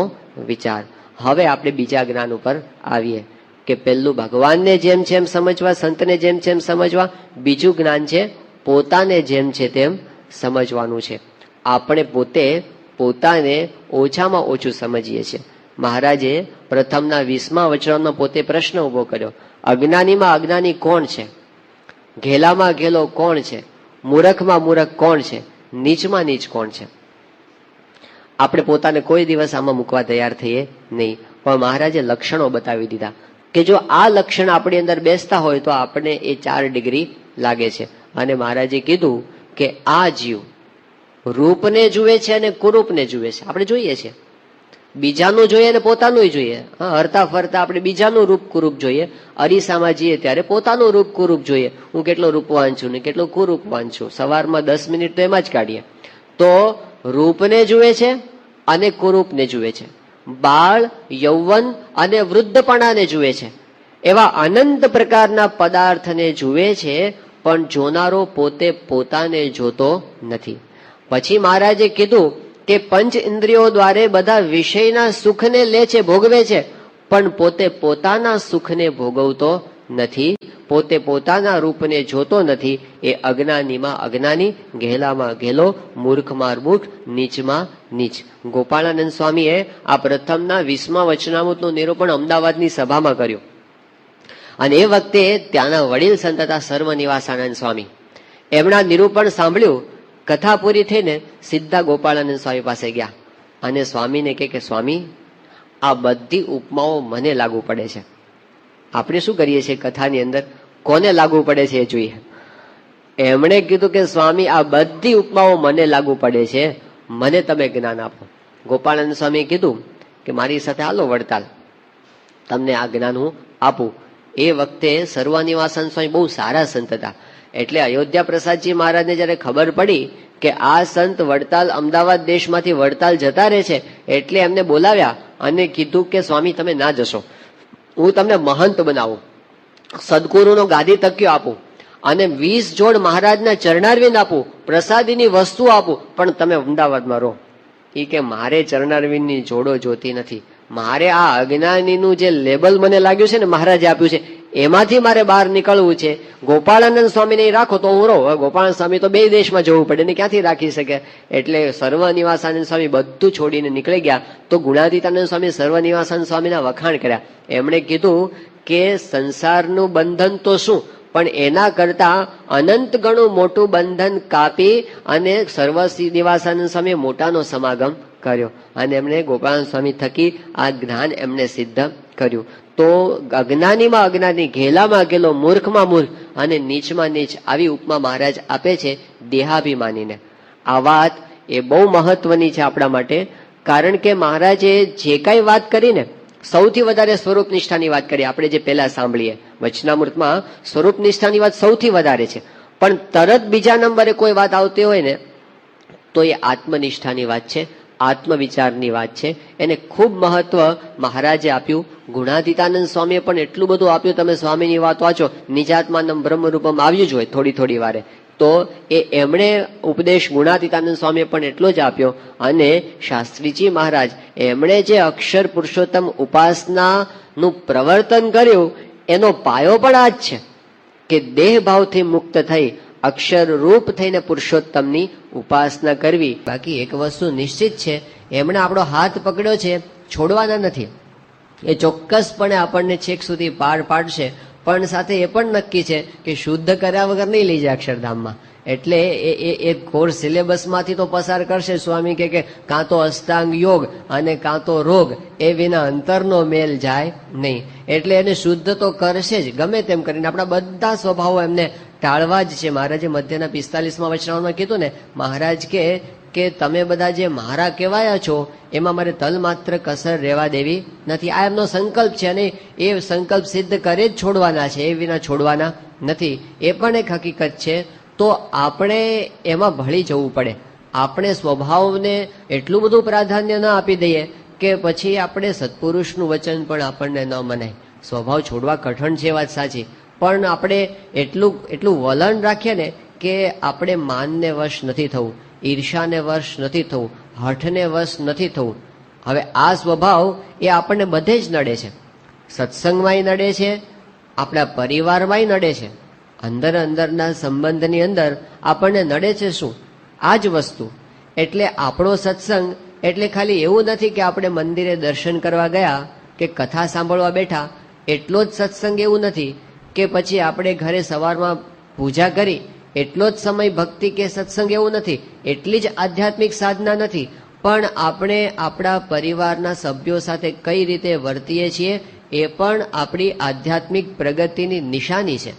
વિચાર. હવે આપણે બીજા જ્ઞાન ઉપર આવીએ કે પહેલું ભગવાનને જેમ છે એમ સમજવા, સંતને જેમ છે એમ સમજવા. બીજું જ્ઞાન છે પોતાને જેમ છે તેમ સમજવાનું છે. આપણે પોતાને ઓછામાં ઓછું સમજીએ છીએ. મહારાજે પ્રથમના 20મા વચનમાં પોતે પ્રશ્ન ઉભો કર્યો, અજ્ઞાનીમાં અજ્ઞાની કોણ છે? ઘેલામાં ઘેલો કોણ છે? મૂરખમાં મૂરખ કોણ છે? નીચમાં નીચ કોણ છે? આપણે પોતાને કોઈ દિવસ આમાં મૂકવા તૈયાર થઈએ નહીં, પણ મહારાજે લક્ષણો બતાવી દીધા કે જો આ લક્ષણ આપણી અંદર બેસતા હોય તો આપણે એ 4 ડિગ્રી લાગે છે. અને મહારાજે કીધું કે આ જીવ રૂપને જુએ છે અને કુરૂપને જુએ છે. આપણે જોઈએ છે, બીજાનું જોઈએ અને પોતાનું જોઈએ. હરતા ફરતા આપણે બીજાનું રૂપ કુરૂપ જોઈએ, અરીસામાં જઈએ ત્યારે પોતાનું રૂપ કુરૂપ જોઈએ. હું કેટલો રૂપવાન છું ને કેટલો કુરૂપવાન છું, સવારમાં 10 મિનિટ તો એમાં જ કાઢીએ. તો રૂપને જુએ છે અને કુરૂપને જુએ છે, બાળ, યૌવન અને વૃદ્ધપણાને જુએ છે. એવા અનંત પ્રકારના પદાર્થને જુએ છે, પણ જોનારો પોતે પોતાને જોતો નથી. પછી મહારાજે કીધું કે પંચ ઇન્દ્રિયો દ્વારે બધા વિષયના સુખને લે છે, ભોગવે છે, પણ પોતે પોતાના સુખને ભોગવતો નથી, પોતે પોતાના રૂપને જોતો નથી. એ અજ્ઞાનીમાં અજ્ઞાની, ઘેલામાં ઘેલો, મૂર્ખમાં મૂર્ખ, નીચમાં નીચ. ગોપાળાનંદ સ્વામીએ આ પ્રથમના 20મા વચનામૃતનું નિરૂપણ અમદાવાદની સભામાં કર્યું. અને એ વખતે ત્યાંના વડીલ સંત હતા સર્વનિવાસાનંદ સ્વામી. એમના નિરૂપણ સાંભળ્યું, કથા પૂરી થઈને સીધા ગોપાળાનંદ સ્વામી પાસે ગયા અને સ્વામીને કે સ્વામી, આ બધી ઉપમાઓ મને લાગુ પડે છે. આપણે શું કરીએ છીએ કથાની અંદર, કોને લાગુ પડે છે એ જોઈએ. એમણે કીધું કે સ્વામી, આ બધી ઉપમાઓ મને લાગુ પડે છે, મને તમે જ્ઞાન આપો. ગોપાળાનંદ સ્વામીએ કીધું કે મારી સાથે હાલો વડતાલ, તમને આ જ્ઞાન હું આપું. એ વખતે સર્વનિવાસાનંદ સ્વામી બહુ સારા સંત હતા. એટલે અયોધ્યા પ્રસાદજી મહારાજને જયારે ખબર પડી કે આ સંત વડતાલ, અમદાવાદ દેશમાંથી વડતાલ જતા રહે છે, એટલે એમને બોલાવ્યા અને કીધું કે સ્વામી તમે ના જશો, હું તમને મહંત બનાવું, સદગુરુનો ગાદી તકિયો આપું અને 20 જોડ મહારાજના ચરણારવિંદ આપું, પ્રસાદીની વસ્તુ આપું, પણ તમે અમદાવાદમાં રહો. એ કે મારે ચરણારવિંદની જોડો જોતી નથી, મારે આ અજ્ઞાનીનું જે લેબલ મને લાગ્યું છે ને મહારાજે આપ્યું છે એમાંથી મારે બહાર નીકળવું છે. ગોપાળાનંદ સ્વામી નહીં રાખો તો હું રહું. ગોપાળાનંદ સ્વામી તો 2 દેશમાં જવું પડે ને ક્યાંથી રાખી શકે. એટલે સર્વનિવાસાનંદ સ્વામી બધું છોડીને નીકળી ગયા. તો ગુણાતીતાનંદ સ્વામી સર્વનિવાસાનંદ સ્વામીના વખાણ કર્યા. એમણે કીધું કે સંસારનું બંધન તો શું, પણ એના કરતા અનંત ગણું મોટું બંધન કાપી અને સર્વનિવાસાનંદ સ્વામીએ મોટાનો સમાગમ કર્યો. અને એમણે ગોપાળાનંદ સ્વામી થકી આ જ્ઞાન એમને સિદ્ધ કર્યું. તો અજ્ઞાનીમાં અજ્ઞાની, ઘેલામાં ઘેલો, મૂર્ખમાં મૂર્ખ અને નીચમાં નીચ, આવી ઉપમા મહારાજ આપે છે દેહાભિમાનીને. આ વાત એ બહુ મહત્વની છે આપણા માટે, કારણ કે મહારાજે જે કઈ વાત કરીને સૌથી વધારે સ્વરૂપ નિષ્ઠાની વાત કરી. આપણે જે પહેલા સાંભળીએ વચનામૃતમાં સ્વરૂપ નિષ્ઠાની વાત સૌથી વધારે છે, પણ તરત બીજા નંબરે કોઈ વાત આવતી હોય ને તો એ આત્મનિષ્ઠાની વાત છે, આત્મવિચારની વાત છે. એને ખૂબ મહત્વ મહારાજે આપ્યું. ગુણાતીતાનંદ સ્વામીએ પણ એટલું બધું આપ્યું. તમે સ્વામીની વાત વાંચો, નિજાત્માનમ બ્રહ્મરૂપમ આવ્યું જ હોય થોડી થોડી વારે, તો એમણે ઉપદેશ ગુણાતીતાનંદ સ્વામીએ પણ એટલો જ આપ્યો. અને શાસ્ત્રીજી મહારાજ એમણે જે અક્ષર પુરુષોત્તમ ઉપાસનાનું પ્રવર્તન કર્યું એનો પાયો પણ આ જ છે. કે દેહ ભાવથી મુક્ત થઈ અક્ષર રૂપ થઈને પુરુષોત્તમની ઉપાસના કરવી. બાકી એક વસ્તુ નિશ્ચિત છે, એમણે આપણો હાથ પકડ્યો છે, છોડવાના નથી. એ ચોક્કસપણે આપણને છેક સુધી પાર પાડશે, પણ સાથે એ પણ નક્કી છે કે શુદ્ધ કર્યા વગર નહીં લઈ જાય અક્ષરધામમાં. એટલે એ કોર્સ સિલેબસમાંથી તો પસાર કરશે. સ્વામી કે કાં તો અષ્ટાંગ યોગ અને કાં તો રોગ, એ વિના અંતરનો મેલ જાય નહીં. એટલે એને શુદ્ધ તો કરશે જ ગમે તેમ કરીને. આપણા બધા સ્વભાવો એમને ટાળવા જ છે. મહારાજે મધ્યના 45માં વચનામાં કીધું ને, મહારાજ કે તમે બધા જે મારા કહેવાયા છો એમાં મારે તલ માત્ર કસર રહેવા દેવી નથી. આ એમનો સંકલ્પ છે અને એ સંકલ્પ સિદ્ધ કરે જ છોડવાના છે, એ વિના છોડવાના નથી. એ પણ એક હકીકત છે. તો આપણે એમાં ભળી જવું પડે. આપણે સ્વભાવને એટલું બધું પ્રાધાન્ય ન આપી દઈએ કે પછી આપણે સત્પુરુષનું વચન પણ આપણને ન મનાય. સ્વભાવ છોડવા કઠણ છે, વાત સાચી, પણ આપણે એટલું વલણ રાખીએ ને કે આપણે માનને વશ નથી થવું, ઈર્ષાને વશ નથી થવું, હઠને વશ નથી થવું. હવે આ સ્વભાવ એ આપણને બધે જ નડે છે. સત્સંગમાંય નડે છે, આપણા પરિવારમાંય નડે છે, અંદરના સંબંધની અંદર આપણને નડે છે. શું? આ જ વસ્તુ. એટલે આપણો સત્સંગ એટલે ખાલી એવું નથી કે આપણે મંદિરે દર્શન કરવા ગયા કે કથા સાંભળવા બેઠા એટલો જ સત્સંગ એવું નથી, કે પછી આપણે ઘરે સવારમાં પૂજા કરી એટલો જ સમય ભક્તિ કે સત્સંગ એવું નથી, એટલી જ આધ્યાત્મિક સાધના નથી. પણ આપણે આપણા પરિવારના સભ્યો સાથે કઈ રીતે વર્તીએ છીએ એ પણ આપણી આધ્યાત્મિક પ્રગતિની નિશાની છે.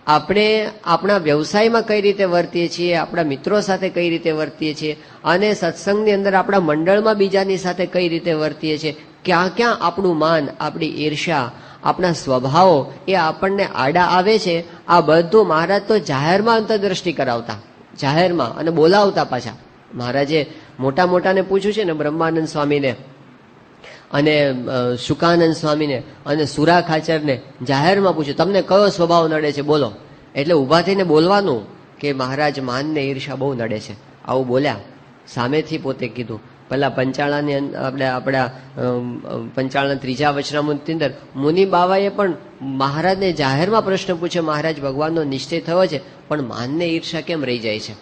આપણે આપણા વ્યવસાયમાં કઈ રીતે વર્તીએ છીએ, આપણા મિત્રો સાથે કઈ રીતે વર્તીએ છીએ, અને સત્સંગની અંદર આપણા મંડળમાં બીજાની સાથે કઈ રીતે વર્તીએ છીએ, ક્યાં ક્યાં આપણું માન, આપણી ઈર્ષા, આપણા સ્વભાવો એ આપણને આડા આવે છે. આ બધું મહારાજ તો જાહેરમાં અંતરદ્રષ્ટિ કરાવતા, જાહેરમાં, અને બોલાવતા પાછા. મહારાજે મોટાને પૂછ્યું છે ને, બ્રહ્માનંદ સ્વામીને અને શુકાનંદ સ્વામીને અને સુરા ખાચરને જાહેરમાં પૂછ્યું, તમને કયો સ્વભાવ નડે છે બોલો. એટલે ઊભા થઈને બોલવાનું કે મહારાજ માનને ઈર્ષા બહુ નડે છે. આવું બોલ્યા, સામેથી પોતે કીધું. પેલા પંચાળાની આપણા પંચાળના 3જા વચનામૃતની અંદર મુનિ બાવાએ પણ મહારાજને જાહેરમાં પ્રશ્ન પૂછ્યો, મહારાજ ભગવાનનો નિશ્ચય થયો છે પણ માનને ઈર્ષા કેમ રહી જાય છે,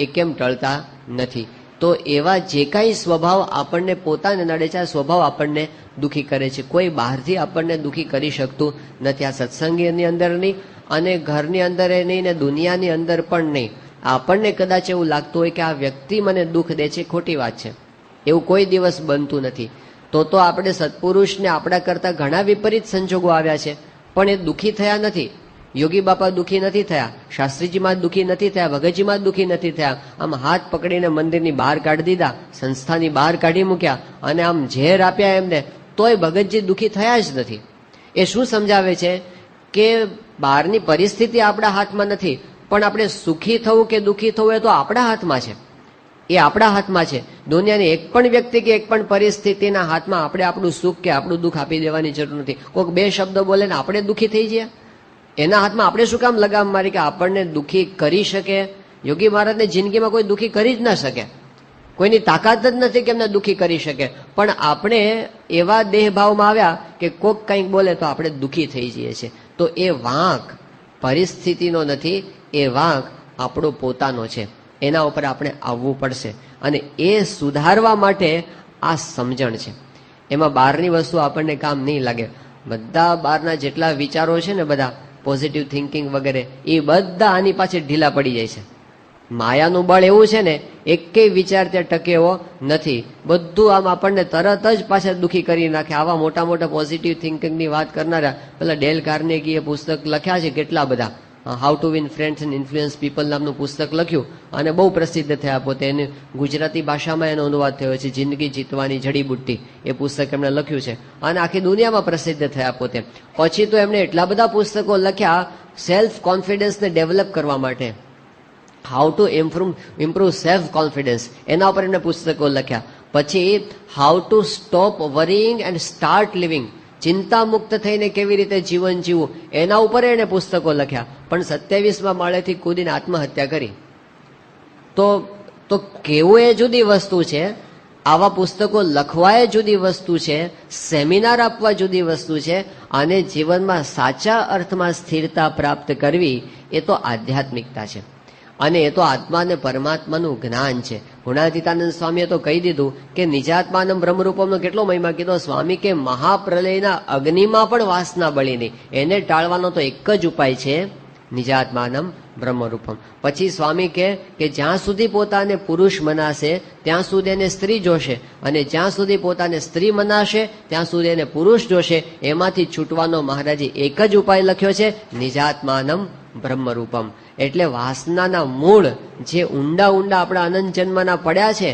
એ કેમ ટળતા નથી? તો એવા જે કાંઈ સ્વભાવ આપણને પોતાને નડે છે, આ સ્વભાવ આપણને દુઃખી કરે છે. કોઈ બહારથી આપણને દુઃખી કરી શકતું નથી. આ સત્સંગની અંદર નહીં, અને ઘરની અંદર એ નહીં, ને દુનિયાની અંદર પણ નહીં. આપણને કદાચ એવું લાગતું હોય કે આ વ્યક્તિ મને દુઃખ દે છે, ખોટી વાત છે. એવું કોઈ દિવસ બનતું નથી. તો આપણે સત્પુરુષને આપણા કરતા ઘણા વિપરીત સંજોગો આવ્યા છે, પણ એ દુઃખી થયા નથી. યોગી બાપા દુઃખી નથી થયા, શાસ્ત્રીજીમાં દુઃખી નથી થયા, ભગતજીમાં દુઃખી નથી થયા. આમ હાથ પકડીને મંદિરની બહાર કાઢી દીધા, સંસ્થાની બહાર કાઢી મૂક્યા, અને આમ ઝેર આપ્યા એમને, તોય ભગતજી દુઃખી થયા જ નથી. એ શું સમજાવે છે કે બહારની પરિસ્થિતિ આપણા હાથમાં નથી, પણ આપણે સુખી થવું કે દુઃખી થવું એ તો આપણા હાથમાં છે. એ આપણા હાથમાં છે. દુનિયાની એક પણ વ્યક્તિ કે એક પણ પરિસ્થિતિના હાથમાં આપણે આપણું સુખ કે આપણું દુઃખ આપી દેવાની જરૂર નથી. કોઈક 2 શબ્દો બોલે ને આપણે દુઃખી થઈ જઈએ, એના હાથમાં આપણે શું કામ લગામ મારી કે આપણને દુઃખી કરી શકે? યોગી મહારાજને જિંદગીમાં કોઈ દુઃખી કરી જ ના શકે, કોઈની તાકાત જ નથી કે એમને દુઃખી કરી શકે. પણ આપણે એવા દેહભાવમાં આવ્યા કે કોઈક કંઈક બોલે તો આપણે દુઃખી થઈ જઈએ છીએ. તો એ વાંક પરિસ્થિતિનો નથી, એ વાંક આપણો પોતાનો છે. એના ઉપર આપણે આવવું પડશે, અને એ સુધારવા માટે આ સમજણ છે. એમાં બહારની વસ્તુ આપણને કામ નહીં લાગે. બધા બહારના જેટલા વિચારો છે ને, બધા પોઝિટિવ થિંકિંગ વગેરે, એ બધા આની પાછળ ઢીલા પડી જાય છે. માયાનું બળ એવું છે ને, એકેય વિચાર ત્યાં ટકે એવો નથી. બધું આમ આપણને તરત જ પાછા દુઃખી કરી નાખે. આવા મોટા પોઝિટિવ થિંકિંગની વાત કરનારા પેલા ડેલ કાર્નેગીએ પુસ્તક લખ્યા છે કેટલા બધા, how to win friends and influence people નામનું પુસ્તક લખ્યું, અને બહુ પ્રસિદ્ધ થયા પોતે. એને ગુજરાતી ભાષામાં એનો અનુવાદ થયો છે, જિંદગી જીતવાની જડીબુટ્ટી, એ પુસ્તક એમણે લખ્યું છે, અને આખી દુનિયામાં પ્રસિદ્ધ થયા પોતે. પછી તો એમણે એટલા બધા પુસ્તકો લખ્યા સેલ્ફ કોન્ફિડન્સને ડેવલપ કરવા માટે, how to improve self confidence, એના ઉપર એમણે પુસ્તકો લખ્યા. પછી how to stop worrying and start living, ચિંતા મુક્ત થઈને કેવી રીતે જીવન જીવવું, એના ઉપર એને પુસ્તકો લખ્યા. પણ 27મા માળેથી કૂદીને આત્મહત્યા કરી. તો કેવું એ જુદી વસ્તુ છે, આવા પુસ્તકો લખવા એ જુદી વસ્તુ છે, સેમિનાર આપવા જુદી વસ્તુ છે, અને જીવનમાં સાચા અર્થમાં સ્થિરતા પ્રાપ્ત કરવી એ તો આધ્યાત્મિકતા છે, અને એ તો આત્મા અને પરમાત્માનું જ્ઞાન છે. ગુણાતીતાનંદ સ્વામીએ તો કહી દીધું કે નિજાત્માનમ બ્રહ્મરૂપમનો કેટલો મહિમા કીધો સ્વામી, કે મહાપ્રલયના અગ્નિમાં પણ વાસના બળી નહીં. એને ટાળવાનો તો એક જ ઉપાય છે, નિજાત્માનમ બ્રહ્મરૂપમ. પછી સ્વામી કે જ્યાં સુધી પોતાને પુરુષ મનાશે ત્યાં સુધી એને સ્ત્રી જોશે, અને જ્યાં સુધી પોતાને સ્ત્રી મનાશે ત્યાં સુધી એને પુરુષ જોશે. એમાંથી છૂટવાનો મહારાજે એક જ ઉપાય લખ્યો છે, નિજાત્માનમ બ્રહ્મરૂપમ. એટલે વાસનાના મૂળ જે ઊંડા ઊંડા આપણા અનંત જન્મના પડ્યા છે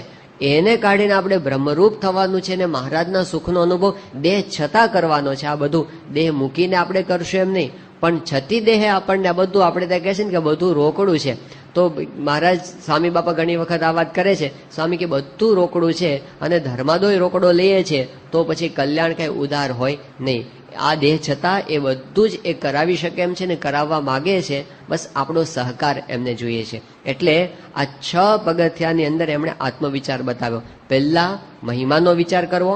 એને કાઢીને આપણે બ્રહ્મરૂપ થવાનું છે, અને મહારાજના સુખનો અનુભવ દેહ છતાં કરવાનો છે. આ બધું દેહ મૂકીને આપણે કરશું એમ નહીં, પણ છતી દેહે આપણને આ બધું આપણે ત્યાં કહે છે ને કે બધું રોકડું છે. તો મહારાજ સ્વામી બાપા ઘણી વખત આ વાત કરે છે, સ્વામી કે બધું રોકડું છે અને ધર્માદોય રોકડો લઈએ છે તો પછી કલ્યાણ કઈ ઉદાર હોય નહીં. આ દેહ છતાં એ બધું જ એ કરાવી શકે એમ છે ને કરાવવા માગે છે, બસ આપણો સહકાર એમને જોઈએ છે. એટલે આ 6 પગથિયાની અંદર એમણે આત્મવિચાર બતાવ્યો. પહેલા મહિમાનો વિચાર કરવો,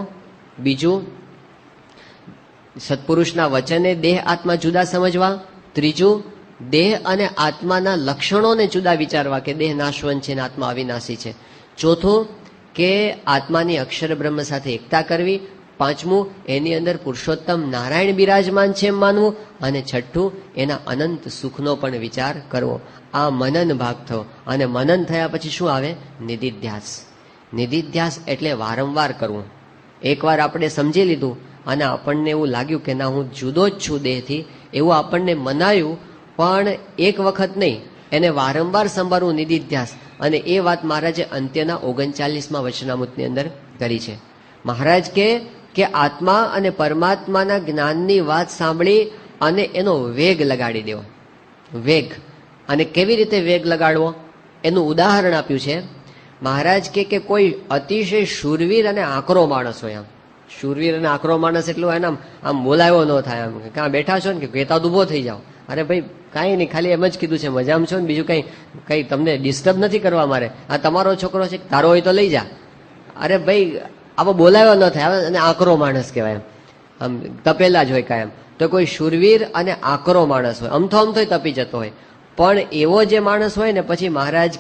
બીજું સત્પુરુષના વચને દેહ આત્મા જુદા સમજવા, ત્રીજું દેહ અને આત્માના લક્ષણોને જુદા વિચારવા કે દેહ નાશવંત છે ને આત્મા અવિનાશી છે, ચોથું કે આત્માની અક્ષર બ્રહ્મ સાથે એકતા કરવી, પાંચમું એની અંદર પુરુષોત્તમ નારાયણ બિરાજમાન છે એમ માનવું, અને છઠ્ઠું એના અનંત સુખનો પણ વિચાર કરવો. આ મનન ભાગ થયો. અને મનન થયા પછી શું આવે? નિધિધ્યાસ. નિધિધ્યાસ એટલે વારંવાર કરવું. એકવાર આપણે સમજી લીધું અને આપણને એવું લાગ્યું કે ના હું જુદો જ છું દેહથી, એવું આપણને મનાયું, પણ એક વખત નહીં, એને વારંવાર સંભાળવું નિધિધ્યાસ. અને એ વાત મહારાજે અંત્યના 39મા વચનામૃતની અંદર કરી છે. મહારાજ કે આત્મા અને પરમાત્માના જ્ઞાનની વાત સાંભળી અને એનો વેગ લગાડી દેવો. વેગ, અને કેવી રીતે વેગ લગાડવો એનું ઉદાહરણ આપ્યું છે. મહારાજ કે કોઈ અતિશય શૂરવીર અને આકરો માણસ હોય, આમ શૂરવીર અને આકરો માણસ એટલું એને આમ બોલાવ્યો ન થાય, આમ ક્યાં બેઠા છો ને કે કહેતા ઉભો થઈ જાઓ, અરે ભાઈ કાંઈ નહીં, ખાલી એમ જ કીધું છે મજામાં છો ને, બીજું કંઈ તમને ડિસ્ટર્બ નથી કરવા મારે, આ તમારો છોકરો છે, તારો હોય તો લઈ જા. અરે ભાઈ આવો બોલાવ્યો ન થાય, અને આકરો માણસ કહેવાય, આમ તપેલા જ હોય કાયમ. તો કોઈ શૂરવીર અને આકરો માણસ હોય, અમથો તપી જતો હોય, પણ એવો જે માણસ હોય ને પછી મહારાજ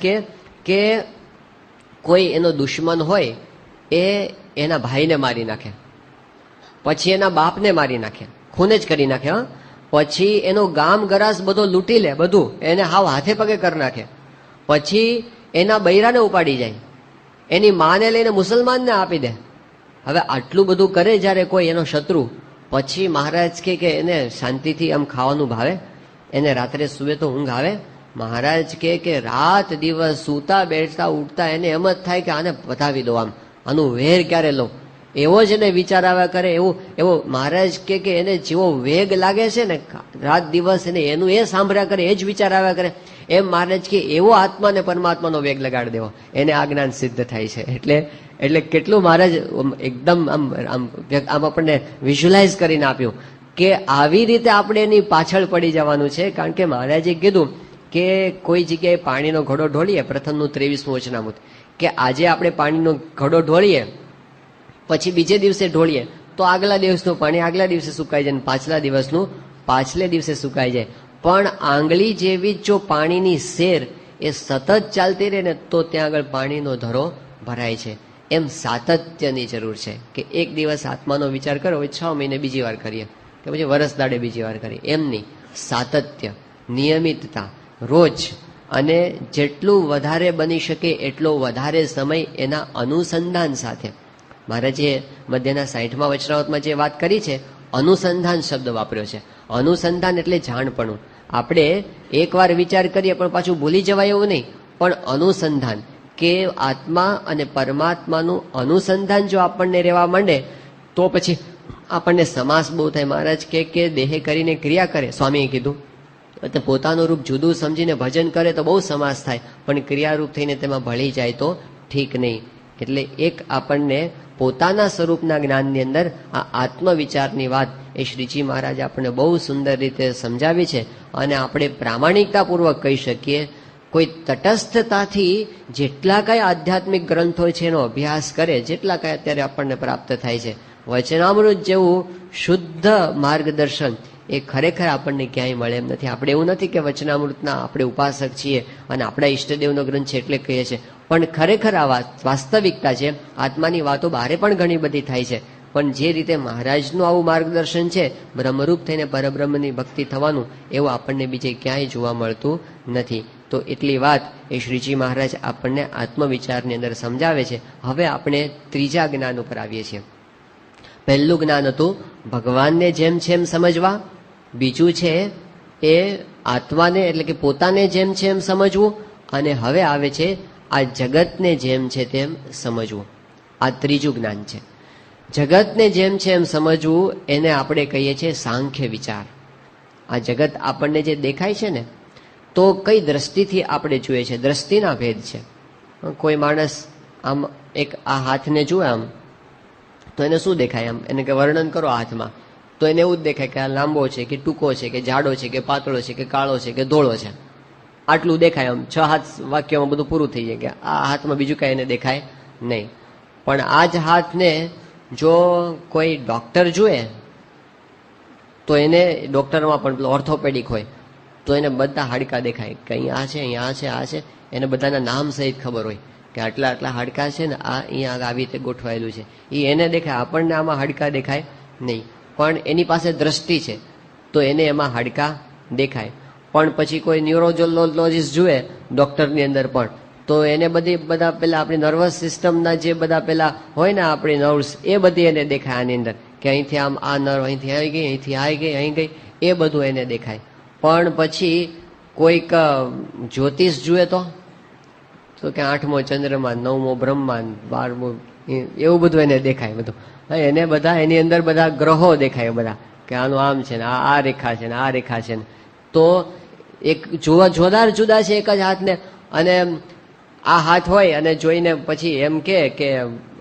કે કોઈ એનો દુશ્મન હોય એ એના ભાઈને મારી નાખે, પછી એના બાપને મારી નાખે, ખૂને જ કરી નાખે, પછી એનો ગામ ગરાસ બધો લૂંટી લે, બધું એને હાવ હાથે પગે કરી નાખે, પછી એના બૈરાને ઉપાડી જાય, એની માને લઈને મુસલમાનને આપી દે. હવે આટલું બધું કરે જ્યારે કોઈ એનો શત્રુ, પછી મહારાજ કે એને શાંતિથી આમ ખાવાનું ભાવે, એને રાત્રે સુવે તો ઊંઘ આવે? મહારાજ કે રાત દિવસ સૂતા બેઠતા ઉઠતા એને એમ જ થાય કે આને પધાવી દો, આનું વેર ક્યારે લો, એવો જ એને વિચાર આવ્યા કરે. એવો મહારાજ કે એને જેવો વેગ લાગે છે ને રાત દિવસ એને એનું એ સાંભળ્યા કરે, એ જ વિચાર આવ્યા કરે. એમ મહારાજ કે એવો આત્મા ને પરમાત્માનો વેગ લગાડી દેવો, એને આ જ્ઞાન સિદ્ધ થાય છે. એટલે કેટલું મહારાજ એકદમ આમ આપણને વિઝ્યુલાઇઝ કરીને આપ્યું કે આવી રીતે આપણે એની પાછળ પડી જવાનું છે. કારણ કે મહારાજે કીધું કે કોઈ જગ્યાએ પાણીનો ઘડો ઢોળીએ, પ્રથમનું 23મું વચનામૃત, કે આજે આપણે પાણીનો ઘડો ઢોળીએ, પછી બીજે દિવસે ઢોળીએ તો આગલા દિવસનું પાણી આગલા દિવસે સુકાઈ જાય, પાછલા દિવસનું પાછલે દિવસે સુકાઈ જાય. પણ આંગળી જેવી જો પાણીની સેર એ સતત ચાલતી રહે ને તો ત્યાં આગળ પાણીનો ધરો ભરાય છે. એમ સાતત્યની જરૂર છે કે એક દિવસ આત્માનો વિચાર કરો, 6 મહિને બીજી વાર કરીએ, કે પછી વરસ દાડે બીજી વાર કરીએ, એમ નહીં. સાતત્ય, નિયમિતતા, રોજ, અને જેટલું વધારે બની શકે એટલો વધારે સમય એના અનુસંધાન સાથે. મહારાજે મધ્યના 60મા વચનામૃતમાં જે વાત કરી છે, અનુસંધાન શબ્દ વાપર્યો છે. અનુસંધાન એટલે જાણપણું. આપણે એકવાર વિચાર કરીએ પણ પાછું ભૂલી જવાય એવું નહીં, પણ અનુસંધાન કે આત્મા અને પરમાત્માનું અનુસંધાન જો આપણને રહેવા માંડે તો પછી આપણને સમાસ બહુ થાય. મહારાજ કે દેહે કરીને ક્રિયા કરે, સ્વામીએ કીધું, એટલે પોતાનું રૂપ જુદું સમજીને ભજન કરે તો બહુ સમાસ થાય, પણ ક્રિયારૂપ થઈને તેમાં ભળી જાય તો ઠીક નહીં. એટલે એક આપણને પોતાના સ્વરૂપના જ્ઞાનની અંદર આ આત્મવિચારની વાત એ શ્રીજી મહારાજ આપણને બહુ સુંદર રીતે સમજાવી છે. અને આપણે પ્રામાણિકતાપૂર્વક કહી શકીએ, કોઈ તટસ્થતાથી જેટલા કાંઈ આધ્યાત્મિક ગ્રંથો છે એનો અભ્યાસ કરે, જેટલા કાંઈ અત્યારે આપણને પ્રાપ્ત થાય છે, વચનામૃત જેવું શુદ્ધ માર્ગદર્શન એ ખરેખર આપણને ક્યાંય મળે એમ નથી. આપણે એવું નથી કે વચનામૃતના આપણે ઉપાસક છીએ અને આપણા ઈષ્ટદેવનો ગ્રંથ છે એટલે કહીએ છીએ, પણ ખરેખર આ વાસ્તવિકતા છે. આત્માની વાતો બહારે પણ ઘણી બધી થાય છે, પણ જે રીતે મહારાજનું આવું માર્ગદર્શન છે, બ્રહ્મરૂપ થઈને પરબ્રહ્મની ભક્તિ થવાનું, એવું આપણને બીજે ક્યાંય જોવા મળતું નથી. તો એટલી વાત એ શ્રીજી મહારાજ આપણને આત્મવિચારની અંદર સમજાવે છે. હવે આપણે ત્રીજા જ્ઞાન ઉપર આવીએ છીએ. પહેલું જ્ઞાન હતું ભગવાનને જેમ છે એમ સમજવા, બીજું છે એ આત્માને એટલે કે પોતાને જેમ છે એમ સમજવું, અને હવે આવે છે આ જગતને જેમ છે તેમ સમજવું. આ ત્રીજું જ્ઞાન છે. જગતને જેમ છે એમ સમજવું એને આપણે કહીએ છીએ સાંખ્ય વિચાર. આ જગત આપણને જે દેખાય છે ને, તો કઈ દ્રષ્ટિથી આપણે જોઈએ છે, દ્રષ્ટિના ભેદ છે. કોઈ માણસ આમ એક આ હાથને જુએ આમ, તો એને શું દેખાય? આમ એને કે વર્ણન કરો હાથમાં, તો એને એવું જ દેખાય કે આ લાંબો છે કે ટૂંકો છે કે જાડો છે કે પાતળો છે કે કાળો છે કે ધોળો છે, આટલું દેખાય. આમ 6 વાક્યમાં બધું પૂરું થઈ જાય કે આ હાથમાં બીજું કાંઈ એને દેખાય નહીં. પણ આ જ હાથને જો કોઈ ડોક્ટર જુએ, તો એને ડોક્ટરમાં પણ ઓર્થોપેડિક હોય, તો એને બધા હાડકા દેખાય કે અહીંયા આ છે, અહીંયા આ છે, આ છે. એને બધાના નામ સહિત ખબર હોય કે આટલા આટલા હાડકા છે ને, આ અહીંયા આવી રીતે ગોઠવાયેલું છે, એ એને દેખાય. આપણને આમાં હાડકા દેખાય નહીં, પણ એની પાસે દ્રષ્ટિ છે તો એને એમાં હાડકા દેખાય. પણ પછી કોઈ ન્યુરોલોજીસ્ટ જુએ ડોક્ટરની અંદર પણ, તો એને બધા પેલા આપણી નર્વસ સિસ્ટમના જે બધા પેલા હોય ને આપણી નર્વ્સ, એ બધી એને દેખાય આની અંદર કે અહીંથી આમ આ નર્વ અહીંથી આવી ગઈ, અહીંથી આવી ગઈ, અહીં ગઈ, એ બધું એને દેખાય. પણ પછી કોઈક જ્યોતિષ જુએ તો કે 8મો ચંદ્રમાન, 9મો બ્રહ્માંડ, 12મો, એવું બધું એને દેખાય. બધું એને બધા એની અંદર બધા ગ્રહો દેખાય બધા કે આનું આમ છે ને આ રેખા છે ને આ રેખા છે ને. તો એક જોરદાર જુદા છે એક જ હાથને. અને આ હાથ હોય અને જોઈને પછી એમ કે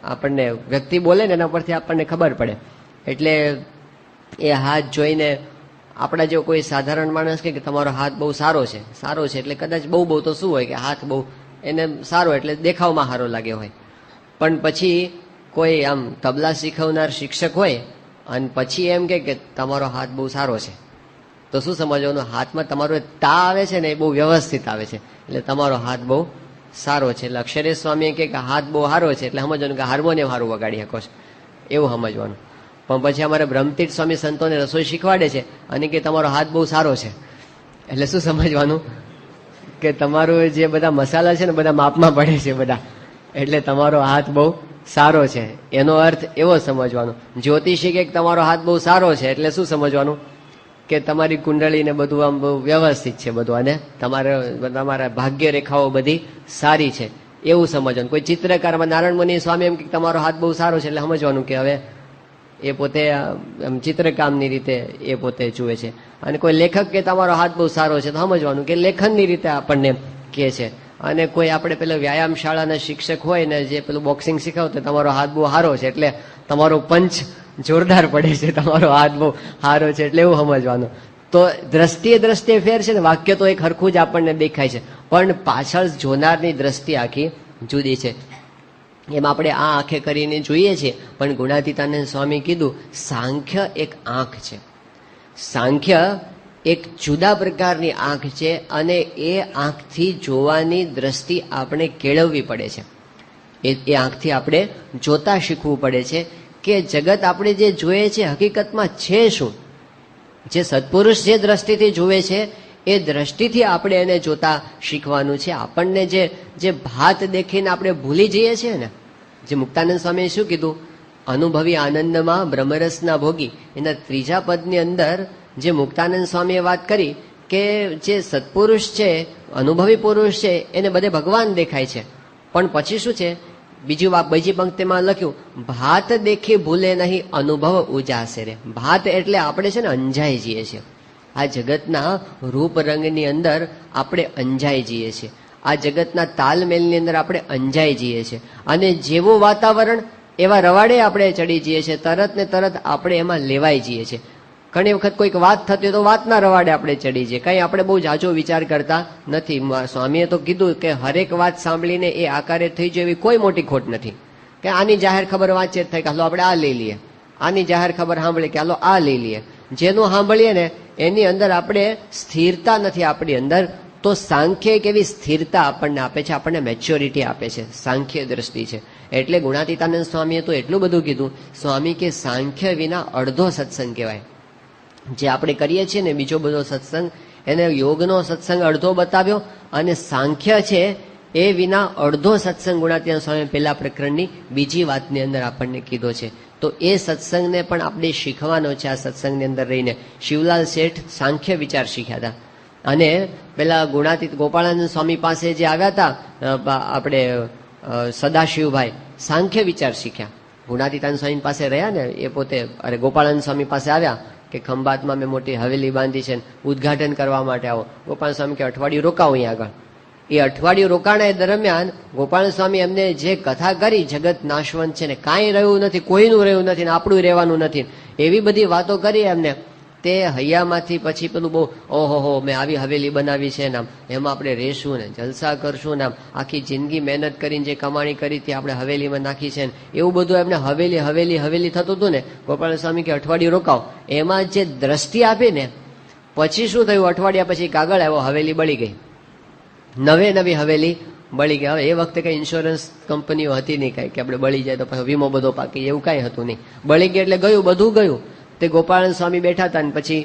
આપણને વ્યક્તિ બોલે ને એના પરથી આપણને ખબર પડે. એટલે એ હાથ જોઈને આપણા જેવો કોઈ સાધારણ માણસ કે તમારો હાથ બહુ સારો છે, સારો છે એટલે કદાચ બહુ તો શું હોય કે હાથ બહુ એને સારો એટલે દેખાવમાં સારો લાગે હોય. પણ પછી કોઈ આમ તબલા શીખવનાર શિક્ષક હોય અને પછી એમ કે તમારો હાથ બહુ સારો છે, તો શું સમજવાનું? હાથમાં તમારો તા આવે છે ને એ બહુ વ્યવસ્થિત આવે છે, એટલે તમારો હાથ બહુ સારો છે. એટલે અક્ષરે સ્વામી કે હાથ બહુ સારો છે એટલે સમજવાનું કે હાર્મોનિયમ સારું વગાડી શકો છો, એવું સમજવાનું. પણ પછી અમારે બ્રહ્મતીર્થ સ્વામી સંતોને રસોઈ શીખવાડે છે અને કે તમારો હાથ બહુ સારો છે, એટલે શું સમજવાનું? કે તમારું જે બધા મસાલા છે ને બધા માપમાં પડે છે બધા, એટલે તમારો હાથ બહુ સારો છે, એનો અર્થ એવો સમજવાનો. જ્યોતિષી કે તમારો હાથ બહુ સારો છે એટલે શું સમજવાનું? કે તમારી કુંડળી ને બધું આમ બહુ વ્યવસ્થિત છે બધું, અને તમારા ભાગ્ય રેખાઓ બધી સારી છે, એવું સમજવાનું. કોઈ ચિત્રકારમાં નારાયણ મુનિ સ્વામી એમ કે તમારો હાથ બહુ સારો છે એટલે સમજવાનું કે હવે એ પોતે ચિત્રકામની રીતે એ પોતે જુએ છે. અને કોઈ લેખક કે તમારો હાથ બહુ સારો છે તો સમજવાનું કે લેખનની રીતે આપણને કહે છે. અને કોઈ આપણે પેલા વ્યાયામ શાળાના શિક્ષક હોય ને જે પેલું બોક્સિંગ શીખવતો તમારો હાથ બહુ સારો છે એટલે તમારો પંચ જોરદાર પડે છે, તમારો હાથ બહુ સારો છે એટલે એવું સમજવાનું. તો દ્રષ્ટિએ ફેર છે ને, વાક્ય તો એક હરખું જ આપણને દેખાય છે, પણ પાછળ જોનારની દ્રષ્ટિ આખી જુદી છે. એમ આપણે આ આંખે કરીને જોઈએ છીએ, પણ ગુણાતીતાનંદ સ્વામી કીધું સાંખ્ય એક આંખ છે. સાંખ્ય એક જુદા પ્રકારની આંખ છે, અને એ આંખથી જોવાની દ્રષ્ટિ આપણે કેળવવી પડે છે. એ આંખથી આપણે જોતા શીખવું પડે છે કે જગત આપણે જે જોઈએ છે હકીકતમાં છે શું. જે સત્પુરુષ જે દ્રષ્ટિથી જુએ છે એ દ્રષ્ટિથી આપણે એને જોતા શીખવાનું છે. આપણને જે ભાત દેખીને આપણે ભૂલી જઈએ છીએ ને, જે મુક્તાનંદ સ્વામીએ શું કીધું, અનુભવી આનંદમાં બ્રહ્મરસના ભોગી, એના 3જા પદની અંદર જે મુક્તાનંદ સ્વામીએ વાત કરી કે જે સત્પુરુષ છે, અનુભવી પુરુષ છે, એને બધે ભગવાન દેખાય છે, પણ પછી શું છે બીજી પંક્તિમાં લખ્યું, ભાત દેખી ભૂલે નહીં અનુભવ ઉજાસે રે. ભાત એટલે આપણે છે ને અંજાઈ જઈએ છીએ. આ જગતના રૂપ રંગની અંદર આપણે અંજાઈ જઈએ છીએ. આ જગતના તાલમેલની અંદર આપણે અંજાઈ જઈએ છીએ, અને જેવું વાતાવરણ એવા રવાડે આપણે ચડી જઈએ છીએ, તરત ને તરત આપણે એમાં લેવાઈ જઈએ છીએ. ઘણી વખત કોઈક વાત થતી હોય તો વાતના રવાડે આપણે ચડી જઈએ, કંઈ આપણે બહુ જાજો વિચાર કરતા નથી. સ્વામીએ તો કીધું કે હરેક વાત સાંભળીને એ આકારે થઈ જાય એવી કોઈ મોટી ખોટ નથી, કે આની જાહેર ખબર વાંચે થાય કે હાલો આપણે આ લઈ લઈએ, આની જાહેર ખબર સાંભળી કે હાલો આ લઈ લઈએ, જેનું સાંભળીએ ને એની અંદર આપણે સ્થિરતા નથી આપણી અંદર, તો સાંખ્ય એક એવી સ્થિરતા આપણને આપે છે, આપણને મેચ્યોરિટી આપે છે, સાંખ્ય દ્રષ્ટિ છે. એટલે ગુણાતીતાનંદ સ્વામીએ તો એટલું બધું કીધું, સ્વામી કે સાંખ્ય વિના અડધો સત્સંગ કહેવાય. જે આપણે કરીએ છીએ ને બીજો બધો સત્સંગ, એને યોગનો સત્સંગ અડધો બતાવ્યો, અને સાંખ્ય છે એ વિના અડધો સત્સંગ ગુણાતીતાનંદ સ્વામી પહેલા પ્રકરણની બીજી વાતની અંદર આપણને કીધો છે. તો એ સત્સંગને પણ આપણે શીખવાનો છે. આ સત્સંગની અંદર રહીને શિવલાલ શેઠ સાંખ્ય વિચાર શીખ્યા હતા, અને પેલા ગુણાતીત ગોપાળાનંદ સ્વામી પાસે જે આવ્યા હતા આપણે સદાશિવભાઈ, સાંખ્ય વિચાર શીખ્યા. ગુણાતીતાનંદ સ્વામી પાસે રહ્યા ને એ પોતે, અરે ગોપાળાનંદ સ્વામી પાસે આવ્યા કે ખંભાતમાં મેં મોટી હવેલી બાંધી છે, ઉદઘાટન કરવા માટે આવો. ગોપાલ સ્વામી કે અઠવાડિયું રોકાવો અહીંયા આગળ. એ અઠવાડિયું રોકાણા દરમિયાન ગોપાલ સ્વામી એમને જે કથા કરી, જગત નાશવંત છે ને કાંઈ રહ્યું નથી, કોઈનું રહ્યું નથી ને આપણું રહેવાનું નથી, એવી બધી વાતો કરી એમને. તે હૈયામાંથી પછી પેલું બહુ ઓહો મેં આવી હવેલી બનાવી છે ને એમાં આપણે રહેશું ને જલસા કરશું ને આખી જિંદગી મહેનત કરીને જે કમાણી કરી હતી આપણે હવેલીમાં નાખી છે ને એવું બધું એમને હવેલી હવેલી હવેલી થતું હતું ને. ગોપાલ સ્વામી કે અઠવાડિયું રોકાવ. એમાં જે દ્રષ્ટિ આપી ને પછી શું થયું, અઠવાડિયા પછી કાગળ આવ્યો, હવેલી બળી ગઈ, નવી હવેલી બળી ગઈ. હવે એ વખતે કઈ ઇન્સ્યોરન્સ કંપનીઓ હતી નહીં કઈ કે આપણે બળી જાય તો પછી વીમો બધો પાકી, એવું કઈ હતું નહીં. બળી ગઈ એટલે ગયું, બધું ગયું. તે ગોપાળાનંદ સ્વામી બેઠા હતા ને પછી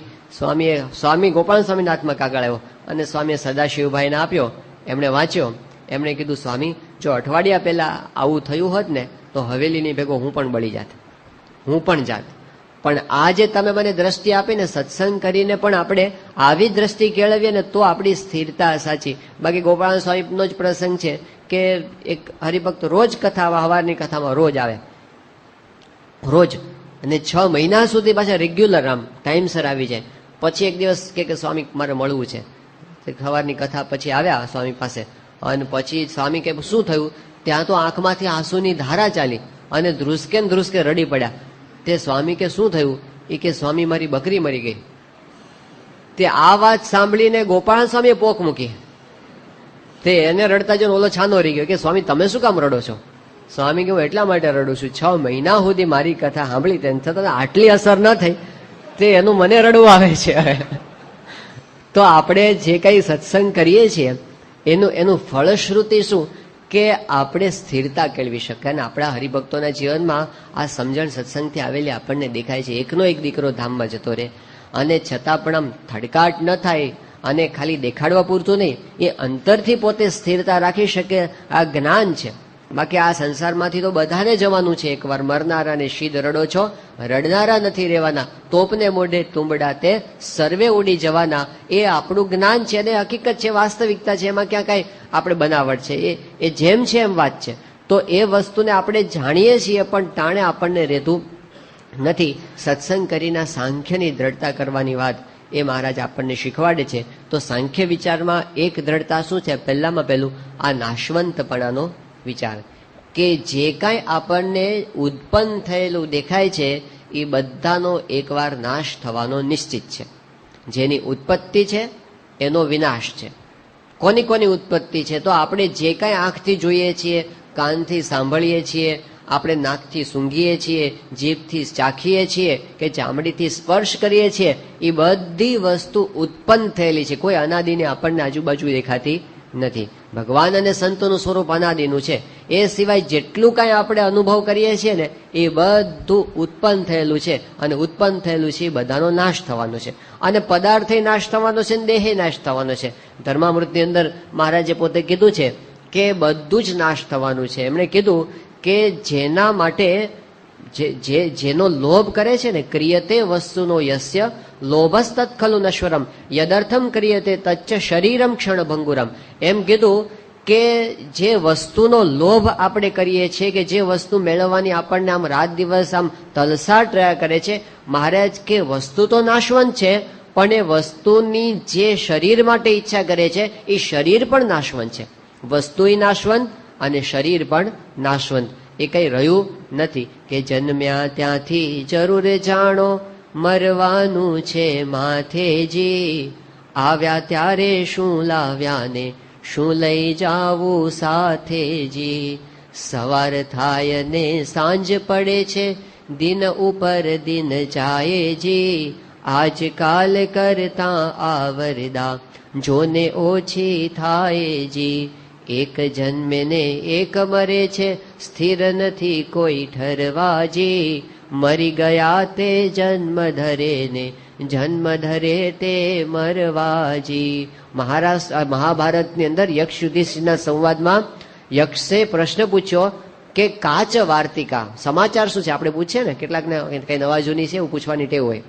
સ્વામી ગોપાળાનંદ સ્વામીના હાથમાં કાગળ આવ્યો અને સ્વામીએ સદાશિવભાઈને આપ્યો. એમણે વાંચ્યો. એમણે કીધું, સ્વામી જો અઠવાડિયા પહેલા આવું થયું હોત ને તો હવેલીની ભેગો હું પણ બળી જાત, હું પણ જાત. પણ આ જે તમે મને દ્રષ્ટિ આપીને સત્સંગ કરીને પણ આપણે આવી દ્રષ્ટિ કેળવીએ ને તો આપણી સ્થિરતા સાચી. બાકી ગોપાળાનંદ સ્વામીનો જ પ્રસંગ છે કે એક હરિભક્ત રોજ કથા, સવારની કથામાં રોજ આવે, રોજ, અને 6 મહિના સુધી પાછા રેગ્યુલર આમ ટાઈમસર આવી જાય. પછી એક દિવસ કે સ્વામી મારે મળવું છે, સવારની કથા પછી આવ્યા સ્વામી પાસે, અને પછી સ્વામી કે શું થયું, ત્યાં તો આંખમાંથી આંસુની ધારા ચાલી અને ધ્રુસકે રડી પડ્યા. તે સ્વામી કે શું થયું, એ કે સ્વામી મારી બકરી મરી ગઈ. તે આ વાત સાંભળીને ગોપાલ સ્વામીએ પોક મૂકી. તે એને રડતા જોઈને ઓલો છાનો રહી ગયો કે સ્વામી તમે શું કામ રડો છો? સ્વામી કે હું એટલા માટે રડું છું, 6 મહિના સુધી મારી કથા સાંભળી તેમ છતાં આટલી અસર ન થઈ, તે એનું મને રડવું આવે છે. તો આપણે જે કઈ સત્સંગ કરીએ છીએ એનું ફળશ્રુતિ શું કે આપણે સ્થિરતા કેળવી શકીએ. અને આપણા હરિભક્તોના જીવનમાં આ સમજણ સત્સંગથી આવેલી આપણને દેખાય છે. એકનો એક દીકરો ધામમાં જતો રહે અને છતાં પણ આમ થડકાટ ન થાય અને ખાલી દેખાડવા પૂરતું નહીં, એ અંતરથી પોતે સ્થિરતા રાખી શકે, આ જ્ઞાન છે. બાકી આ સંસારમાંથી તો બધાને જવાનું છે. એકવાર મરનારાને શીદ રડો છો, રડનારા નથી રહેવાના, તોપને મોઢે તુંબડા તે સર્વે ઉડી જવાના. એ આપણું જ્ઞાન છે અને હકીકત છે, વાસ્તવિકતા છે, એમાં ક્યાં કાંઈ આપણે બનાવટ છે, એ જેમ છે એમ વાત છે. તો એ વસ્તુને આપણે જાણીએ છીએ પણ ટાણે આપણને રહેતું નથી. સત્સંગ કરીને સાંખ્યની દ્રઢતા કરવાની વાત એ મહારાજ આપણને શીખવાડે છે. તો સાંખ્ય વિચારમાં એક દ્રઢતા શું છે, પહેલામાં પહેલું આ નાશવંતપણાનો વિચાર, કે જે કાંઈ આપણને ઉત્પન્ન થયેલું દેખાય છે એ બધાનો એકવાર નાશ થવાનો નિશ્ચિત છે. જેની ઉત્પત્તિ છે એનો વિનાશ છે. કોની કોની ઉત્પત્તિ છે, તો આપણે જે કાંઈ આંખથી જોઈએ છીએ, કાનથી સાંભળીએ છીએ, આપણે નાકથી સૂંઘીએ છીએ, જીભથી ચાખીએ છીએ કે ચામડીથી સ્પર્શ કરીએ છીએ, એ બધી વસ્તુ ઉત્પન્ન થયેલી છે. કોઈ અનાદિને આપણને આજુબાજુ દેખાતી નથી. ભગવાન અને સંતોનું સ્વરૂપ અનાદિનું છે. એ સિવાય જેટલું કાંઈ આપણે અનુભવ કરીએ છીએ ને એ બધું ઉત્પન્ન થયેલું છે, અને ઉત્પન્ન થયેલું છે એ બધાનો નાશ થવાનો છે. અને પદાર્થે નાશ થવાનો છે ને દેહે નાશ થવાનો છે. ધર્મામૃતની અંદર મહારાજે પોતે કીધું છે કે બધું જ નાશ થવાનું છે. એમણે કીધું કે જેના માટે જેનો લોભ કરે છે ને, ક્રિયતે વસ્તુનો યસ્ય લોભસ્તત ખલુ નશ્વરમ યદર્થમ ક્રિયતે તચ્ચ શરીરમ ક્ષણભંગુરમ. એમ કીધું કે જે વસ્તુનો લોભ આપણે કરીએ છીએ, કે જે વસ્તુ મેળવવાની આપણને આમ રાત દિવસ આમ તલસાટ રહ્યા કરે છે, મહારાજ કે વસ્તુ તો નાશવંત છે, પણ એ વસ્તુની જે શરીર માટે ઈચ્છા કરે છે એ શરીર પણ નાશવંત છે. વસ્તુય નાશવંત અને શરીર પણ નાશવંત. એ કઈ રહ્યું નથી કે જન્મ્યા ત્યાંથી જરૂર જાણો મરવાનું છે માથેજી, આવ્યા ત્યારે શું લાવ્યા ને શું લઈ જાવું સાથેજી. સવાર થાય ને સાંજ પડે છે દિન ઉપર દિન જાય જી, આજકાલ કરતા આવરદા જોને ઓછી થાય જી. એક જન્મે ને એક મરે છે, સ્થિર નથી કોઈ ઠરવાજી. મરી ગયા તે જન્મ ધરે ને જન્મ ધરે તે મરવાજી. મહાભારતની અંદર યક્ષ યુધિષ્ઠિરના સંવાદમાં યક્ષે પ્રશ્ન પૂછ્યો કે કાચ વાર્તિકા સમાચાર શું છે? આપણે પૂછીએ ને કેટલાકને કઈ નવા જૂની છે એવું પૂછવાની ટેવ હોય,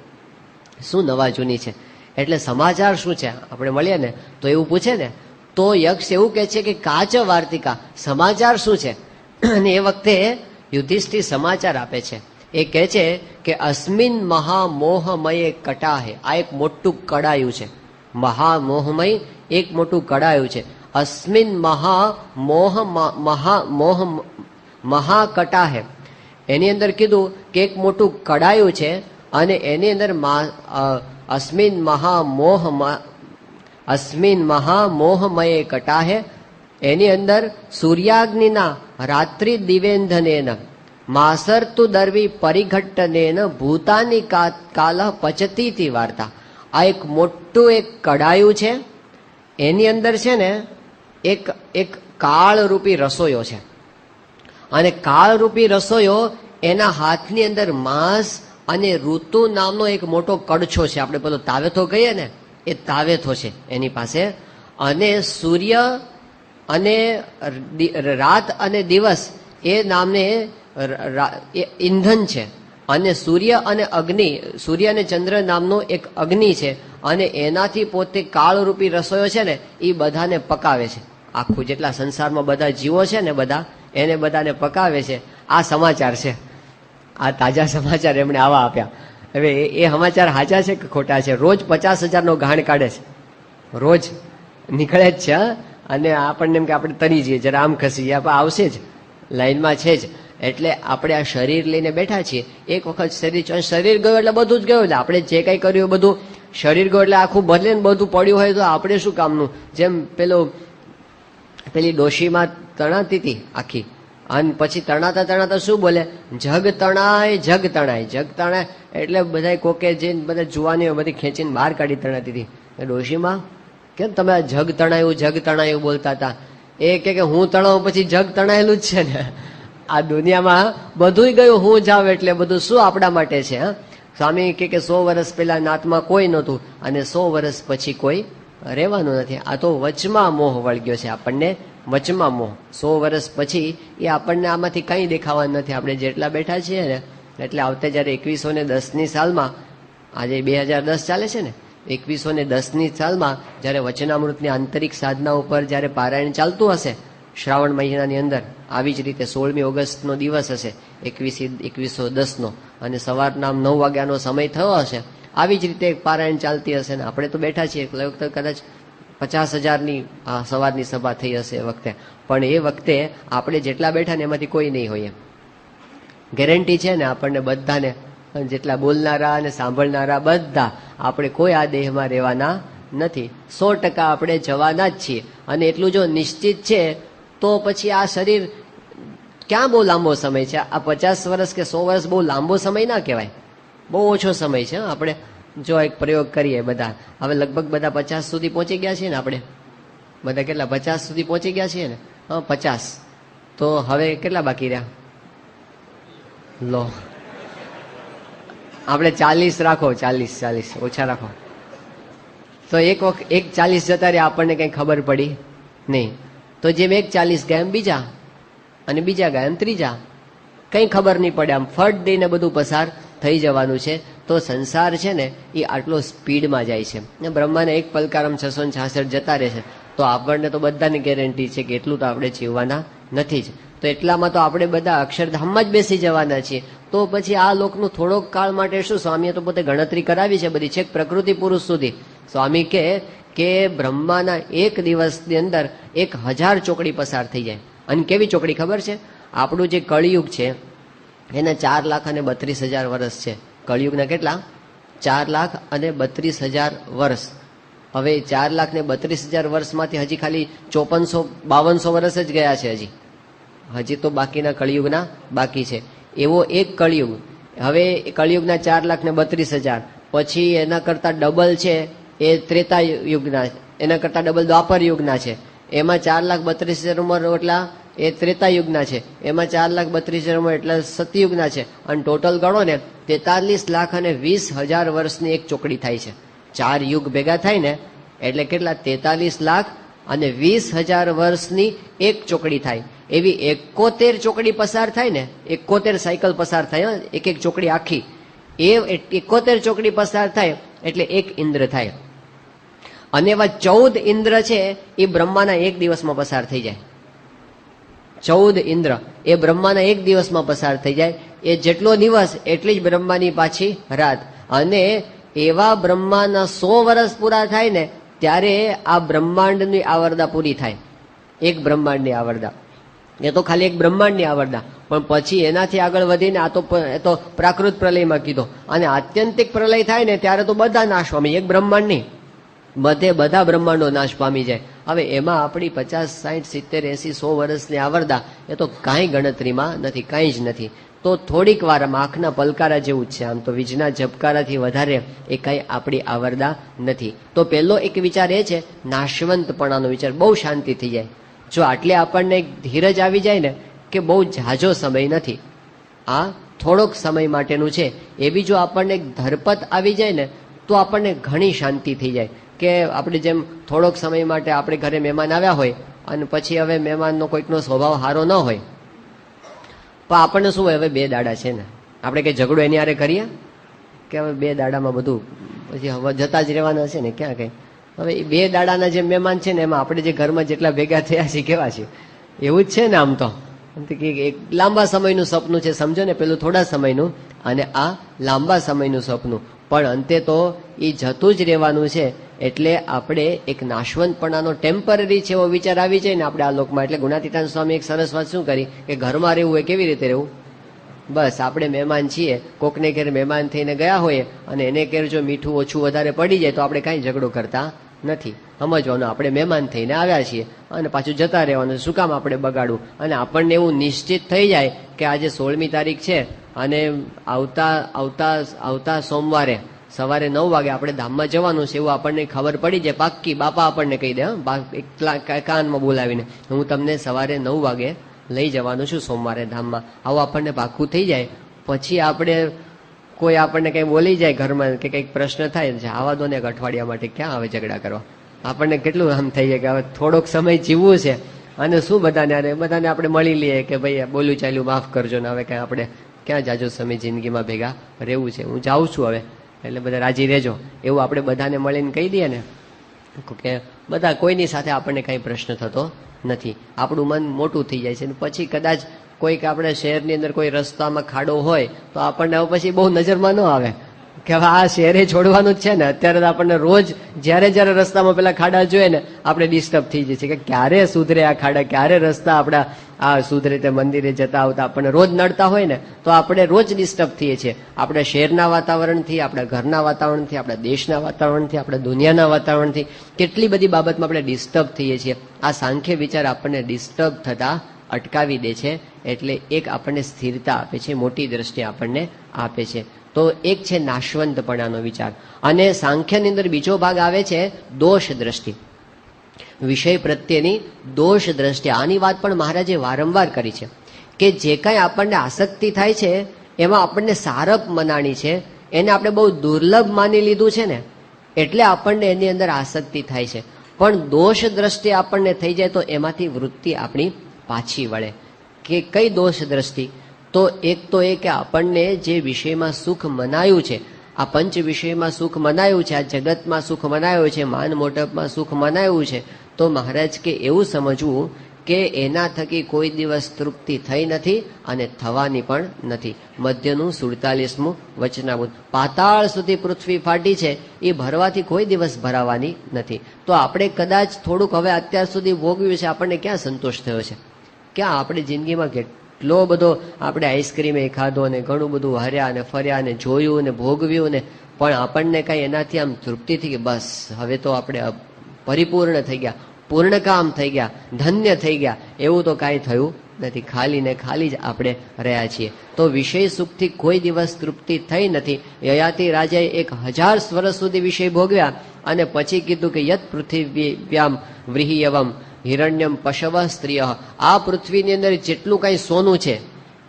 શું નવા જૂની છે એટલે સમાચાર શું છે આપણે મળીએ ને તો એવું પૂછે ને, તો યક્ષ એવું કહે છે કે કાચ વાર્તિકા સમાચાર શું છે? અને એ વખતે યુધિષ્ઠિર સમાચાર આપે છે. એ કહે છે કે અસ્મિન મહામોહમય કટાહે, આ એક મોટું કડાયું છે. મહામોહમય એક મોટું કડાયું છે. અસ્મિન મહાકટાહે, એની અંદર કીધું કે એક મોટું કડાયું છે અને એની અંદર અસ્મિન મહામોહમય કટાહે, એની અંદર સૂર્યાગ્નિના રાત્રિ દિવેંધનેન માસરતુ દર્વી પરિઘટ્ટનેન ભૂતાની કાલ પચતીથી વાર્તા. આ એક મોટું એક કડાયું છે, એની અંદર છે ને એક કાળરૂપી રસોયો છે, અને કાળરૂપી રસોયો એના હાથની અંદર માંસ અને ઋતુ નામનો એક મોટો કડછો છે, આપણે પેલો તાવેથો કહીએ ને એ તાવેથો છે એની પાસે. અને સૂર્ય અને રાત અને દિવસ એ નામને ઈંધન છે, અને સૂર્ય અને અગ્નિ, સૂર્ય અને ચંદ્ર નામનો એક અગ્નિ છે, અને એનાથી પોતે કાળરૂપી રસોયો છે ને એ બધાને પકાવે છે. આખું જેટલા સંસારમાં બધા જીવો છે ને બધા એને બધાને પકાવે છે. આ સમાચાર છે, આ તાજા સમાચાર એમણે આવા આપ્યા. હવે એ સમાચાર સાચા છે કે ખોટા છે? રોજ 50,000નો ગાણ કાઢે છે, રોજ નીકળે જ છે. અને આપણને એમ કે આપણે તરી જઈએ જરા આમ ખસી આવશે જ, લાઈનમાં છે જ. એટલે આપણે આ શરીર લઈને બેઠા છીએ, એક વખત શરીર ગયું એટલે બધું જ ગયું. એટલે આપણે જે કંઈ કર્યું બધું શરીર ગયું એટલે આખું બદલે ને બધું પડ્યું હોય તો આપણે શું કામનું? જેમ પેલી ડોશીમાં તણાતી હતી આખી, અને પછી તણાતા શું બોલે? જગ તણાય જગ તણાય જગ તણાય. એટલે બધા કોકે જઈને બધા જુવાનીઓ બધી ખેંચીને બહાર કાઢી તણાતી હતી. ડોશીમાં કેમ તમે આ જગ તણાયું બોલતા હતા? એ કે હું તણાવું પછી જગ તણાયેલું જ છે ને. આ દુનિયામાં બધું ગયું, હું જાઉં એટલે બધું શું આપણા માટે છે? સ્વામી કે 100 વર્ષ પહેલા નાતમાં કોઈ નહોતું અને 100 વર્ષ પછી કોઈ રહેવાનું નથી. આ તો વચમાં મોહ વળગ્યો છે આપણને, વચમાં મોહ. 100 વર્ષ પછી એ આપણને આમાંથી કંઈ દેખાવાનું નથી. આપણે જેટલા બેઠા છીએ ને એટલે આવતે જયારે 2110ની સાલમાં, આજે 2010 ચાલે છે ને, 2110ની સાલમાં જયારે વચનામૃતની આંતરિક સાધના ઉપર જયારે પારાયણ ચાલતું હશે શ્રાવણ મહિનાની અંદર, આવી જ રીતે 16મી ઓગસ્ટનો દિવસ હશે 2110નો, અને સવારના 9 વાગ્યાનો સમય થયો હશે, આવી જ રીતે પારાયણ ચાલતી હશે ને આપણે તો બેઠા છીએ. કદાચ 50,000ની સવારની સભા થઈ હશે એ વખતે, પણ એ વખતે આપણે જેટલા બેઠા ને એમાંથી કોઈ નહીં હોય. ગેરંટી છે ને આપણને બધાને, જેટલા બોલનારા અને સાંભળનારા બધા, આપણે કોઈ આ દેહમાં રહેવાના નથી. 100% આપણે જવાના જ છીએ. અને એટલું જો નિશ્ચિત છે તો પછી આ શરીર ક્યાં બહુ લાંબો સમય છે? આ 50 વર્ષ કે 100 વર્ષ બહુ લાંબો સમય ના કહેવાય, બહુ ઓછો સમય છે. આપણે જો એક પ્રયોગ કરીએ, બધા હવે લગભગ બધા 50 સુધી પહોંચી ગયા છીએ ને, આપણે બધા કેટલા 50 સુધી પહોંચી ગયા છીએ ને? 50. તો હવે કેટલા બાકી રહ્યા? લો, આપણે 40 રાખો, 40 ઓછા રાખો. તો એક 40 જતા રહ્યા આપણને કઈ ખબર પડી નહીં. તો જેમ 40 ગયા એમ બીજા, અને બીજા ગયા એમ ત્રીજા, કઈ ખબર નહીં પડે. આમ ફટ દઈને બધું પસાર થઈ જવાનું છે. તો સંસાર છે ને એ આટલો સ્પીડમાં જાય છે. બ્રહ્માને એક પલકારામ 666 જતા રહે છે. તો આપણને તો બધાની ગેરંટી છે કે એટલું તો આપણે જીવવાના નથી જ. તો એટલામાં તો આપણે બધા અક્ષરધામમાં જ બેસી જવાના છીએ. તો પછી આ લોકનું થોડોક કાળ માટે શું? સ્વામીએ તો પોતે ગણતરી કરાવી છે બધી, છેક પ્રકૃતિ પુરુષ સુધી. સ્વામી કે બ્રહ્માના એક દિવસની અંદર 1000 ચોકડી પસાર થઈ જાય. અને કેવી ચોકડી ખબર છે? આપણું જે કળિયુગ છે એના 4,32,000 વર્ષ છે. કળિયુગના કેટલા? 4,32,000 વર્ષ. હવે 4,32,000 વર્ષમાંથી હજી ખાલી 5452 વર્ષ જ ગયા છે. હજી તો બાકીના કળિયુગના બાકી છે. એવો એક કળિયુગ હવે કળિયુગના 4,32,000, પછી એના કરતા ડબલ છે એ ત્રેતા યુગના, એના કરતા ડબલ દ્વાપર યુગના છે, એમાં 4,32,000 ઉંમર એટલા એ ત્રેતા યુગના છે, એમાં 4,32,000 ઉંમર એટલા સતયુગના છે, અને ટોટલ ગણો ને 43,20,000 વર્ષની એક ચોકડી થાય છે. 4 યુગ ભેગા થાય ને એટલે કેટલા? 43,20,000 વર્ષની એક ચોકડી થાય. એવી 71 ચોકડી પસાર થાય ને, 71 સાયકલ પસાર થાય, એક એક ચોકડી આખી, એ 71 ચોકડી પસાર થાય એટલે એક ઇન્દ્ર થાય. અને એવા 14 ઇન્દ્ર છે એ બ્રહ્માના એક દિવસમાં પસાર થઈ જાય. 14 ઇન્દ્ર એ બ્રહ્માના એક દિવસમાં પસાર થઈ જાય. એ જેટલો દિવસ એટલી જ બ્રહ્માની પાછી રાત. અને એવા બ્રહ્માના 100 વર્ષ પૂરા થાય ને ત્યારે આ બ્રહ્માંડની આવરદા પૂરી થાય. એક બ્રહ્માંડની આવરદા, એ તો ખાલી એક બ્રહ્માંડની આવરદા. પણ પછી એનાથી આગળ વધીને આ તો પ્રાકૃત પ્રલયમાં કીધો. અને આત્યંતિક પ્રલય થાય ને ત્યારે તો બધા નાશ પામે, એક બ્રહ્માંડ નહીં, બધે બધા બ્રહ્માંડો નાશ પામી જાય. હવે એમાં આપણી 50, 60, 70, 80, 100 વર્ષની આવરદા એ તો કાંઈ ગણતરીમાં નથી, કાંઈ જ નથી. તો થોડીક વારમાં આંખના પલકારા જેવું જ છે. આમ તો વીજના ઝબકારાથી વધારે એ કાંઈ આપણી આવરદા નથી. તો પહેલો એક વિચાર એ છે નાશવંતપણાનો વિચાર, બહુ શાંતિ થઈ જાય. જો આટલે આપણને ધીરજ આવી જાય ને કે બહુ ઝાઝો સમય નથી, આ થોડોક સમય માટેનું છે, એવી જો આપણને ધરપત આવી જાય ને તો આપણને ઘણી શાંતિ થઈ જાય. કે આપણે જેમ થોડોક સમય માટે આપણે ઘરે મહેમાન આવ્યા હોય અને પછી હવે મહેમાનનો કોઈકનો સ્વભાવ સારો ન હોય, પણ આપણને શું હોય, હવે 2 દાડા છે ને, આપણે કંઈ ઝઘડો એની હારે કરીએ કે હવે 2 દાડામાં બધું પછી હવે જતા જ રહેવાના છે ને, ક્યાં કંઈ. હવે એ 2 દાડાના જે મહેમાન છે ને એમાં આપણે જે ઘરમાં જેટલા ભેગા થયા છે કેવા છે, એવું જ છે ને. આમ તો એક લાંબા સમયનું સપનું છે, સમજો ને, પેલું થોડા સમયનું અને આ લાંબા સમયનું સપનું. પણ અંતે તો એ જતું જ રહેવાનું છે. એટલે આપણે એક નાશવંતપણાનો ટેમ્પરરી છે એવો વિચાર આવી જાય ને આપણે આ લોકમાં. એટલે ગુણાતીતાન સ્વામી એક સરસ વાત શું કરી કે ઘરમાં રહેવું હોય કેવી રીતે રહેવું? બસ આપણે મહેમાન છીએ, કોકને ઘેર મહેમાન થઈને ગયા હોઈએ અને એને ઘેર જો મીઠું ઓછું વધારે પડી જાય તો આપણે કાંઈ ઝઘડો કરતા નથી. સમજવાનું આપણે મહેમાન થઈને આવ્યા છીએ અને પાછું જતા રહેવાનું, શું કામ આપણે બગાડવું? અને આપણને એવું નિશ્ચિત થઈ જાય કે આજે 16મી તારીખ છે અને આવતા સોમવારે સવારે 9 વાગે આપણે ધામમાં જવાનું છે, એવું આપણને ખબર પડી જાય પાક્કી. બાપા આપણને કહી દે, કાનમાં બોલાવીને, હું તમને સવારે 9 વાગે લઈ જવાનું છું સોમવારે ધામમાં, આવું આપણને પાક્કું થઈ જાય. પછી આપણે કોઈ આપણને કંઈ બોલી જાય ઘરમાં કે કંઈક પ્રશ્ન થાય, આવા દો ને એક અઠવાડિયા માટે, ક્યાં હવે ઝઘડા કરવા? આપણને કેટલું આમ થઈ જાય કે હવે થોડોક સમય જીવવું છે અને શું બધાને આપણે મળી લઈએ કે ભાઈ બોલું ચાલ્યું માફ કરજો ને, હવે કાંઈ આપણે ક્યાં જાજો સમય જિંદગીમાં ભેગા રહેવું છે, હું જાઉં છું હવે, એટલે બધા રાજી રહેજો, એવું આપણે બધાને મળીને કહી દઈએ ને કે બધા કોઈની સાથે આપણને કાંઈ પ્રશ્ન થતો નથી. આપણું મન મોટું થઈ જાય છે. પછી કદાચ કોઈક આપણે શહેરની અંદર કોઈ રસ્તામાં ખાડો હોય તો આપણને હવે પછી બહુ નજરમાં ન આવે કે હવે આ શહેરે છોડવાનું જ છે ને. અત્યારે તો આપણને રોજ જ્યારે રસ્તામાં પેલા ખાડા જોઈએ ને આપણે ડિસ્ટર્બ થઈ જઈએ કે ક્યારે સુધરે આ ખાડા, ક્યારે રસ્તા આપણા આ સુધરે તે મંદિરે જતા આવતા આપણને રોજ નડતા હોય ને તો આપણે રોજ ડિસ્ટર્બ થઈએ છીએ. આપણે શહેરના વાતાવરણથી, આપણા ઘરના વાતાવરણથી, આપણા દેશના વાતાવરણથી, આપણા દુનિયાના વાતાવરણથી કેટલી બધી બાબતમાં આપણે ડિસ્ટર્બ થઈએ છીએ. આ સાંખ્ય વિચાર આપણને ડિસ્ટર્બ થતા અટકાવી દે છે. એટલે એક આપણને સ્થિરતા આપે છે, મોટી દ્રષ્ટિ આપણને આપે છે. તો એક છે નાશવંતપણાનો વિચાર. અને સાંખ્યની અંદર બીજો ભાગ આવે છે દોષ દ્રષ્ટિ, વિષય પ્રત્યેની દોષ દ્રષ્ટિ. આની વાત પણ મહારાજે વારંવાર કરી છે કે જે કાંઈ આપણને આસક્તિ થાય છે એમાં આપણને સારપ મનાણી છે, એને આપણે બહુ દુર્લભ માની લીધું છે ને એટલે આપણને એની અંદર આસક્તિ થાય છે. પણ દોષ દ્રષ્ટિ આપણને થઈ જાય તો એમાંથી વૃત્તિ આપણી પાછી વળે. કે કઈ દોષ દ્રષ્ટિ? તો એક તો એ કે આપણને જે વિષયમાં સુખ મનાયું છે, આ પંચ વિષયમાં સુખ મનાયું છે, આ જગતમાં સુખ મનાયું છે, માન મોટપમાં સુખ મનાયું છે, તો મહારાજ કે એવું સમજવું કે એના થકી કોઈ દિવસ તૃપ્તિ થઈ નથી અને થવાની પણ નથી. મધ્યનું 47મું વચનામૃત. પાતાળ સુધી પૃથ્વી ફાટી છે એ ભરવાથી કોઈ દિવસ ભરાવાની નથી. તો આપણે કદાચ થોડુંક હવે અત્યાર સુધી ભોગવ્યું છે, આપણને ક્યાં સંતોષ થયો છે? ક્યાં આપણે જિંદગીમાં કેટલો બધો આપણે આઈસ્ક્રીમ એ ખાધો ને ઘણું બધું હર્યા ને ફર્યા ને જોયું ને ભોગવ્યું ને, પણ આપણને કાંઈ એનાથી આમ તૃપ્તિ થઈ કે બસ હવે તો આપણે પરિપૂર્ણ થઈ ગયા, પૂર્ણકામ થઈ ગયા, ધન્ય થઈ ગયા, એવું તો કાંઈ થયું નથી. ખાલી ને ખાલી જ આપણે રહ્યા છીએ. તો વિષય સુખથી કોઈ દિવસ તૃપ્તિ થઈ નથી. યયાતિ રાજાએ 1000 વર્ષ સુધી વિષય ભોગવ્યા અને પછી કીધું કે યત પૃથિવ્યામ વ્રીહિયવમ હિરણ્યમ પશવ સ્ત્રીય, આ પૃથ્વીની અંદર જેટલું કાંઈ સોનું છે,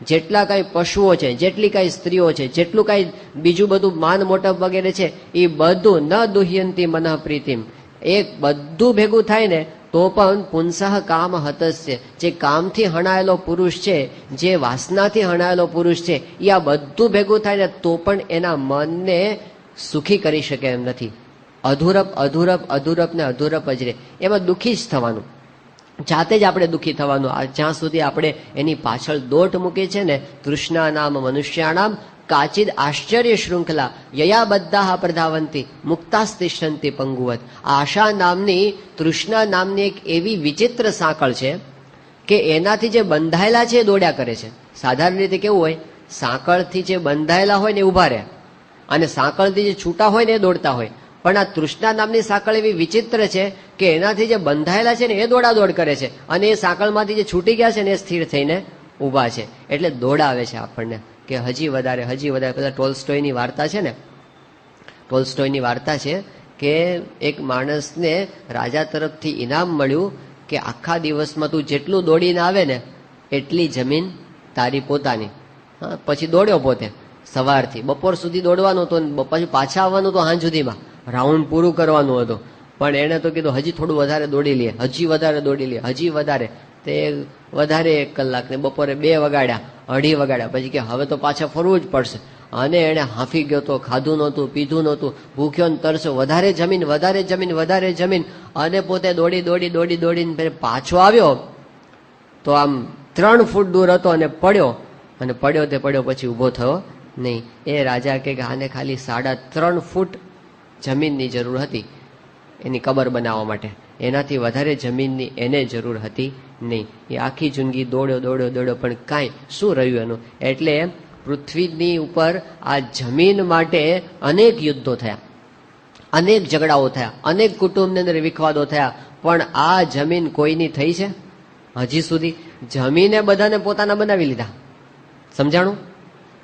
જેટલા કાંઈ પશુઓ છે, જેટલી કાંઈ સ્ત્રીઓ છે, જેટલું કાંઈ બીજું બધું માન મોટપ વગેરે છે, એ બધું ન દુહ્યંતી મનઃ પ્રીતિમ, એક બધું ભેગું થાય ને તો પણ પુંસઃ કામ હતસ્ય, જે કામથી હણાયેલો પુરુષ છે, જે વાસનાથી હણાયેલો પુરુષ છે, એ આ બધું ભેગું થાય ને તો પણ એના મનને સુખી કરી શકે એમ નથી. અધૂરપ અધૂરપ અધૂરપ ને અધૂરપ જ રહે, એમાં દુઃખી જ થવાનું, જાતે જ આપણે દુઃખી થવાનું. જ્યાં સુધી આપણે એની પાછળ દોટ મૂકી છે ને, તૃષ્ણા નામ મનુષ્યાણામ કાચિદ આશ્ચર્ય શૃંખલા યયા બધા પ્રધાવંતી મુક્તાસ્તિષ્ઠંતી પંગુવત. આશા નામની, તૃષ્ણા નામની એક એવી વિચિત્ર સાંકળ છે કે એનાથી જે બંધાયેલા છે એ દોડ્યા કરે છે. સાધારણ રીતે કેવું હોય, સાંકળથી જે બંધાયેલા હોય ને એ ઉભા રહે, અને સાંકળથી જે છૂટા હોય ને એ દોડતા હોય. પણ આ તૃષ્ણા નામની સાંકળ એવી વિચિત્ર છે કે એનાથી જે બંધાયેલા છે ને એ દોડાદોડ કરે છે, અને એ સાંકળમાંથી જે છૂટી ગયા છે ને એ સ્થિર થઈને ઊભા છે. એટલે દોડાવે છે આપણને કે હજી વધારે હજી વધારે. પેલા ટોલ્સ્ટોયની વાર્તા છે ને, ટોલ્સ્ટોયની વાર્તા છે કે એક માણસને રાજા તરફથી ઇનામ મળ્યું કે આખા દિવસમાં તું જેટલું દોડીને આવે ને એટલી જમીન તારી પોતાની. હા, પછી દોડ્યો પોતે સવારથી બપોર સુધી દોડવાનું હતું, પછી પાછા આવવાનું હતું સાંજ સુધીમાં, રાઉન્ડ પૂરું કરવાનું હતું. પણ એણે તો કીધું હજી થોડું વધારે દોડી લઈએ, હજી વધારે દોડી લઈએ, હજી વધારે. તે વધારે 1 કલાક ને બપોરે 2 વાગ્યા, 2:30 વાગ્યા, પછી કે હવે તો પાછા ફરવું જ પડશે. અને એણે હાંફી ગયો તો, ખાધું નહોતું, પીધું નહોતું, ભૂખ્યો ને તરસ્યો, વધારે જમીન વધારે જમીન વધારે જમીન, અને પોતે દોડી દોડી દોડી દોડીને પાછો આવ્યો તો આમ 3 ફૂટ દૂર હતો અને પડ્યો. અને પડ્યો તે પડ્યો, પછી ઊભો થયો નહીં. એ રાજા કે આને ખાલી 3.5 ફૂટ જમીનની જરૂર હતી એની કબર બનાવવા માટે, એનાથી વધારે જમીનની એને જરૂર હતી નહીં. એ આખી જિંદગી દોડ્યો દોડ્યો દોડ્યો, પણ કાંઈ શું રહ્યું એનું? એટલે પૃથ્વીની ઉપર આ જમીન માટે અનેક યુદ્ધો થયા, અનેક ઝઘડાઓ થયા, અનેક કુટુંબની અંદર વિખવાદો થયા, પણ આ જમીન કોઈની થઈ છે હજી સુધી? જમીને બધાને પોતાના બનાવી લીધા, સમજાણું?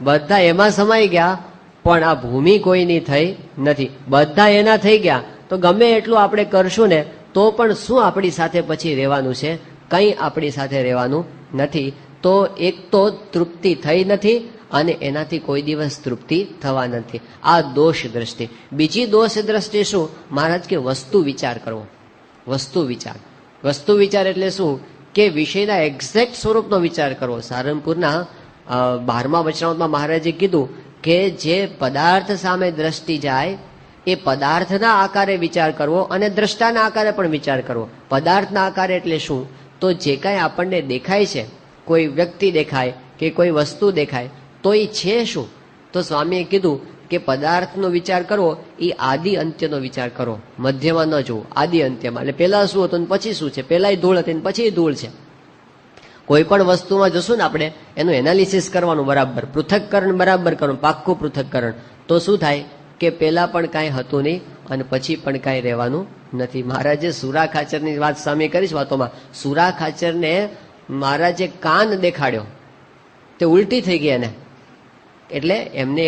બધા એમાં સમાઈ ગયા, પણ આ ભૂમિ કોઈની થઈ નથી. બધા એના થઈ ગયા તો ગમે એટલું આપણે કરશું ને તો પણ શું આપણી સાથે પછી રહેવાનું છે? કંઈ આપણી સાથે રહેવાનું નથી. તો એક તો તૃપ્તિ થઈ નથી, અને એનાથી કોઈ દિવસ તૃપ્તિ થવા નથી. આ દોષ દ્રષ્ટિ. બીજી દોષ દ્રષ્ટિ શું? મહારાજ કે વસ્તુ વિચાર કરવો. વસ્તુ વિચાર, વસ્તુ વિચાર એટલે શું? કે વિષયના એક્ઝેક્ટ સ્વરૂપનો વિચાર કરવો. સારંગપુરના 12મા વચનામૃતમાં મહારાજે કીધું કે જે પદાર્થ સામે દ્રષ્ટિ જાય એ પદાર્થના આકારે વિચાર કરવો, અને દ્રષ્ટાના આકારે પણ વિચાર કરવો. પદાર્થના આકારે એટલે શું? તો જે કાંઈ આપણને દેખાય છે, કોઈ વ્યક્તિ દેખાય કે કોઈ વસ્તુ દેખાય, તો એ છે શું? તો સ્વામીએ કીધું કે પદાર્થનો વિચાર કરવો એ આદિ અંત્યનો વિચાર કરો, મધ્યમાં ન જોવું, આદિ અંત્યમાં. એટલે પહેલા શું હતું ને પછી શું છે? પહેલા ધૂળ હતી ને પછી ધૂળ છે. કોઈ પણ વસ્તુમાં જશું ને આપણે એનું એનાલિસિસ કરવાનું બરાબર, પૃથક્કરણ બરાબર કરવાનું, પાક્કું પૃથક્કરણ. તો શું થાય કે પેલા પણ કાંઈ હતું નહીં અને પછી પણ કાંઈ રહેવાનું નથી. મહારાજે સુરા ખાચરની વાત સામે કરીશ વાતોમાં. સુરા ખાચરને મહારાજે કાન દેખાડ્યો, તે ઉલટી થઈ ગઈ એને. એટલે એમને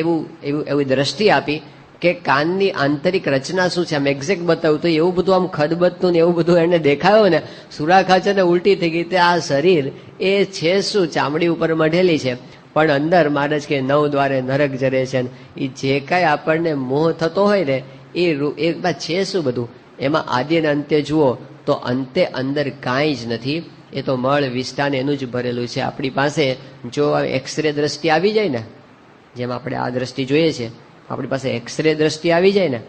એવી દ્રષ્ટિ આપી કે કાનની આંતરિક રચના શું છે આમ એક્ઝેક્ટ બતાવ્યું. તો એવું બધું આમ ખદબદતું ને એવું બધું એને દેખાયો ને, સુરા ખાચરને ઉલટી થઈ ગઈ. તે આ શરીર એ છે શું? ચામડી ઉપર મઢેલી છે, પણ અંદર મહારાજ કે 9 દ્વારે નરક જરે છે. એ જે કાંઈ આપણને મોહ થતો હોય ને એ છે શું બધું? એમાં આદિ અને અંત્ય જુઓ તો અંતે અંદર કાંઈ જ નથી. એ તો મળ વિષ્ટાને એનું જ ભરેલું છે. આપણી પાસે જો એક્સરે દ્રષ્ટિ આવી જાય ને, જેમ આપણે આ દ્રષ્ટિ જોઈએ છે, આપણી પાસે એક્સરે દ્રષ્ટિ આવી જાય ને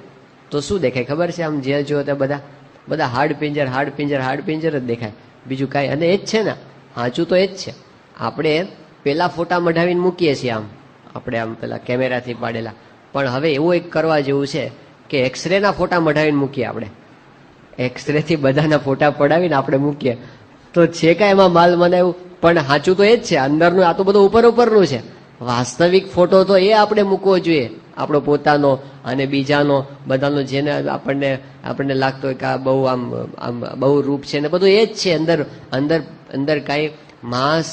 તો શું દેખાય ખબર છે? આમ જે જો તે બધા હાડપિંજર હાડપિંજર હાડપિંજર જ દેખાય, બીજું કાંઈ. અને એ જ છે ને, સાચું તો એ જ છે. આપણે પેલા ફોટા મઢાવીને મૂકીએ છીએ આમ, આપણે આમ પેલા કેમેરાથી પાડેલા, પણ હવે એવું એક કરવા જેવું છે કે એક્સરેના ફોટા મઢાવીને મૂકીએ. આપણે એક્સરેથી બધાના ફોટા પડાવીને આપણે મૂકીએ તો છે કાંઈ એમાં માલ બનાવ્યું? પણ સાચું તો એ જ છે, અંદરનું. આ તો બધું ઉપરનું છે. વાસ્તવિક ફોટો તો એ આપણે મૂકવો જોઈએ, આપણો પોતાનો અને બીજાનો, બધાનો, જેને આપણને લાગતો હોય કે આ બહુ આમ બહુ રૂપ છે ને બધું એ જ છે. અંદર કાંઈ માંસ,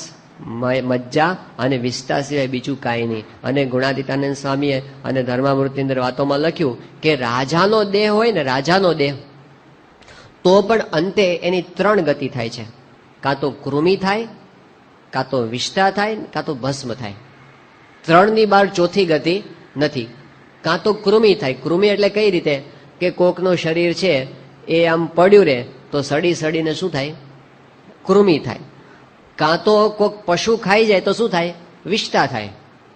મજ્જા અને વિષ્ટા સિવાય બીજું કાંઈ નહીં. અને ગુણાતીતાનંદ સ્વામીએ અને ધર્મામૃતની અંદર વાતોમાં લખ્યું કે રાજાનો દેહ હોય ને, રાજાનો દેહ, તો પણ અંતે એની 3 ગતિ થાય છે. કાં તો કૃમિ થાય, કાં તો વિષ્ટા થાય, કાં તો ભસ્મ થાય. 3ની બહાર ચોથી ગતિ નથી. કાં તો કૃમિ થાય. કૃમિ એટલે કઈ રીતે કે કોકનું શરીર છે એ આમ પડ્યું રહે તો સડી સડીને શું થાય? કૃમિ થાય. કાં તો કોક પશુ ખાઈ જાય તો શું થાય? વિષ્ટા થાય.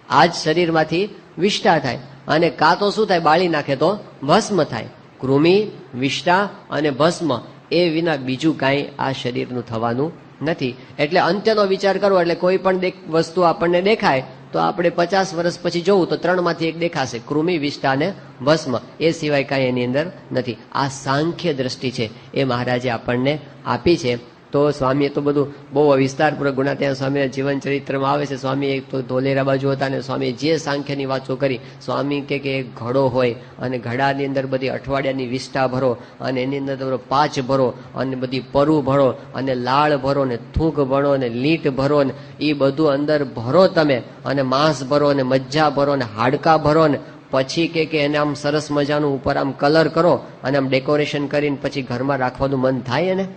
આ જ શરીરમાંથી વિષ્ટા થાય. અને કાં તો શું થાય? બાળી નાખે તો ભસ્મ થાય. કૃમિ, વિષ્ટા અને ભસ્મ એ વિના બીજું કાંઈ આ શરીરનું થવાનું નથી. એટલે અંત્યનો વિચાર કરવો એટલે કોઈ પણ વસ્તુ આપણને દેખાય તો આપણે 50 વર્ષ પછી જોવું તો 3માંથી એક દેખાશે, કૃમિ, વિષ્ટા અને ભસ્મ. એ સિવાય કાંઈ એની અંદર નથી. આ સાંખ્ય દ્રષ્ટિ છે એ મહારાજે આપણને આપી છે. તો સ્વામીએ તો બધું બહુ વિસ્તારપૂર્વક ગુણાતીતાનંદ સ્વામીના જીવન ચરિત્રમાં આવે છે. સ્વામી એક તો ધોલેરા બાજુ હતા અને સ્વામીએ જે સાંખ્યની વાતો કરી. સ્વામી કે એક ઘડો હોય અને ઘડાની અંદર બધી અઠવાડિયાની વિષ્ટા ભરો અને એની અંદર તમારો પાચ ભરો અને બધી પરુ ભરો અને લાળ ભરો ને થૂંક ભરો ને લીટ ભરો ને એ બધું અંદર ભરો તમે, અને માંસ ભરો ને મજ્જા ભરો ને હાડકા ભરો ને પછી કે એને આમ સરસ મજાનું ઉપર આમ કલર કરો અને આમ ડેકોરેશન કરીને પછી ઘરમાં રાખવાનું મન થાય ને.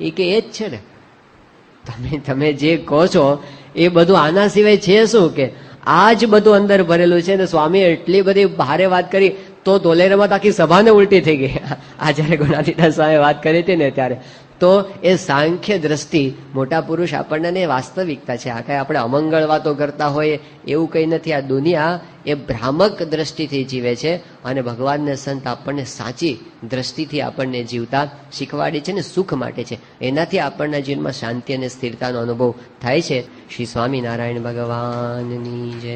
એ કે એ જ છે ને, તમે જે કહો છો એ બધું આના સિવાય છે શું? કે આ જ બધું અંદર ભરેલું છે ને. સ્વામી એટલી બધી ભારે વાત કરી તો ધોલેરામાં તો આખી સભાને ઉલટી થઈ ગઈ. આ જયારે ગુણાતીતાનંદ સ્વામી વાત કરી હતી ને ત્યારે તો એ સાંખ્ય દ્રષ્ટિ મોટા પુરુષ આપણને વાસ્તવિકતા છે. આ કઈ આપણે અમંગળ વાતો કરતા હોય એવું કઈ નથી. આ દુનિયા એ ભ્રામક દ્રષ્ટિથી જીવે છે અને ભગવાનને સંત આપણને સાચી દ્રષ્ટિથી આપણને જીવતા શીખવાડે છે ને સુખ માટે છે. એનાથી આપણના જીવનમાં શાંતિ અને સ્થિરતાનો અનુભવ થાય છે. શ્રી સ્વામિનારાયણ ભગવાનની જય.